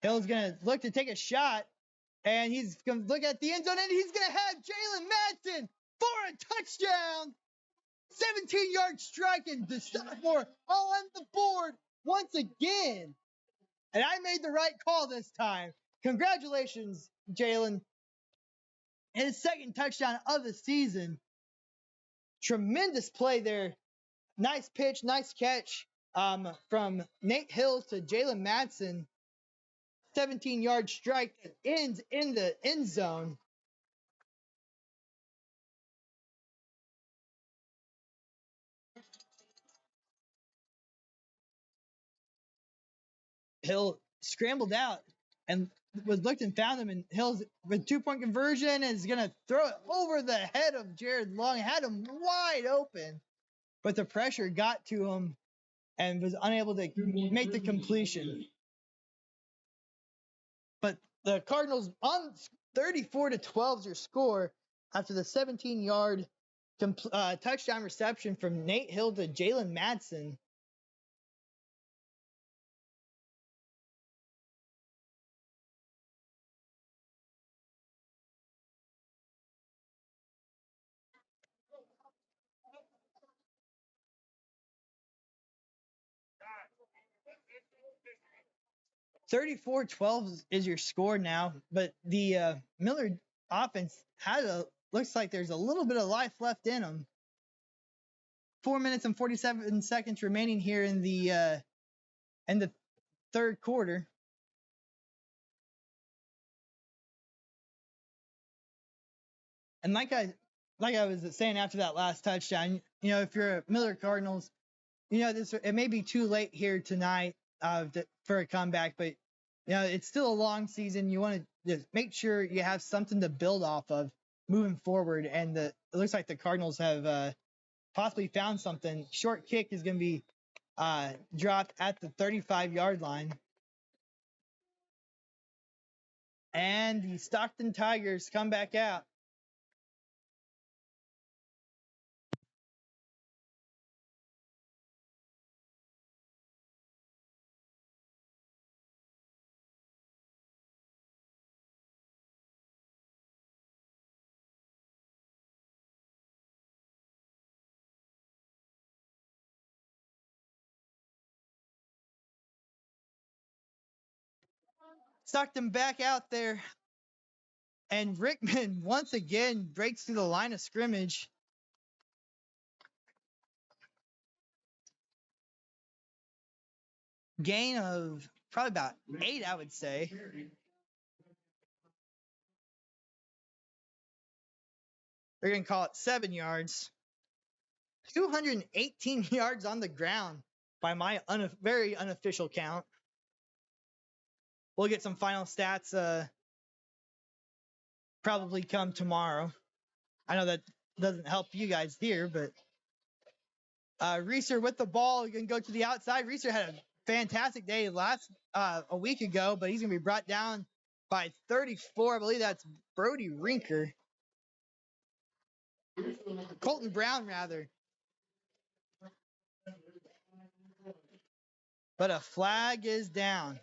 Hill's gonna look to take a shot, and he's gonna look at the end zone, and he's gonna have Jalen Madsen for a touchdown. 17-yard strike, and the sophomore on the board once again. And I made the right call this time. Congratulations, Jalen. His second touchdown of the season. Tremendous play there. Nice pitch, nice catch from Nate Hill to Jalen Madsen. 17-yard strike that ends in the end zone. Hill scrambled out and was looked and found him, and Hill's with 2-point conversion is going to throw it over the head of Jared Long. Had him wide open, but the pressure got to him and was unable to make the completion. But the Cardinals on 34-12 is your score after the 17-yard touchdown reception from Nate Hill to Jalen Madsen. (34-12) is your score now, but the Miller offense looks like there's a little bit of life left in them. 4 minutes and 47 seconds remaining here in the third quarter. And like I was saying after that last touchdown, if you're a Miller Cardinals, it may be too late here tonight for a comeback, but it's still a long season. You want to just make sure you have something to build off of moving forward. And it looks like the Cardinals have possibly found something. Short kick is going to be dropped at the 35-yard line. And the Stockton Tigers come back out. Stockton back out there. And Rickman once again breaks through the line of scrimmage. Gain of probably about 8, I would say. They're going to call it 7 yards. 218 yards on the ground by my very unofficial count. We'll get some final stats probably come tomorrow. I know that doesn't help you guys here, but Reeser with the ball, you can go to the outside. Reeser had a fantastic day a week ago, but he's going to be brought down by 34. I believe that's Brody Rinker. Colton Brown, rather. But a flag is down.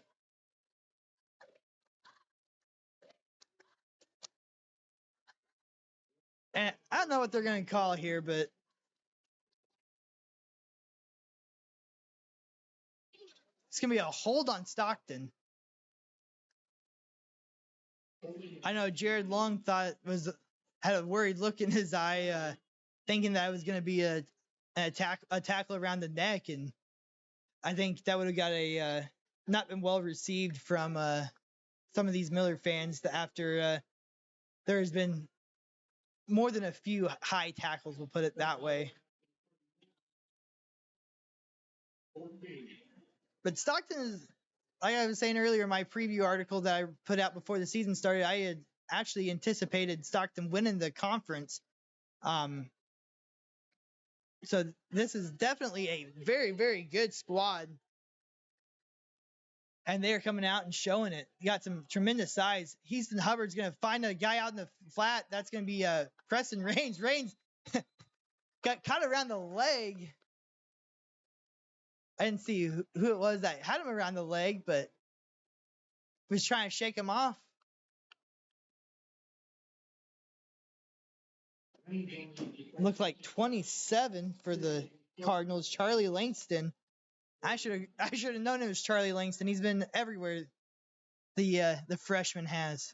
And I don't know what they're going to call here, but it's going to be a hold on Stockton. I know Jared Long had a worried look in his eye, thinking that it was going to be a tackle around the neck, and I think that would have got not been well received from some of these Miller fans after there's been more than a few high tackles, we'll put it that way. But Stockton is, like I was saying earlier in my preview article that I put out before the season started, I had actually anticipated Stockton winning the conference. So this is definitely a very, very good squad. And they're coming out and showing it. You got some tremendous size. Houston Hubbard's going to find a guy out in the flat. That's going to be Preston Rains. Rains got caught around the leg. I didn't see who it was that had him around the leg, but was trying to shake him off. Looked like 27 for the Cardinals. Charlie Langston. I should have known it was Charlie Langston. He's been everywhere. The freshman has.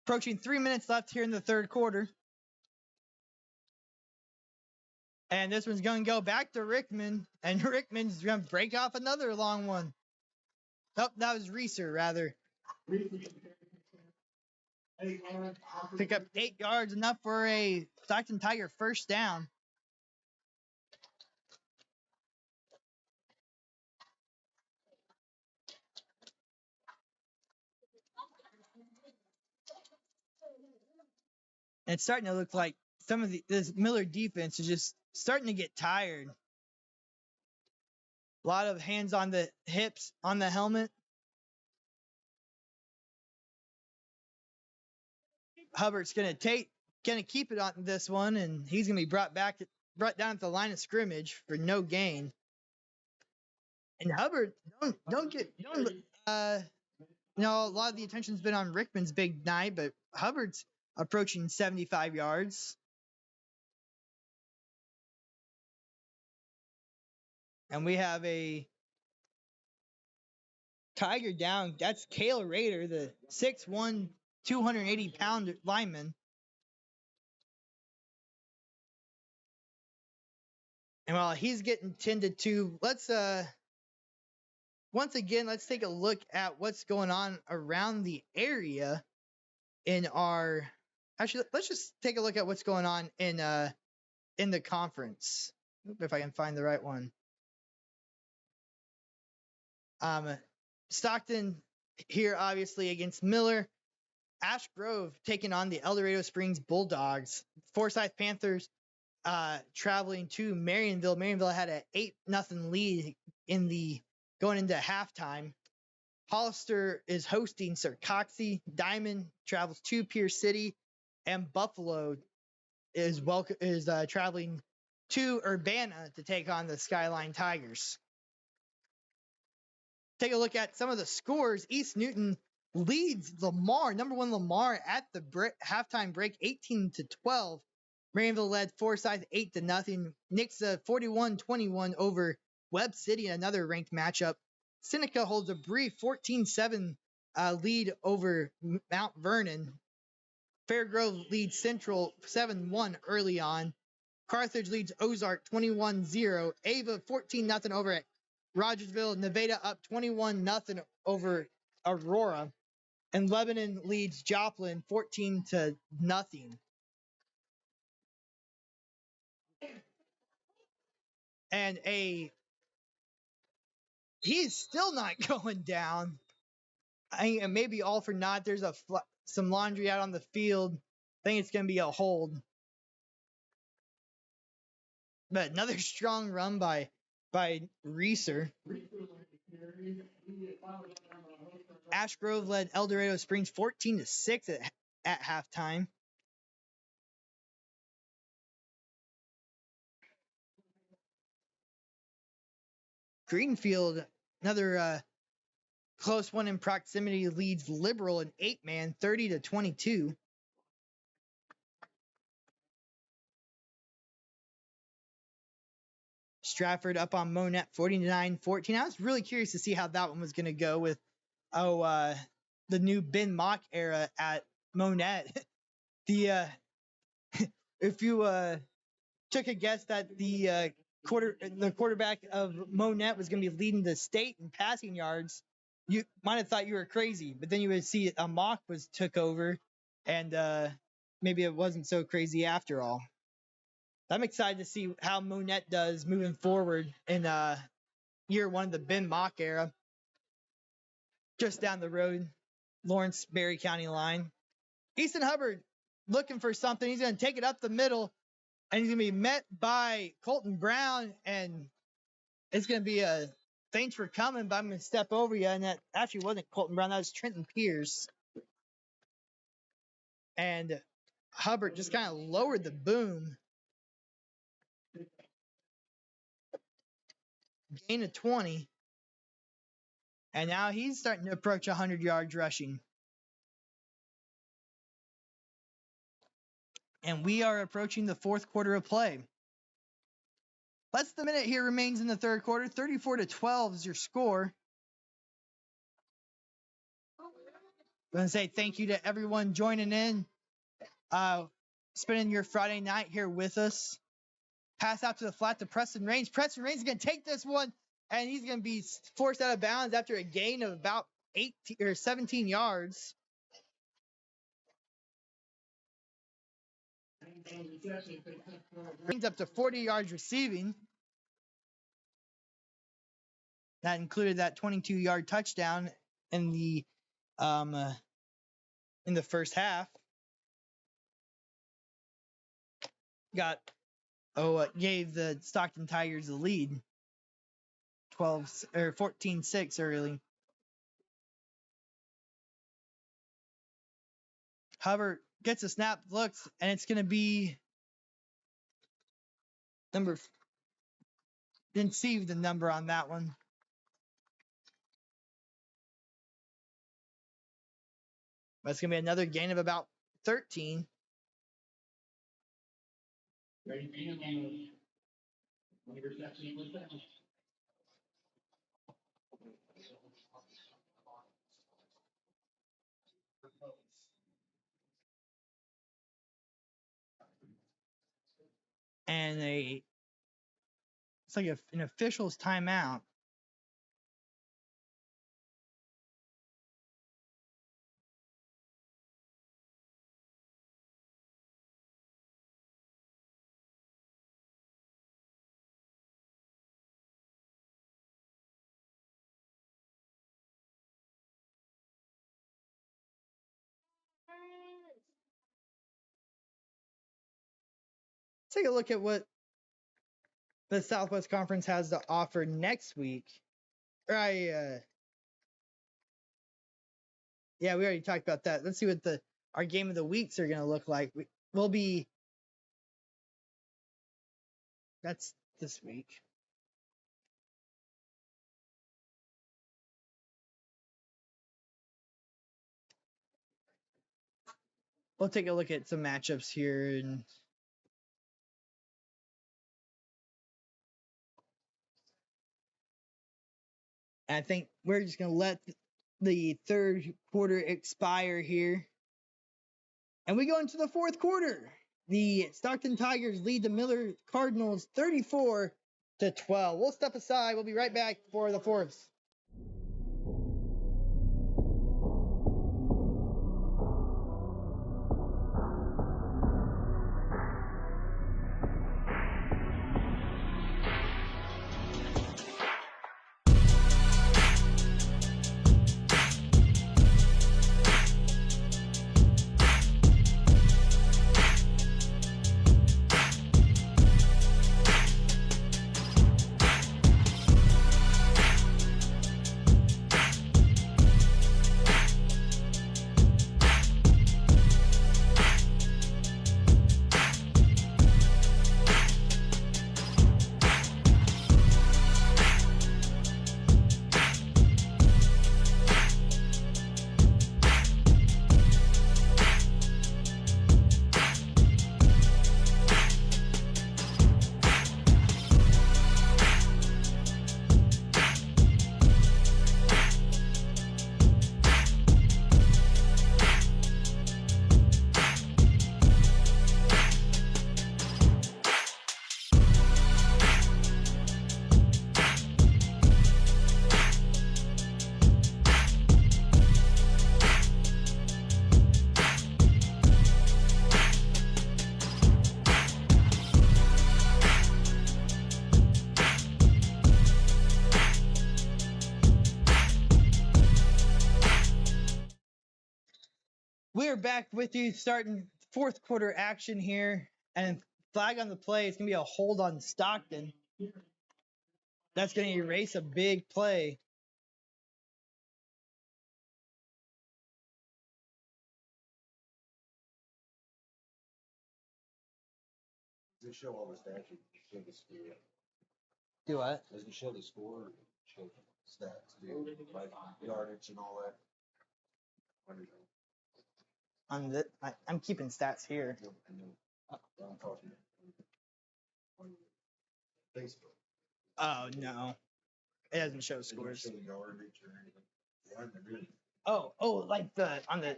Approaching 3 minutes left here in the third quarter. And this one's going to go back to Rickman. And Rickman's going to break off another long one. Nope, that was Reeser, rather. Pick up 8 yards, enough for a Stockton Tiger first down. And it's starting to look like some of this Miller defense is just starting to get tired. A lot of hands on the hips, on the helmet. Hubbard's gonna keep it on this one, and he's gonna be brought down at the line of scrimmage for no gain. And Hubbard, a lot of the attention's been on Rickman's big night, but Hubbard's approaching 75 yards. And we have a Tiger down. That's Cale Rader, the 6'1", 280-pound lineman. And while he's getting tended to, let's take a look at what's going on around the area let's just take a look at what's going on in the conference. If I can find the right one. Stockton here, obviously, against Miller. Ash Grove taking on the El Dorado Springs Bulldogs. Forsyth Panthers traveling to Marionville. Marionville had an 8-0 lead going into halftime. Hollister is hosting Sir Coxey. Diamond travels to Pierce City, and Buffalo is traveling to Urbana to take on the Skyline Tigers. Take a look at some of the scores. East Newton leads Lamar, number 1 Lamar, at the halftime break, 18-12. Marionville led Forsyth 8-0. Nixa 41-21 over Webb City in another ranked matchup. Seneca holds a brief 14-7 lead over Mount Vernon. Fairgrove leads Central 7-1 early on. Carthage leads Ozark 21-0. Ava 14-0 over at Rogersville. Nevada up 21-0 over Aurora. And Lebanon leads Joplin 14-0. And he's still not going down. Maybe all for naught. There's some laundry out on the field. I think it's going to be a hold. But another strong run by Reeser. Ash Grove led El Dorado Springs 14-6 at halftime. Greenfield, another close one in proximity, leads Liberal in 8-man 30-22. Stratford up on Monette 49-14. I was really curious to see how that one was going to go with the new Ben Mock era at Monette. If you took a guess that the quarterback of Monette was going to be leading the state in passing yards, you might have thought you were crazy. But then you would see a Mock took over, and maybe it wasn't so crazy after all. I'm excited to see how Monette does moving forward in year one of the Ben Mock era. Just down the road, Lawrence Berry County line. Easton Hubbard looking for something. He's going to take it up the middle, and he's going to be met by Colton Brown, and it's going to be a thanks for coming, but I'm going to step over you. And that actually wasn't Colton Brown. That was Trenton Pierce. And Hubbard just kind of lowered the boom. Gain of 20. And now he's starting to approach 100 yards rushing. And we are approaching the fourth quarter of play. Less than a minute here remains in the third quarter. 34-12 is your score. I'm going to say thank you to everyone joining in, spending your Friday night here with us. Pass out to the flat to Preston Raines. Preston Raines is going to take this one, and he's going to be forced out of bounds after a gain of about 18 or 17 yards. Brings up to 40 yards receiving. That included that 22-yard touchdown in the first half. Gave the Stockton Tigers the lead. 14-6 early. Hubbard gets a snap, looks, and it's going to be didn't see the number on that one. But it's going to be another gain of about 13. And it's like an official's timeout. Take a look at what the Southwest Conference has to offer next week. Yeah, we already talked about that. Let's see what our game of the weeks are going to look like. That's this week. We'll take a look at some matchups here. And I think we're just going to let the third quarter expire here. And we go into the fourth quarter. The Stockton Tigers lead the Miller Cardinals 34-12. We'll step aside. We'll be right back for the fourth. are back with you starting fourth quarter action here. And flag on the play. It's going to be a hold on Stockton. That's going to erase a big play. Does it show all the stats? Or show the score? Do what? Does it show the score? Or show the stats? Like yardage and all that? I'm keeping stats here. I'm talking on Facebook. Oh, no. It doesn't show scores. Does it show yardage or anything? Yeah, I do. Oh, like on the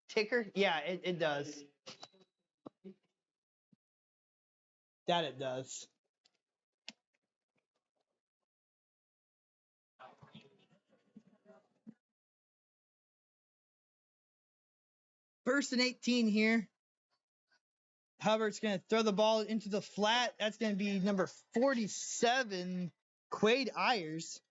ticker? Yeah, it does. That it does. First and 18 here. Hubbard's going to throw the ball into the flat. That's going to be number 47, Quade Ayers.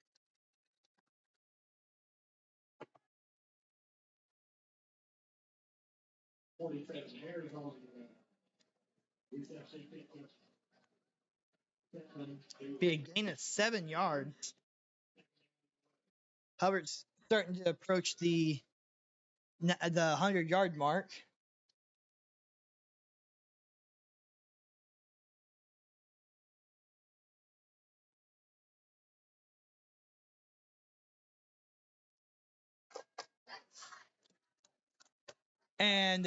Be a gain of 7 yards. Hubbard's starting to approach the 100-yard mark. And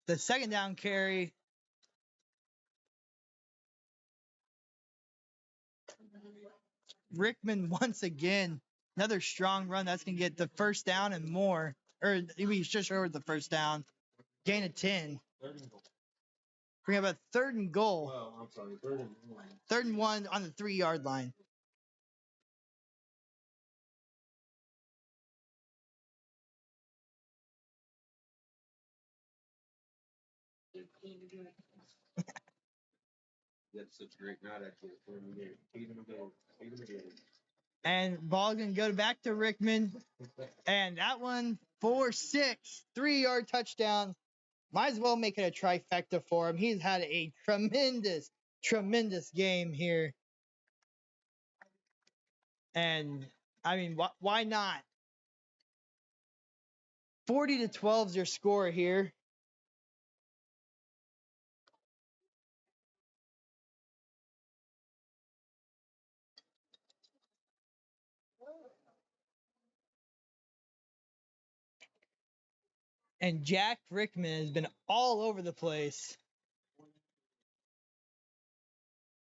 the second down carry. Rickman once again, another strong run. That's going to get the first down and more. Or he's just over the first down. Gain of 10. Bring up a third and goal. Oh, I'm sorry. Third and 1. Third and 1 on the 3-yard line. That's such a great night, actually. And ball going to go back to Rickman. And that one, 4-6, 3-yard touchdown. Might as well make it a trifecta for him. He's had a tremendous game here. And, I mean, why not? 40-12 is your score here. And Jack Rickman has been all over the place.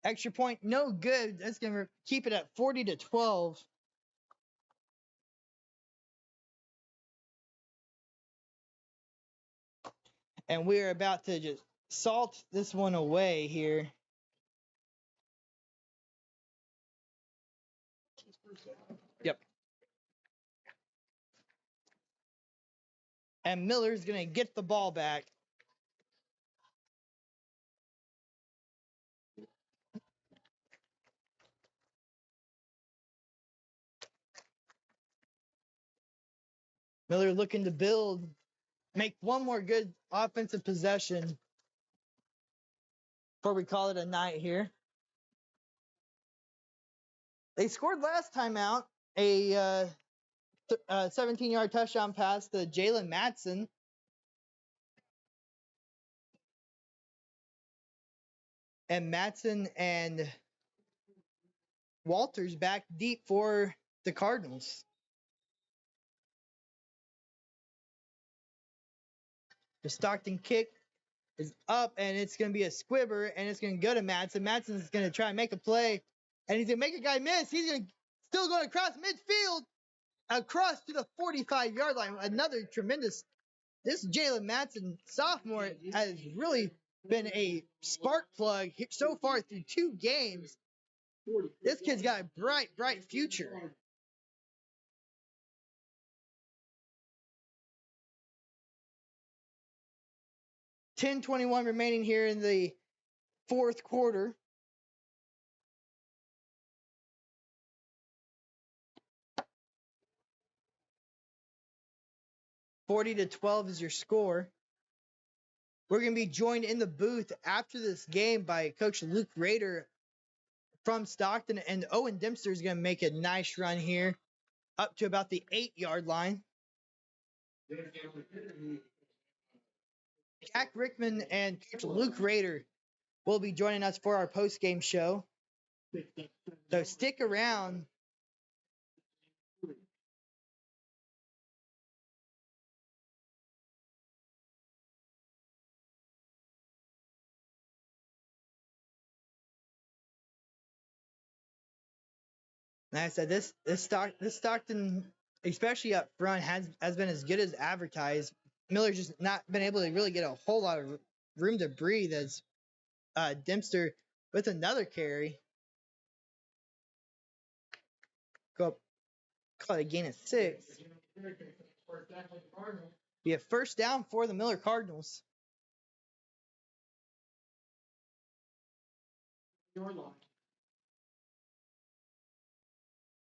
Extra point, no good. That's going to keep it at 40-12. And we're about to just salt this one away here. Yep. And Miller's going to get the ball back. Miller looking to make one more good offensive possession before we call it a night here. They scored last time out a 17-yard touchdown pass to Jalen Matson. And Matson and Walters back deep for the Cardinals. The Stockton kick is up, and it's going to be a squibber, and it's going to go to Matson. Matson's going to try and make a play, and he's going to make a guy miss. He's still going across midfield, across to the 45-yard line. Another tremendous. This Jalen Matson sophomore has really been a spark plug so far through 2 games. This kid's got a bright future. 10:21 remaining here in the fourth quarter. 40-12 is your score. We're going to be joined in the booth after this game by Coach Luke Rader from Stockton, and Owen Dempster is going to make a nice run here up to about the 8-yard line. Jack Rickman and Coach Luke Rader will be joining us for our post-game show. So stick around. Like I said, this Stockton, especially up front, has been as good as advertised. Miller's just not been able to really get a whole lot of room to breathe as Dempster with another carry. Go up, call it a gain of 6. Be a first down for the Miller Cardinals.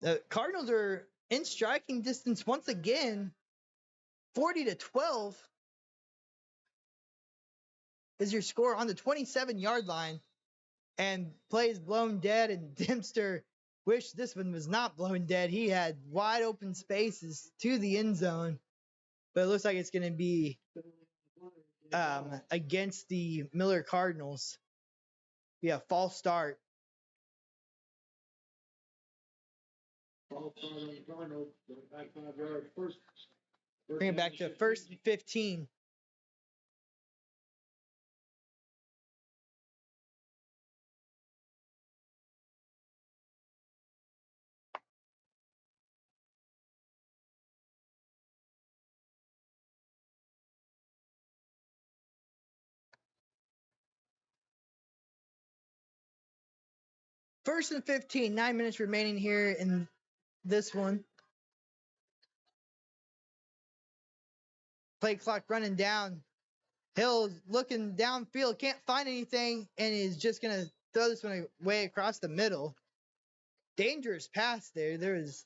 The Cardinals are in striking distance once again. 40-12 is your score on the 27-yard line. And plays blown dead, and Dempster wished this one was not blown dead. He had wide open spaces to the end zone. But it looks like it's going to be against the Miller Cardinals. Yeah, false start. Bring it back to first and 15. First and 15, 9 minutes remaining here in this one. Play clock running down. Hill's looking downfield, can't find anything, and is just going to throw this one way across the middle. Dangerous pass there. There is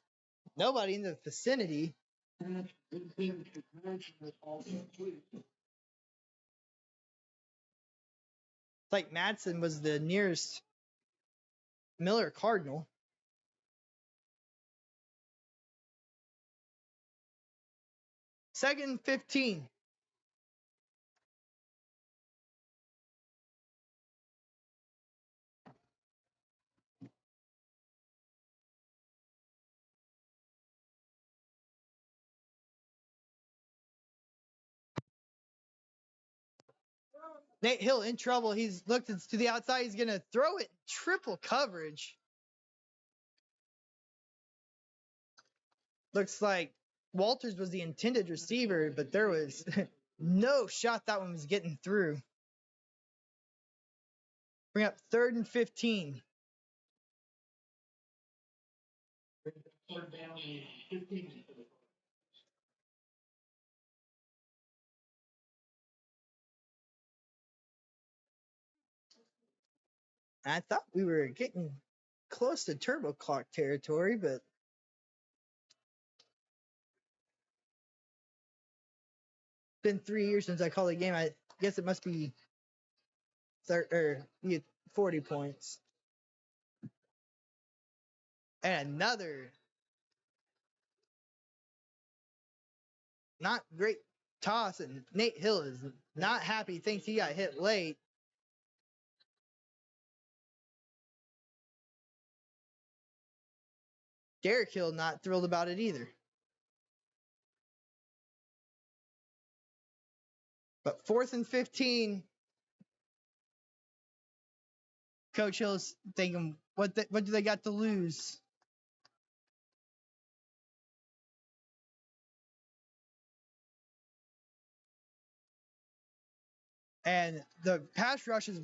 nobody in the vicinity. Like Madsen was the nearest Miller Cardinal. Second and 15. Nate Hill in trouble. He's looked to the outside. He's going to throw it triple coverage. Looks like Walters was the intended receiver, but there was no shot that one was getting through. Bring up third and 15. I thought we were getting close to turbo clock territory, but it's been 3 years since I called the game. I guess it must be 40 points. And another not great toss, and Nate Hill is not happy. Thinks he got hit late. Derek Hill not thrilled about it either. But fourth and 15. Coach Hill's thinking, what do they got to lose? And the pass rush is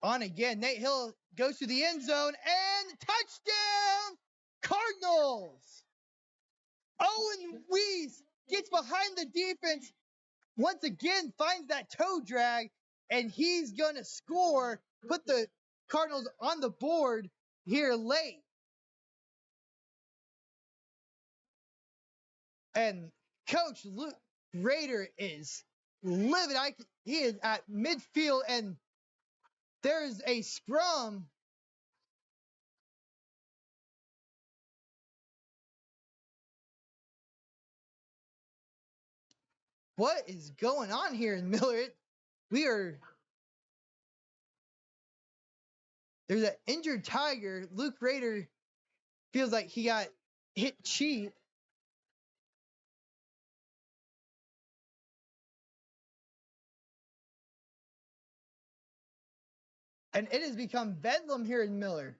on again. Nate Hill goes to the end zone and touchdown Cardinals. Owen Weiss gets behind the defense. Once again, finds that toe drag, and he's going to score, put the Cardinals on the board here late. And Coach Rader is livid. He is at midfield, and there's a scrum. What is going on here in Miller? There's an injured Tiger. Luke Rader feels like he got hit cheap. And it has become bedlam here in Miller.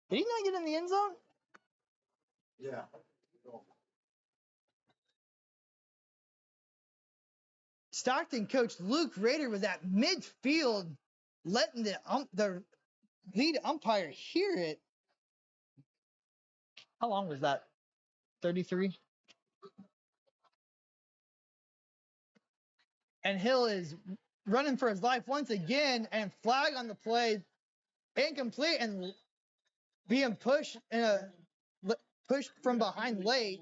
Did he not get in the end zone? Yeah. Stockton coach Luke Rader was at midfield, letting the lead umpire hear it. How long was that? 33? And Hill is running for his life once again, and flag on the play, incomplete, and being pushed pushed from behind late.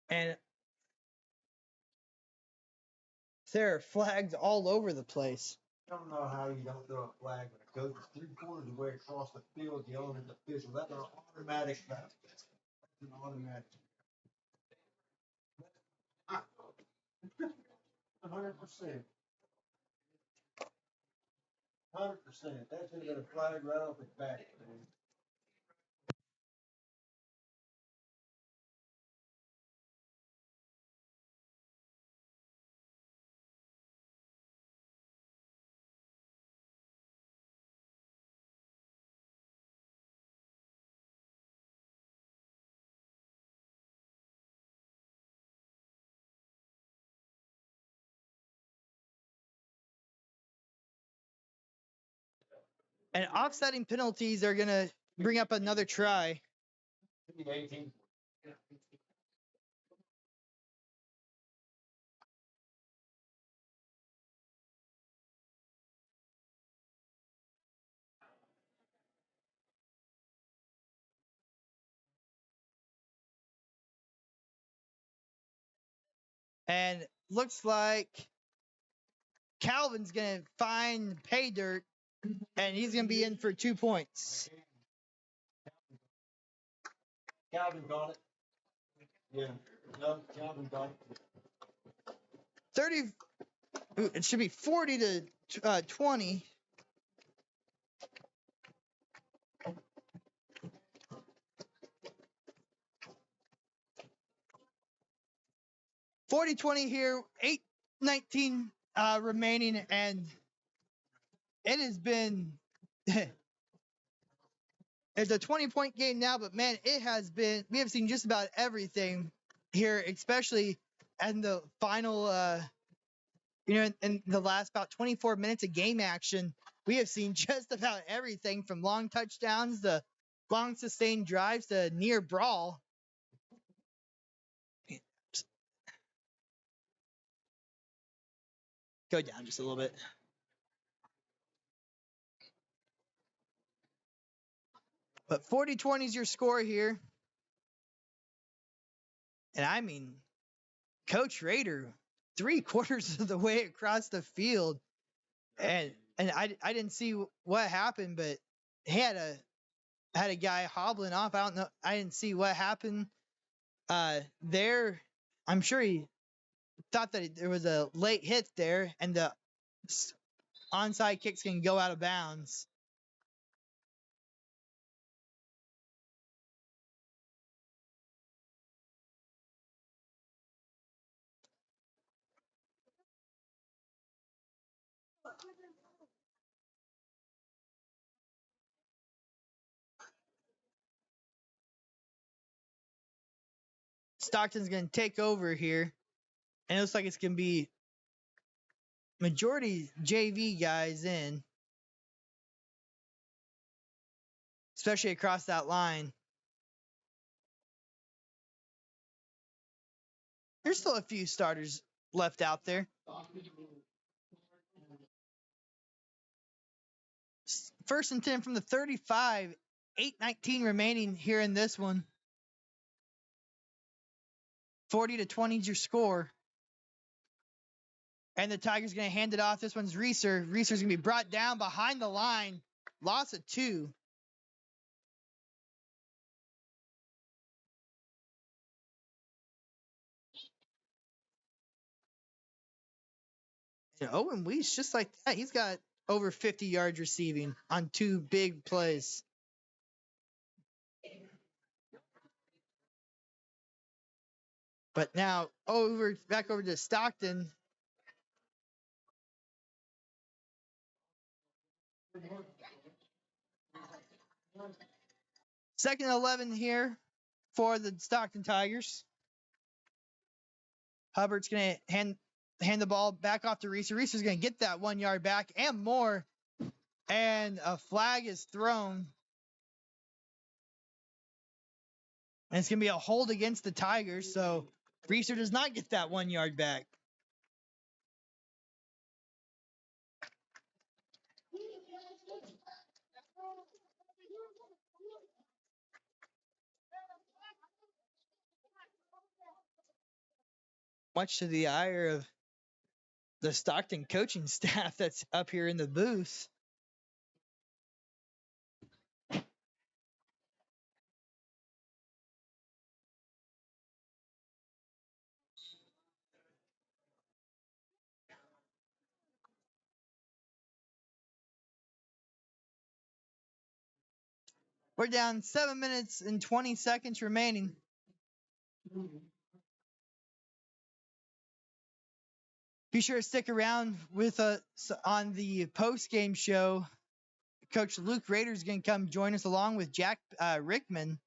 And there are flags all over the place. I don't know how you don't throw a flag when it goes 3/4 of the way across the field yelling at the official. That's an automatic foul. That's an automatic. 100%. 100%. That should have been a flag right off the bat, man. And offsetting penalties are going to bring up another try. 18. And looks like Calvin's going to find pay dirt, and he's going to be in for 2 points. Calvin got it. Yeah. No, Calvin got it. 30. It should be 40 to 20. (40-20) here, 8:19 remaining, and it has been it's a 20-point game now, but man, we have seen just about everything here, especially in the final in the last about 24 minutes of game action. We have seen just about everything from long touchdowns to long sustained drives to near brawl. Go down just a little bit. But 40-20 is your score here. And I mean, Coach Rader, 3/4 of the way across the field. And I didn't see what happened, but he had a guy hobbling off. I don't know. I didn't see what happened there. I'm sure he thought that there was a late hit there, and the onside kicks can go out of bounds. Stockton's going to take over here. And it looks like it's going to be majority JV guys in, especially across that line. There's still a few starters left out there. First and 10 from the 35, 8:19 remaining here in this one. 40-20 is your score. And the Tigers going to hand it off. This one's Reeser. Reeser's going to be brought down behind the line. Loss of 2. And Owen Weiss, just like that, he's got over 50 yards receiving on 2 big plays. But now back over to Stockton. Second and 11 here for the Stockton Tigers. Hubbard's going to hand the ball back off to Reeser. Reeser's going to get that 1 yard back and more. And a flag is thrown. And it's going to be a hold against the Tigers. So Reeser does not get that 1 yard back. Much to the ire of the Stockton coaching staff that's up here in the booth. We're down 7 minutes and 20 seconds remaining. Be sure to stick around with us on the post-game show. Coach Luke Rader is going to come join us along with Jack Rickman.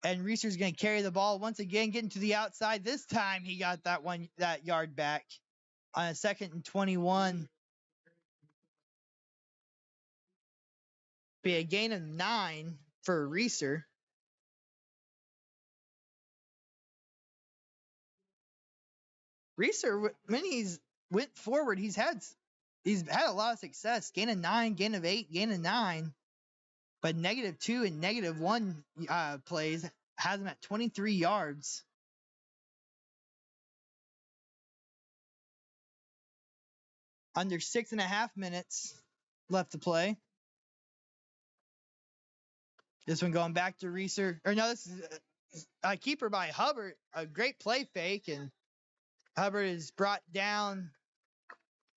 And Reeser's going to carry the ball once again, getting to the outside. This time he got that yard back on a 2nd and 21. Be a gain of 9 for Reeser. Reeser, when he's went forward, he's had a lot of success. Gain of 9, gain of 8, gain of 9. But -2 and -1 plays has him at 23 yards. Under 6.5 minutes left to play. This one going back to Reeser. Or no, this is a keeper by Hubbard. A great play fake. And Hubbard is brought down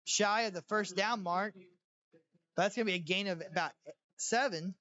shy of the first down mark. That's going to be a gain of about 7.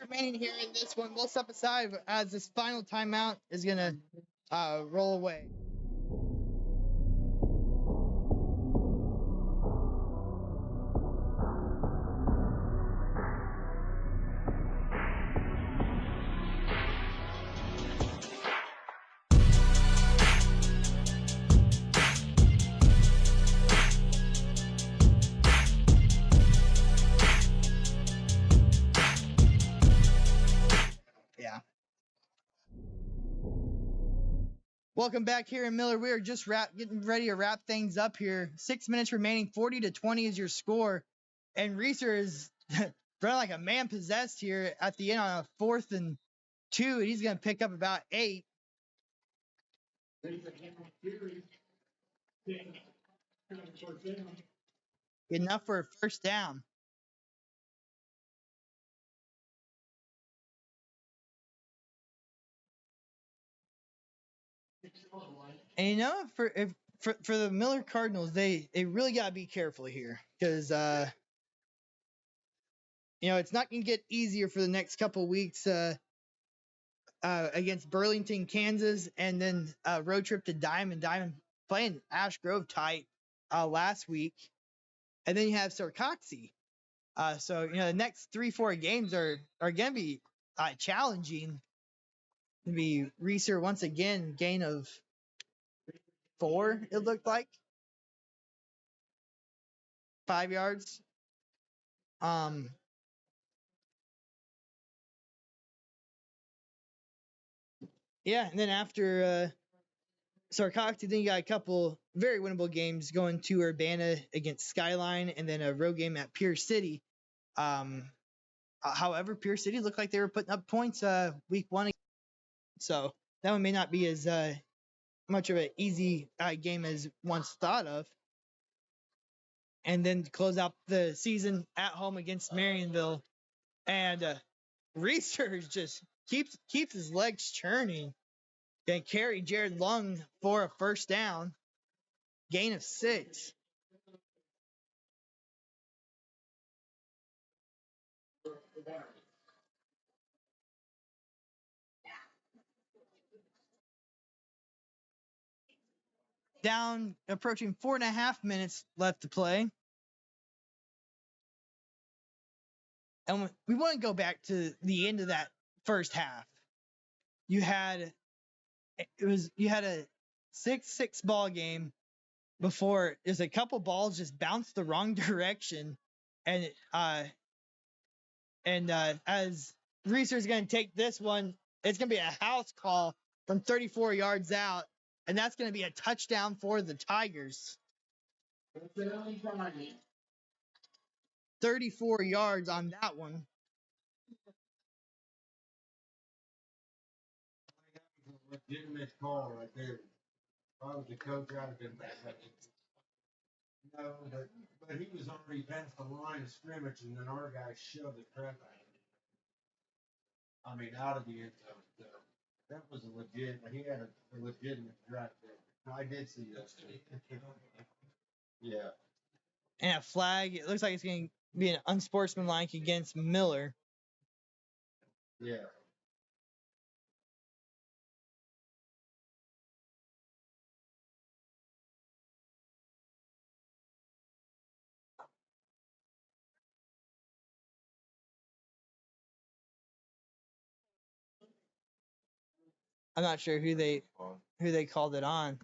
Remaining here in this one. We'll step aside as this final timeout is going to roll away. Welcome back here in Miller. We are just getting ready to wrap things up here. 6 minutes remaining. 40-20 is your score. And Reeser is running like a man possessed here at the end on a 4th and 2, and he's going to pick up about 8. Enough for a first down. And you know, for the Miller Cardinals, they really got to be careful here because you know, it's not going to get easier for the next couple of weeks against Burlington, Kansas, and then road trip to Diamond. Diamond playing Ash Grove tight last week, and then you have Sarcoxy. So you know, the next 3-4 games are going to be challenging. Gonna be Reeser once again, gain of 4. It looked like 5 yards. Yeah, and then after Sarcoxy, then you got a couple very winnable games going to Urbana against Skyline, and then a road game at Pierce City. However, Pierce City looked like they were putting up points week 1, so that one may not be as much of an easy game as once thought of. And then to close out the season at home against Marionville, and Research just keeps his legs churning. Gonna carry Jared Lung for a first down, gain of 6. Down, approaching 4.5 minutes left to play. And we want to go back to the end of that first half. You had a 6-6 ball game before there's a couple balls just bounced the wrong direction, and as Reeser's going to take this one, it's going to be a house call from 34 yards out, and that's going to be a touchdown for the Tigers. 34 yards on that one. Legitimate call right there. If I was the coach, I'd have been back. No, but he was already past the line of scrimmage, and then our guy shoved the crap out of him. I mean, out of the end zone. So that was a legit. He had a legitimate drive there. I did see that. Yeah. And a flag. It looks like it's going to be an unsportsmanlike against Miller. Yeah. I'm not sure who they called it on.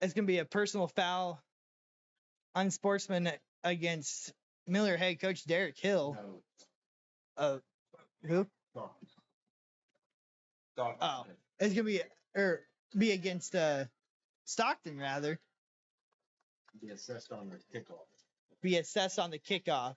It's going to be a personal foul, unsportsman against Miller head coach Derek Hill. Who? Oh, it's going to be against Stockton rather. Be assessed on the kickoff. Be assessed on the kickoff.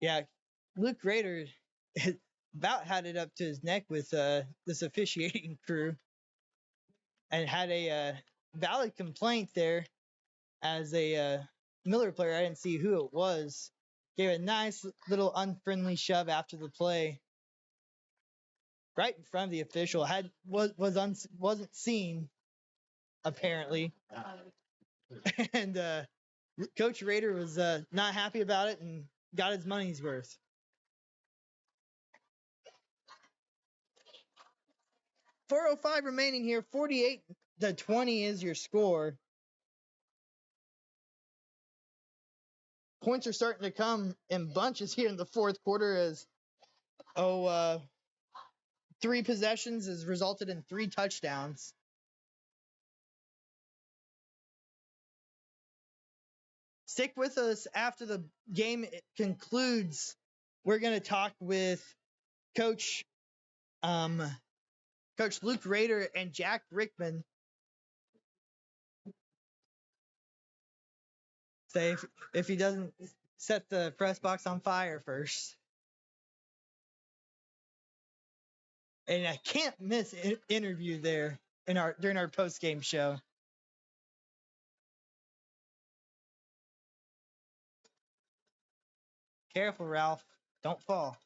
Yeah, Luke Rader about had it up to his neck with this officiating crew, and had a valid complaint there as a Miller player. I didn't see who it was. Gave a nice little unfriendly shove after the play, right in front of the official. Wasn't seen apparently, and Coach Rader was not happy about it and got his money's worth. .405 remaining here. 48-20 is your score. Points are starting to come in bunches here in the fourth quarter as 3 possessions has resulted in 3 touchdowns. Stick with us after the game concludes. We're going to talk with Coach Luke Rader and Jack Rickman. Say if he doesn't set the press box on fire first. And I can't miss an interview there during our post game show. Careful, Ralph. Don't fall.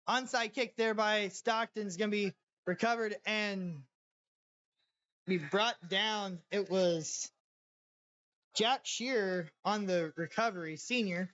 Onside kick there by Stockton is going to be recovered and be brought down. It was Jack Shearer on the recovery, senior.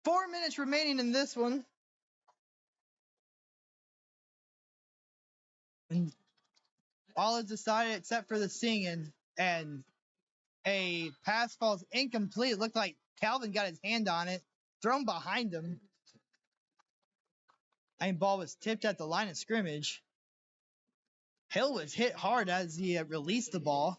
Four minutes remaining in this one. And all is decided except for the singing. And a pass falls incomplete. It looked like Calvin got his hand on it. Thrown behind him. And ball was tipped at the line of scrimmage. Hill was hit hard as he released the ball.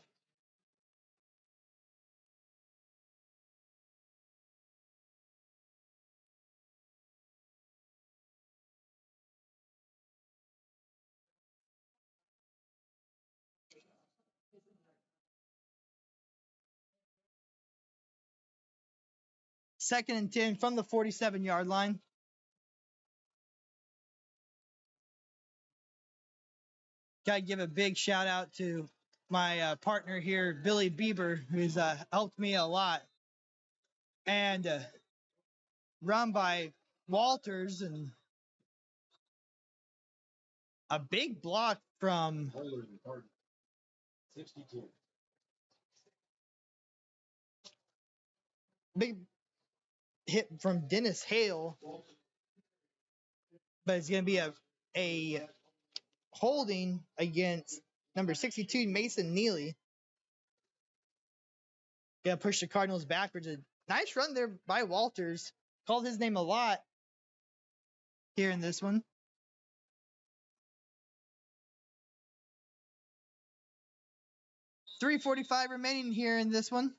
Second and 10 from the 47-yard line. Got to give a big shout out to my partner here, Billy Bieber, who's helped me a lot. And run by Walters and a big block from 62. big hit from Dennis Hale. But it's going to be a holding against number 62, Mason Neely. Gonna push the Cardinals backwards. A nice run there by Walters. Called his name a lot here in this one. .345 remaining here in this one.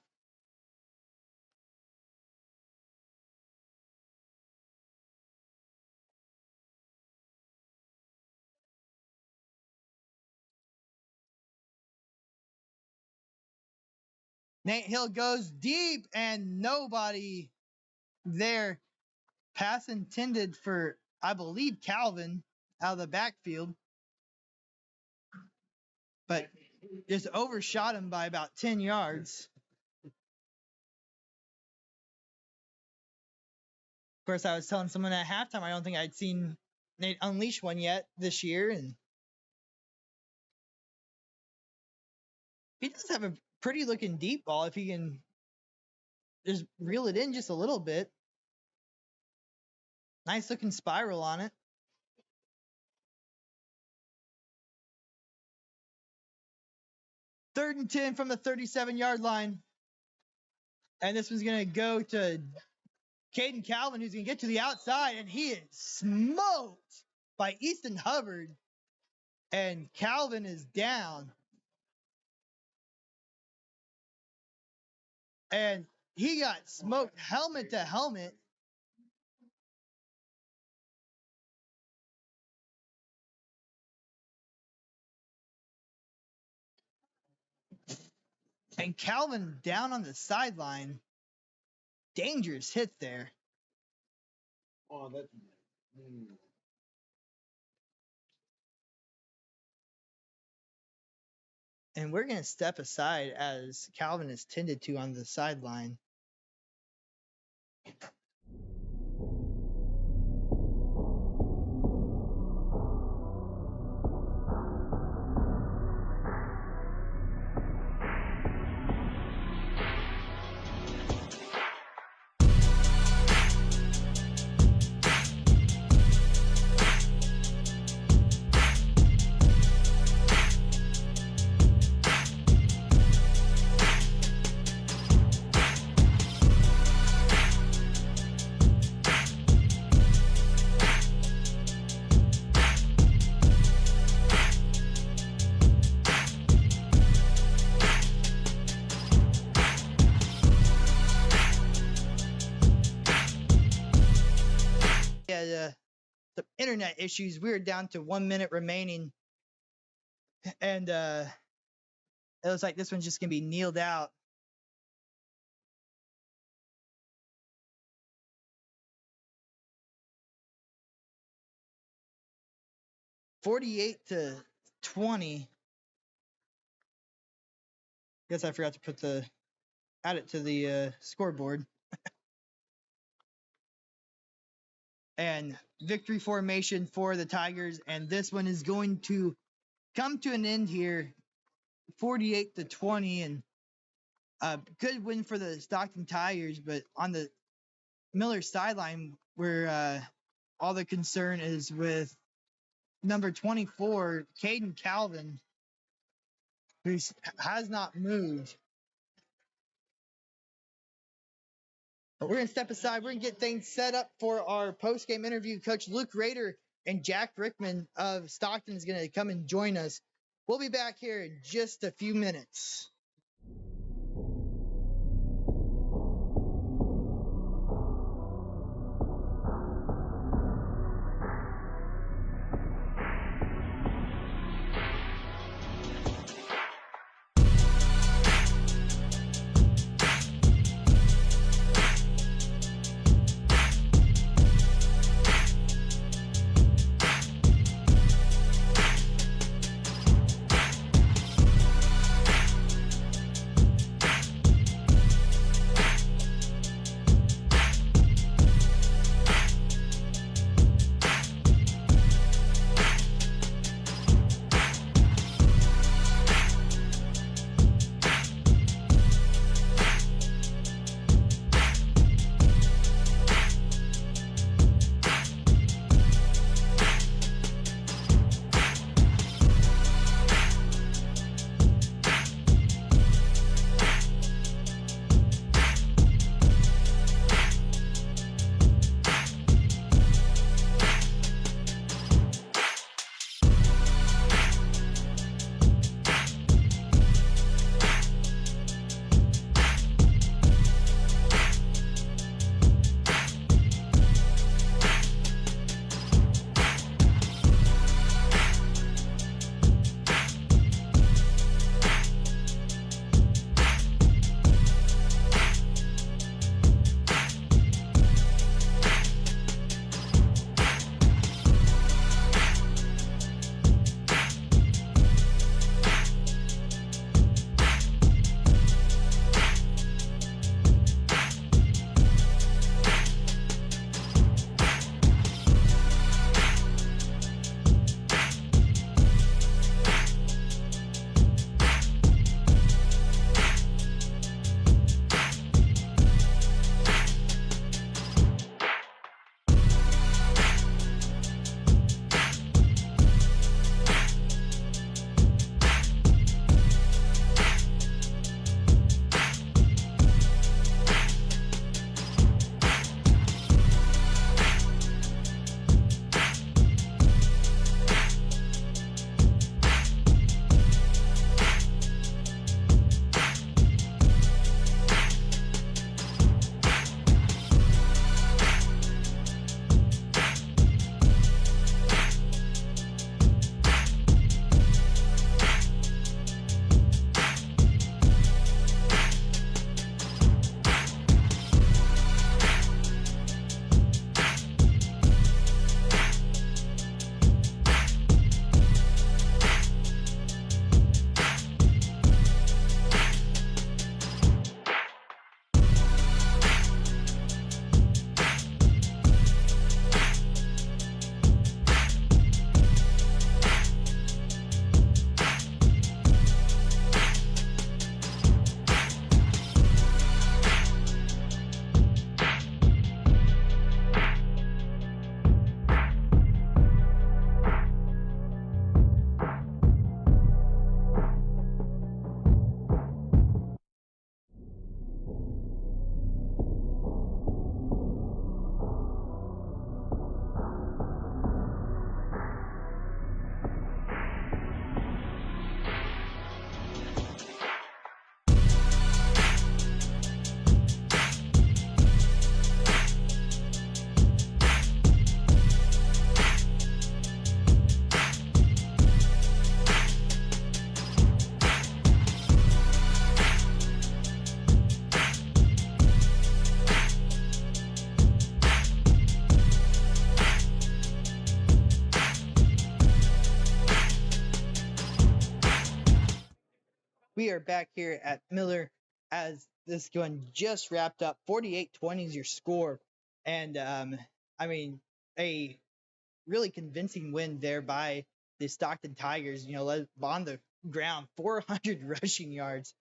Nate Hill goes deep and nobody there. Pass intended for, I believe, Calvin out of the backfield. But just overshot him by about 10 yards. Of course, I was telling someone at halftime I don't think I'd seen Nate unleash one yet this year. And he does have a pretty looking deep ball if he can just reel it in just a little bit. Nice looking spiral on it. Third and 10 from the 37-yard line. And this one's going to go to Caden Calvin, who's going to get to the outside, and he is smoked by Easton Hubbard. And Calvin is down. And he got smoked helmet to helmet. And Calvin down on the sideline. Dangerous hit there. Oh, that's. And we're going to step aside as Calvin is tended to on the sideline. Some internet issues. We were down to 1 minute remaining, and it looks like this one's just gonna be kneeled out. (48-20). Guess I forgot to add it to the scoreboard. And victory formation for the Tigers, and this one is going to come to an end here, 48-20, and a good win for the Stockton Tigers. But on the Miller sideline, where all the concern is with number 24, Caden Calvin, who has not moved. But we're going to step aside. We're going to get things set up for our post-game interview. Coach Luke Rader and Jack Rickman of Stockton is going to come and join us. We'll be back here in just a few minutes. We are back here at Miller as this one just wrapped up. 48-20 is your score. And, I mean, a really convincing win there by the Stockton Tigers, led on the ground, 400 rushing yards,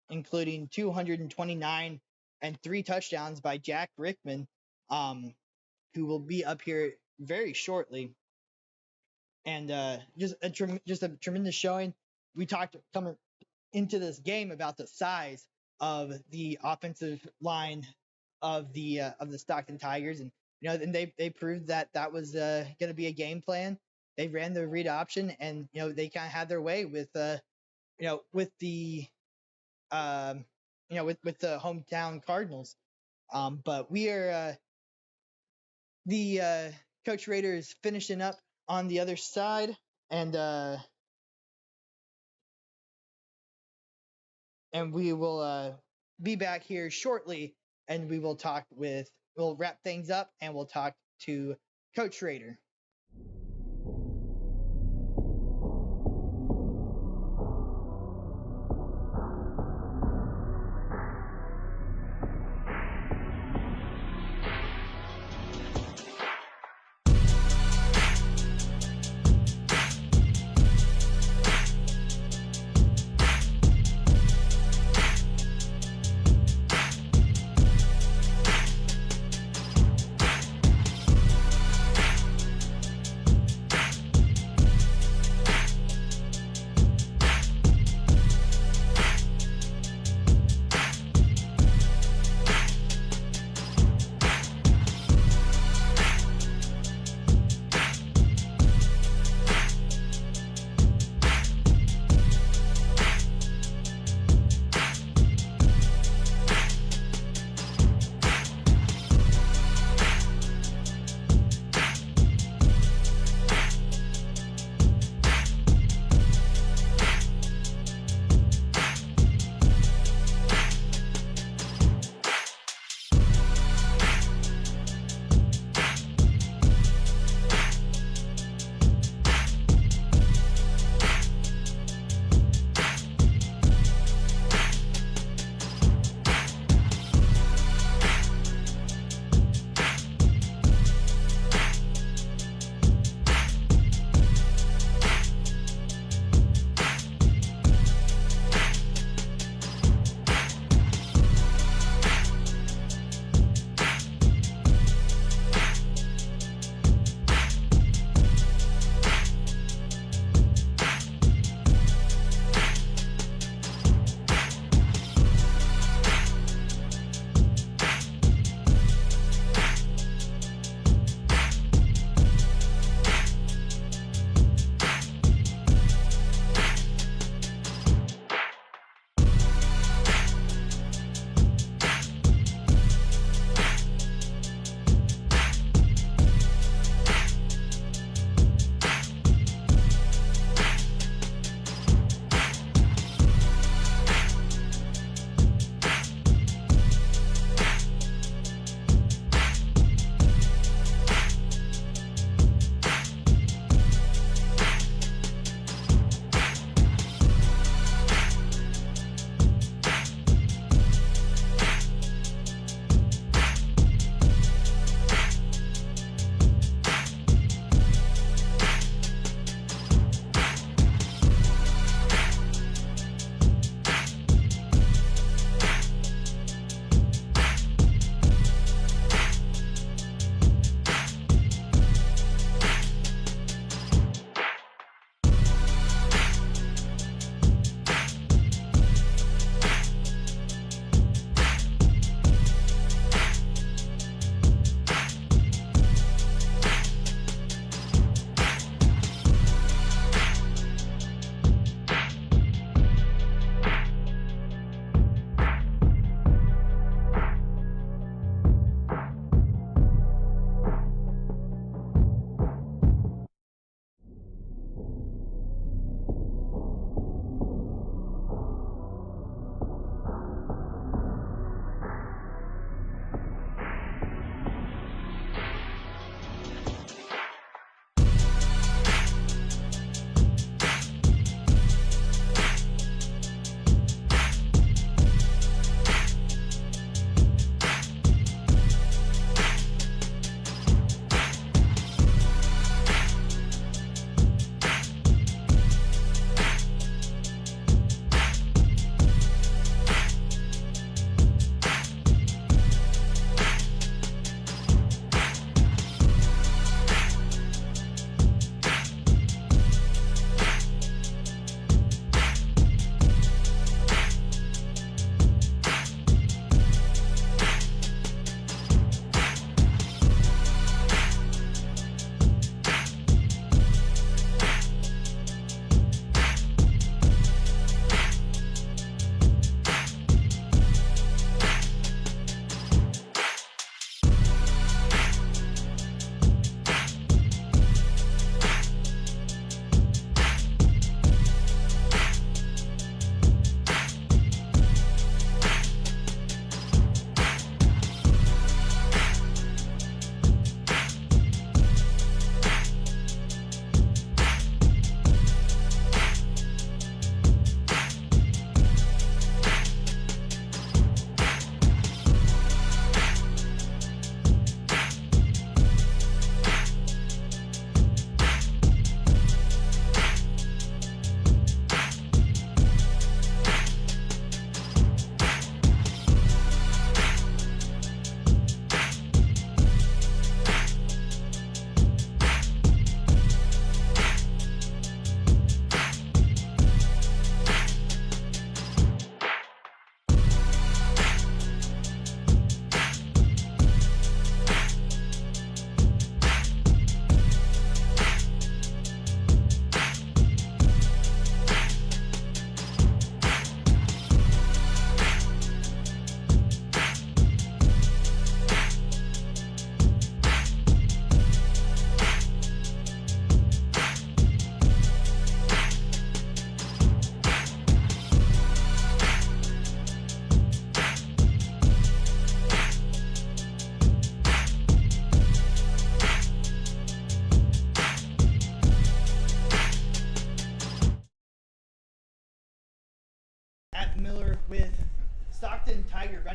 including 229 and 3 touchdowns by Jack Rickman, who will be up here very shortly. And just a tremendous showing. We talked coming into this game about the size of the offensive line of the Stockton Tigers, and and they proved that was going to be a game plan. They ran the read option, and they kind of had their way with with the with the hometown Cardinals. But we are the Coach Raider is finishing up on the other side, and we will be back here shortly, and we'll wrap things up, and we'll talk to Coach Raider.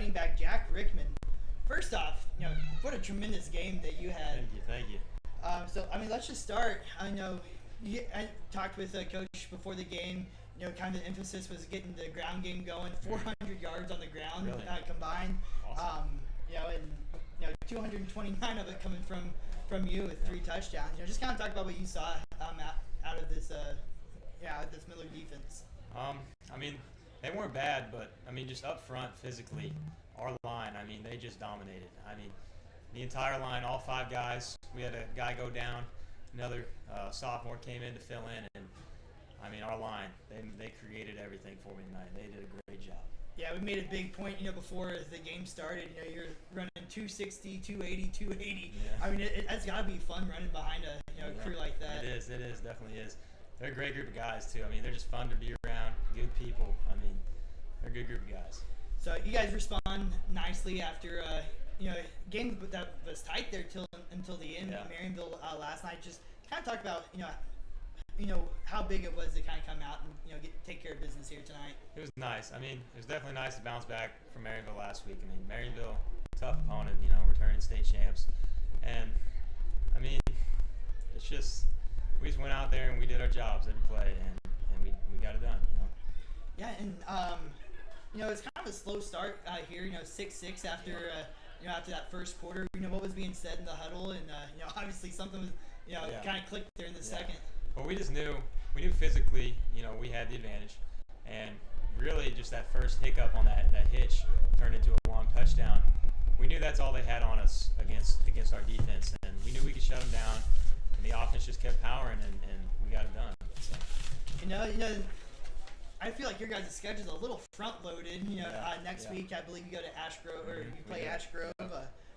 running back Jack Rickman. First off, what a tremendous game that you had. Thank you. So, I mean, let's just start. I know I talked with Coach before the game. Kind of the emphasis was getting the ground game going. 400 yards on the ground combined. Awesome. And 229 of it coming from you with 3 touchdowns. Just kind of talk about what you saw out of this Miller defense. I mean, they weren't bad, but I mean, just up front physically, our line. I mean, they just dominated. I mean, the entire line, all 5 guys. We had a guy go down. Another sophomore came in to fill in, and I mean, our line. They created everything for me tonight. They did a great job. Yeah, we made a big point, before the game started. You're running 260, 280, 280. Yeah. I mean, it's got to be fun running behind a crew like that. It is, definitely is. They're a great group of guys, too. I mean, they're just fun to be around, good people. I mean, they're a good group of guys. So you guys respond nicely after, game that was tight there until the end. Yeah. Marionville last night. Just kind of talk about, how big it was to kind of come out and, take care of business here tonight. It was nice. I mean, it was definitely nice to bounce back from Marionville last week. I mean, Marionville, tough opponent, returning state champs. And, I mean, it's just, we just went out there and we did our jobs every play, and we got it done, Yeah, and, it's kind of a slow start here, 6-6 after, after that first quarter. What was being said in the huddle, and, obviously something was, kind of clicked there in the second. Well, we knew physically, we had the advantage. And really just that first hiccup on that hitch turned into a long touchdown. We knew that's all they had on us against our defense. And we knew we could shut them down. And the offense just kept powering, and we got it done. So. I feel like your guys' schedule is a little front-loaded. Next week, I believe you go to Ashgrove, or you play Ashgrove.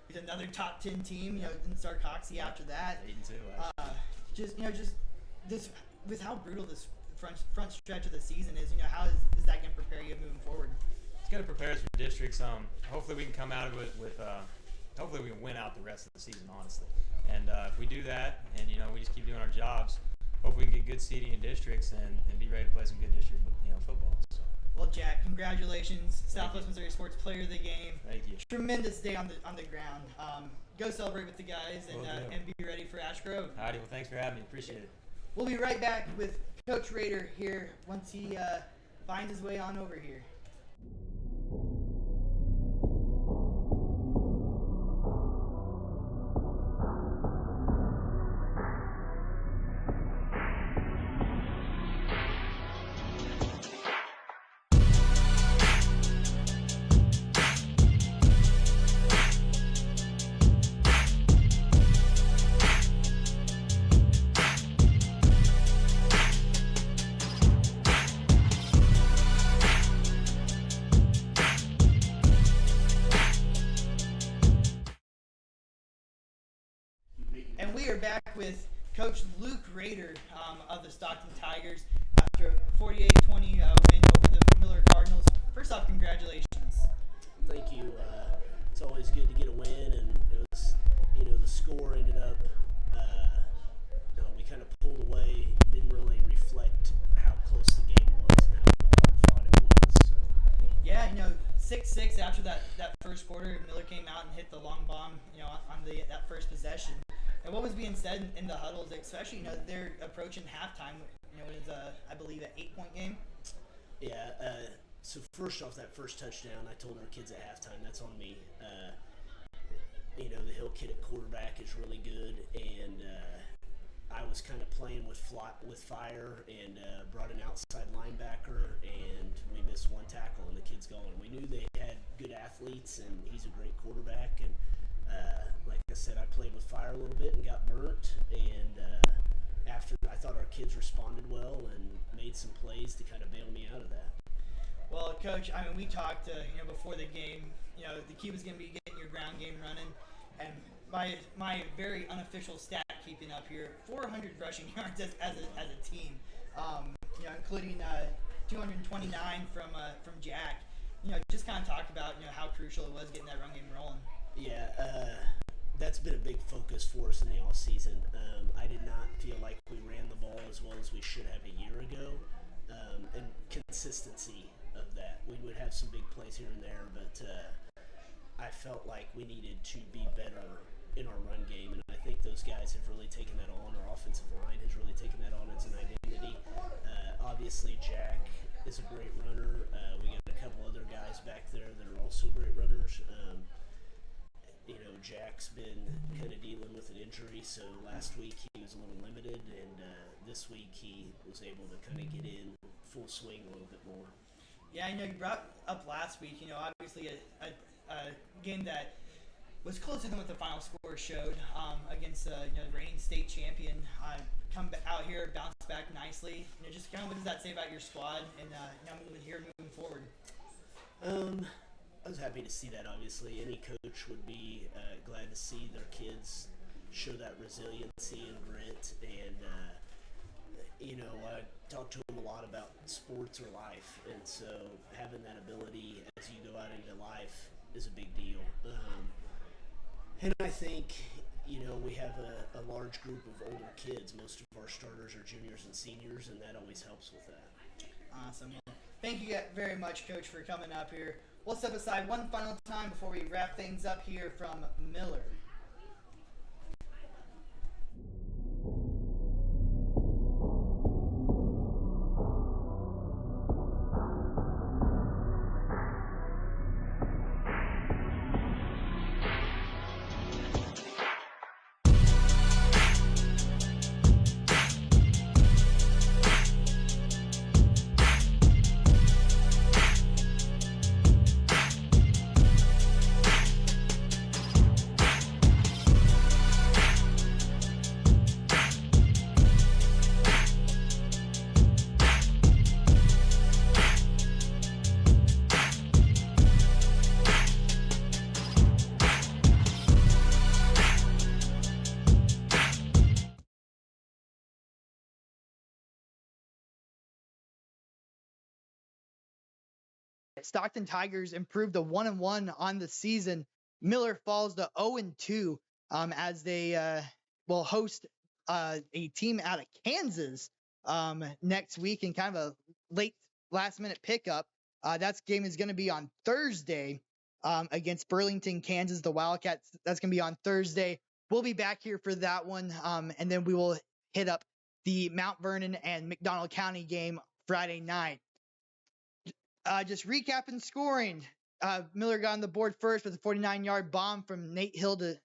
With another top 10 team, in Sarcoxy after that. 8-2. Just this with how brutal this front stretch of the season is. How is that going to prepare you moving forward? It's going to prepare us for districts. Hopefully we can come out of it with hopefully we can win out the rest of the season, honestly. And if we do that, and we just keep doing our jobs, hopefully we can get good seeding in districts and be ready to play some good district football. So. Well, Jack, congratulations, Southwest Missouri Sports Player of the Game. Thank you. Tremendous day on the ground. Go celebrate with the guys and be ready for Ash Grove. Howdy. Well, thanks for having me. Appreciate it. We'll be right back with Coach Rader here once he finds his way on over here. And we are back with Coach Luke Rader of the Stockton Tigers after a 48-20 win over the Miller Cardinals. First off, congratulations. Thank you. It's always good to get a win, and it was, the score ended up, we kind of pulled away. Didn't really reflect how close the game was and how hard fought it was. So. Yeah, 6-6 after that first quarter. Miller came out and hit the long bomb, on that first possession. And what was being said in the huddles, especially, they're approaching halftime. It was, I believe, an 8-point game. Yeah. So first off, that first touchdown, I told our kids at halftime, that's on me. The Hill kid at quarterback is really good, and I was kind of playing with fire and brought an outside linebacker, and we missed one tackle, and the kid's going. We knew they had good athletes, and he's a great quarterback, and like I said, I played with fire a little bit and got burnt, and after I thought our kids responded well and made some plays to kind of bail me out of that. Well, Coach, we talked, before the game, the key was going to be getting your ground game running, and my very unofficial stat keeping up here, 400 rushing yards as a team, including 229 from Jack. Just kind of talk about how crucial it was getting that run game rolling. Yeah, that's been a big focus for us in the off season. I did not feel like we ran the ball as well as we should have a year ago, and consistency of that. We would have some big plays here and there, but I felt like we needed to be better in our run game, and I think those guys have really taken that on. Our offensive line has really taken that on as an identity. Obviously, Jack is a great runner. We got a couple other guys back there that are also great runners. Jack's been kind of dealing with an injury, so last week he was a little limited, and this week he was able to kind of get in full swing a little bit more. Yeah, I know you brought up last week, obviously a game that was closer than what the final score showed against the reigning state champion. Come out here, bounce back nicely. Just kind of what does that say about your squad and moving forward? I was happy to see that. Obviously, any coach would be glad to see their kids show that resiliency and grit. And I talk to them a lot about sports or life, and so having that ability as you go out into life is a big deal. And I think we have a large group of older kids. Most of our starters are juniors and seniors, and that always helps with that. Awesome. Well, thank you very much, Coach, for coming up here. We'll step aside one final time before we wrap things up here from Miller. Stockton Tigers improved to 1-1 on the season. Miller falls to 0-2 as they will host a team out of Kansas next week in kind of a late last-minute pickup. That game is going to be on Thursday against Burlington, Kansas, the Wildcats. That's going to be on Thursday. We'll be back here for that one, and then we will hit up the Mount Vernon and McDonald County game Friday night. Just recapping scoring. Miller got on the board first with a 49-yard bomb from Nate Hill to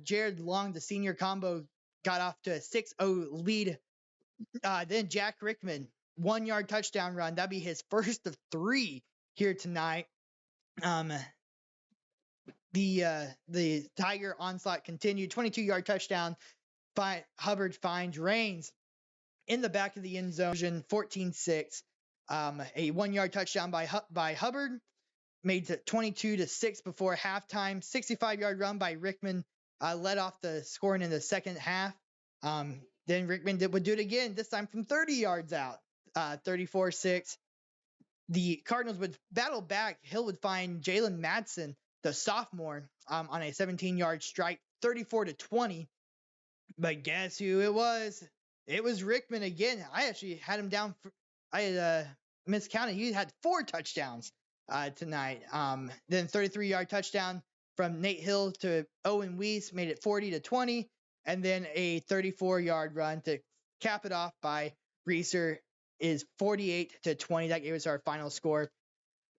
Jared Long. The senior combo got off to a 6-0 lead. Then Jack Rickman, 1-yard touchdown run. That'd be his first of 3 here tonight. The Tiger onslaught continued. 22-yard touchdown. Hubbard finds Rains in the back of the end zone. 14-6. A 1-yard touchdown by Hubbard, made it 22-6 before halftime. 65-yard run by Rickman led off the scoring in the second half. Then Rickman would do it again, this time from 30 yards out, 34-6. The Cardinals would battle back. Hill would find Jalen Madsen, the sophomore, on a 17-yard strike, 34-20. But guess who it was? It was Rickman again. I actually had him down I had miscounted. He had 4 touchdowns tonight. Then 33-yard touchdown from Nate Hill to Owen Weiss made it 40-20, and then a 34-yard run to cap it off by Reeser is 48-20. That gave us our final score.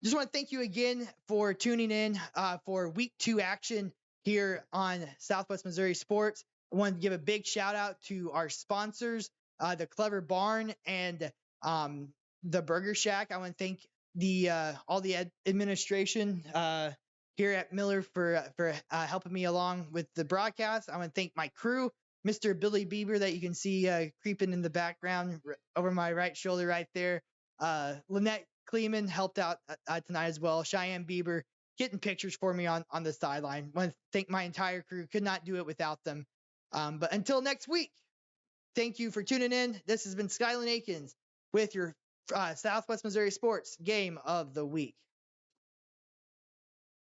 Just want to thank you again for tuning in for week 2 action here on Southwest Missouri Sports. I want to give a big shout out to our sponsors, the Clever Barn and the Burger Shack. I want to thank all the administration here at Miller for helping me along with the broadcast. I want to thank my crew, Mr. Billy Bieber, that you can see creeping in the background over my right shoulder right there. Lynette Kleeman helped out tonight as well. Cheyenne Bieber getting pictures for me on the sideline. I want to thank my entire crew. Could not do it without them. But until next week, thank you for tuning in. This has been Skyland Akins with your Southwest Missouri Sports Game of the Week.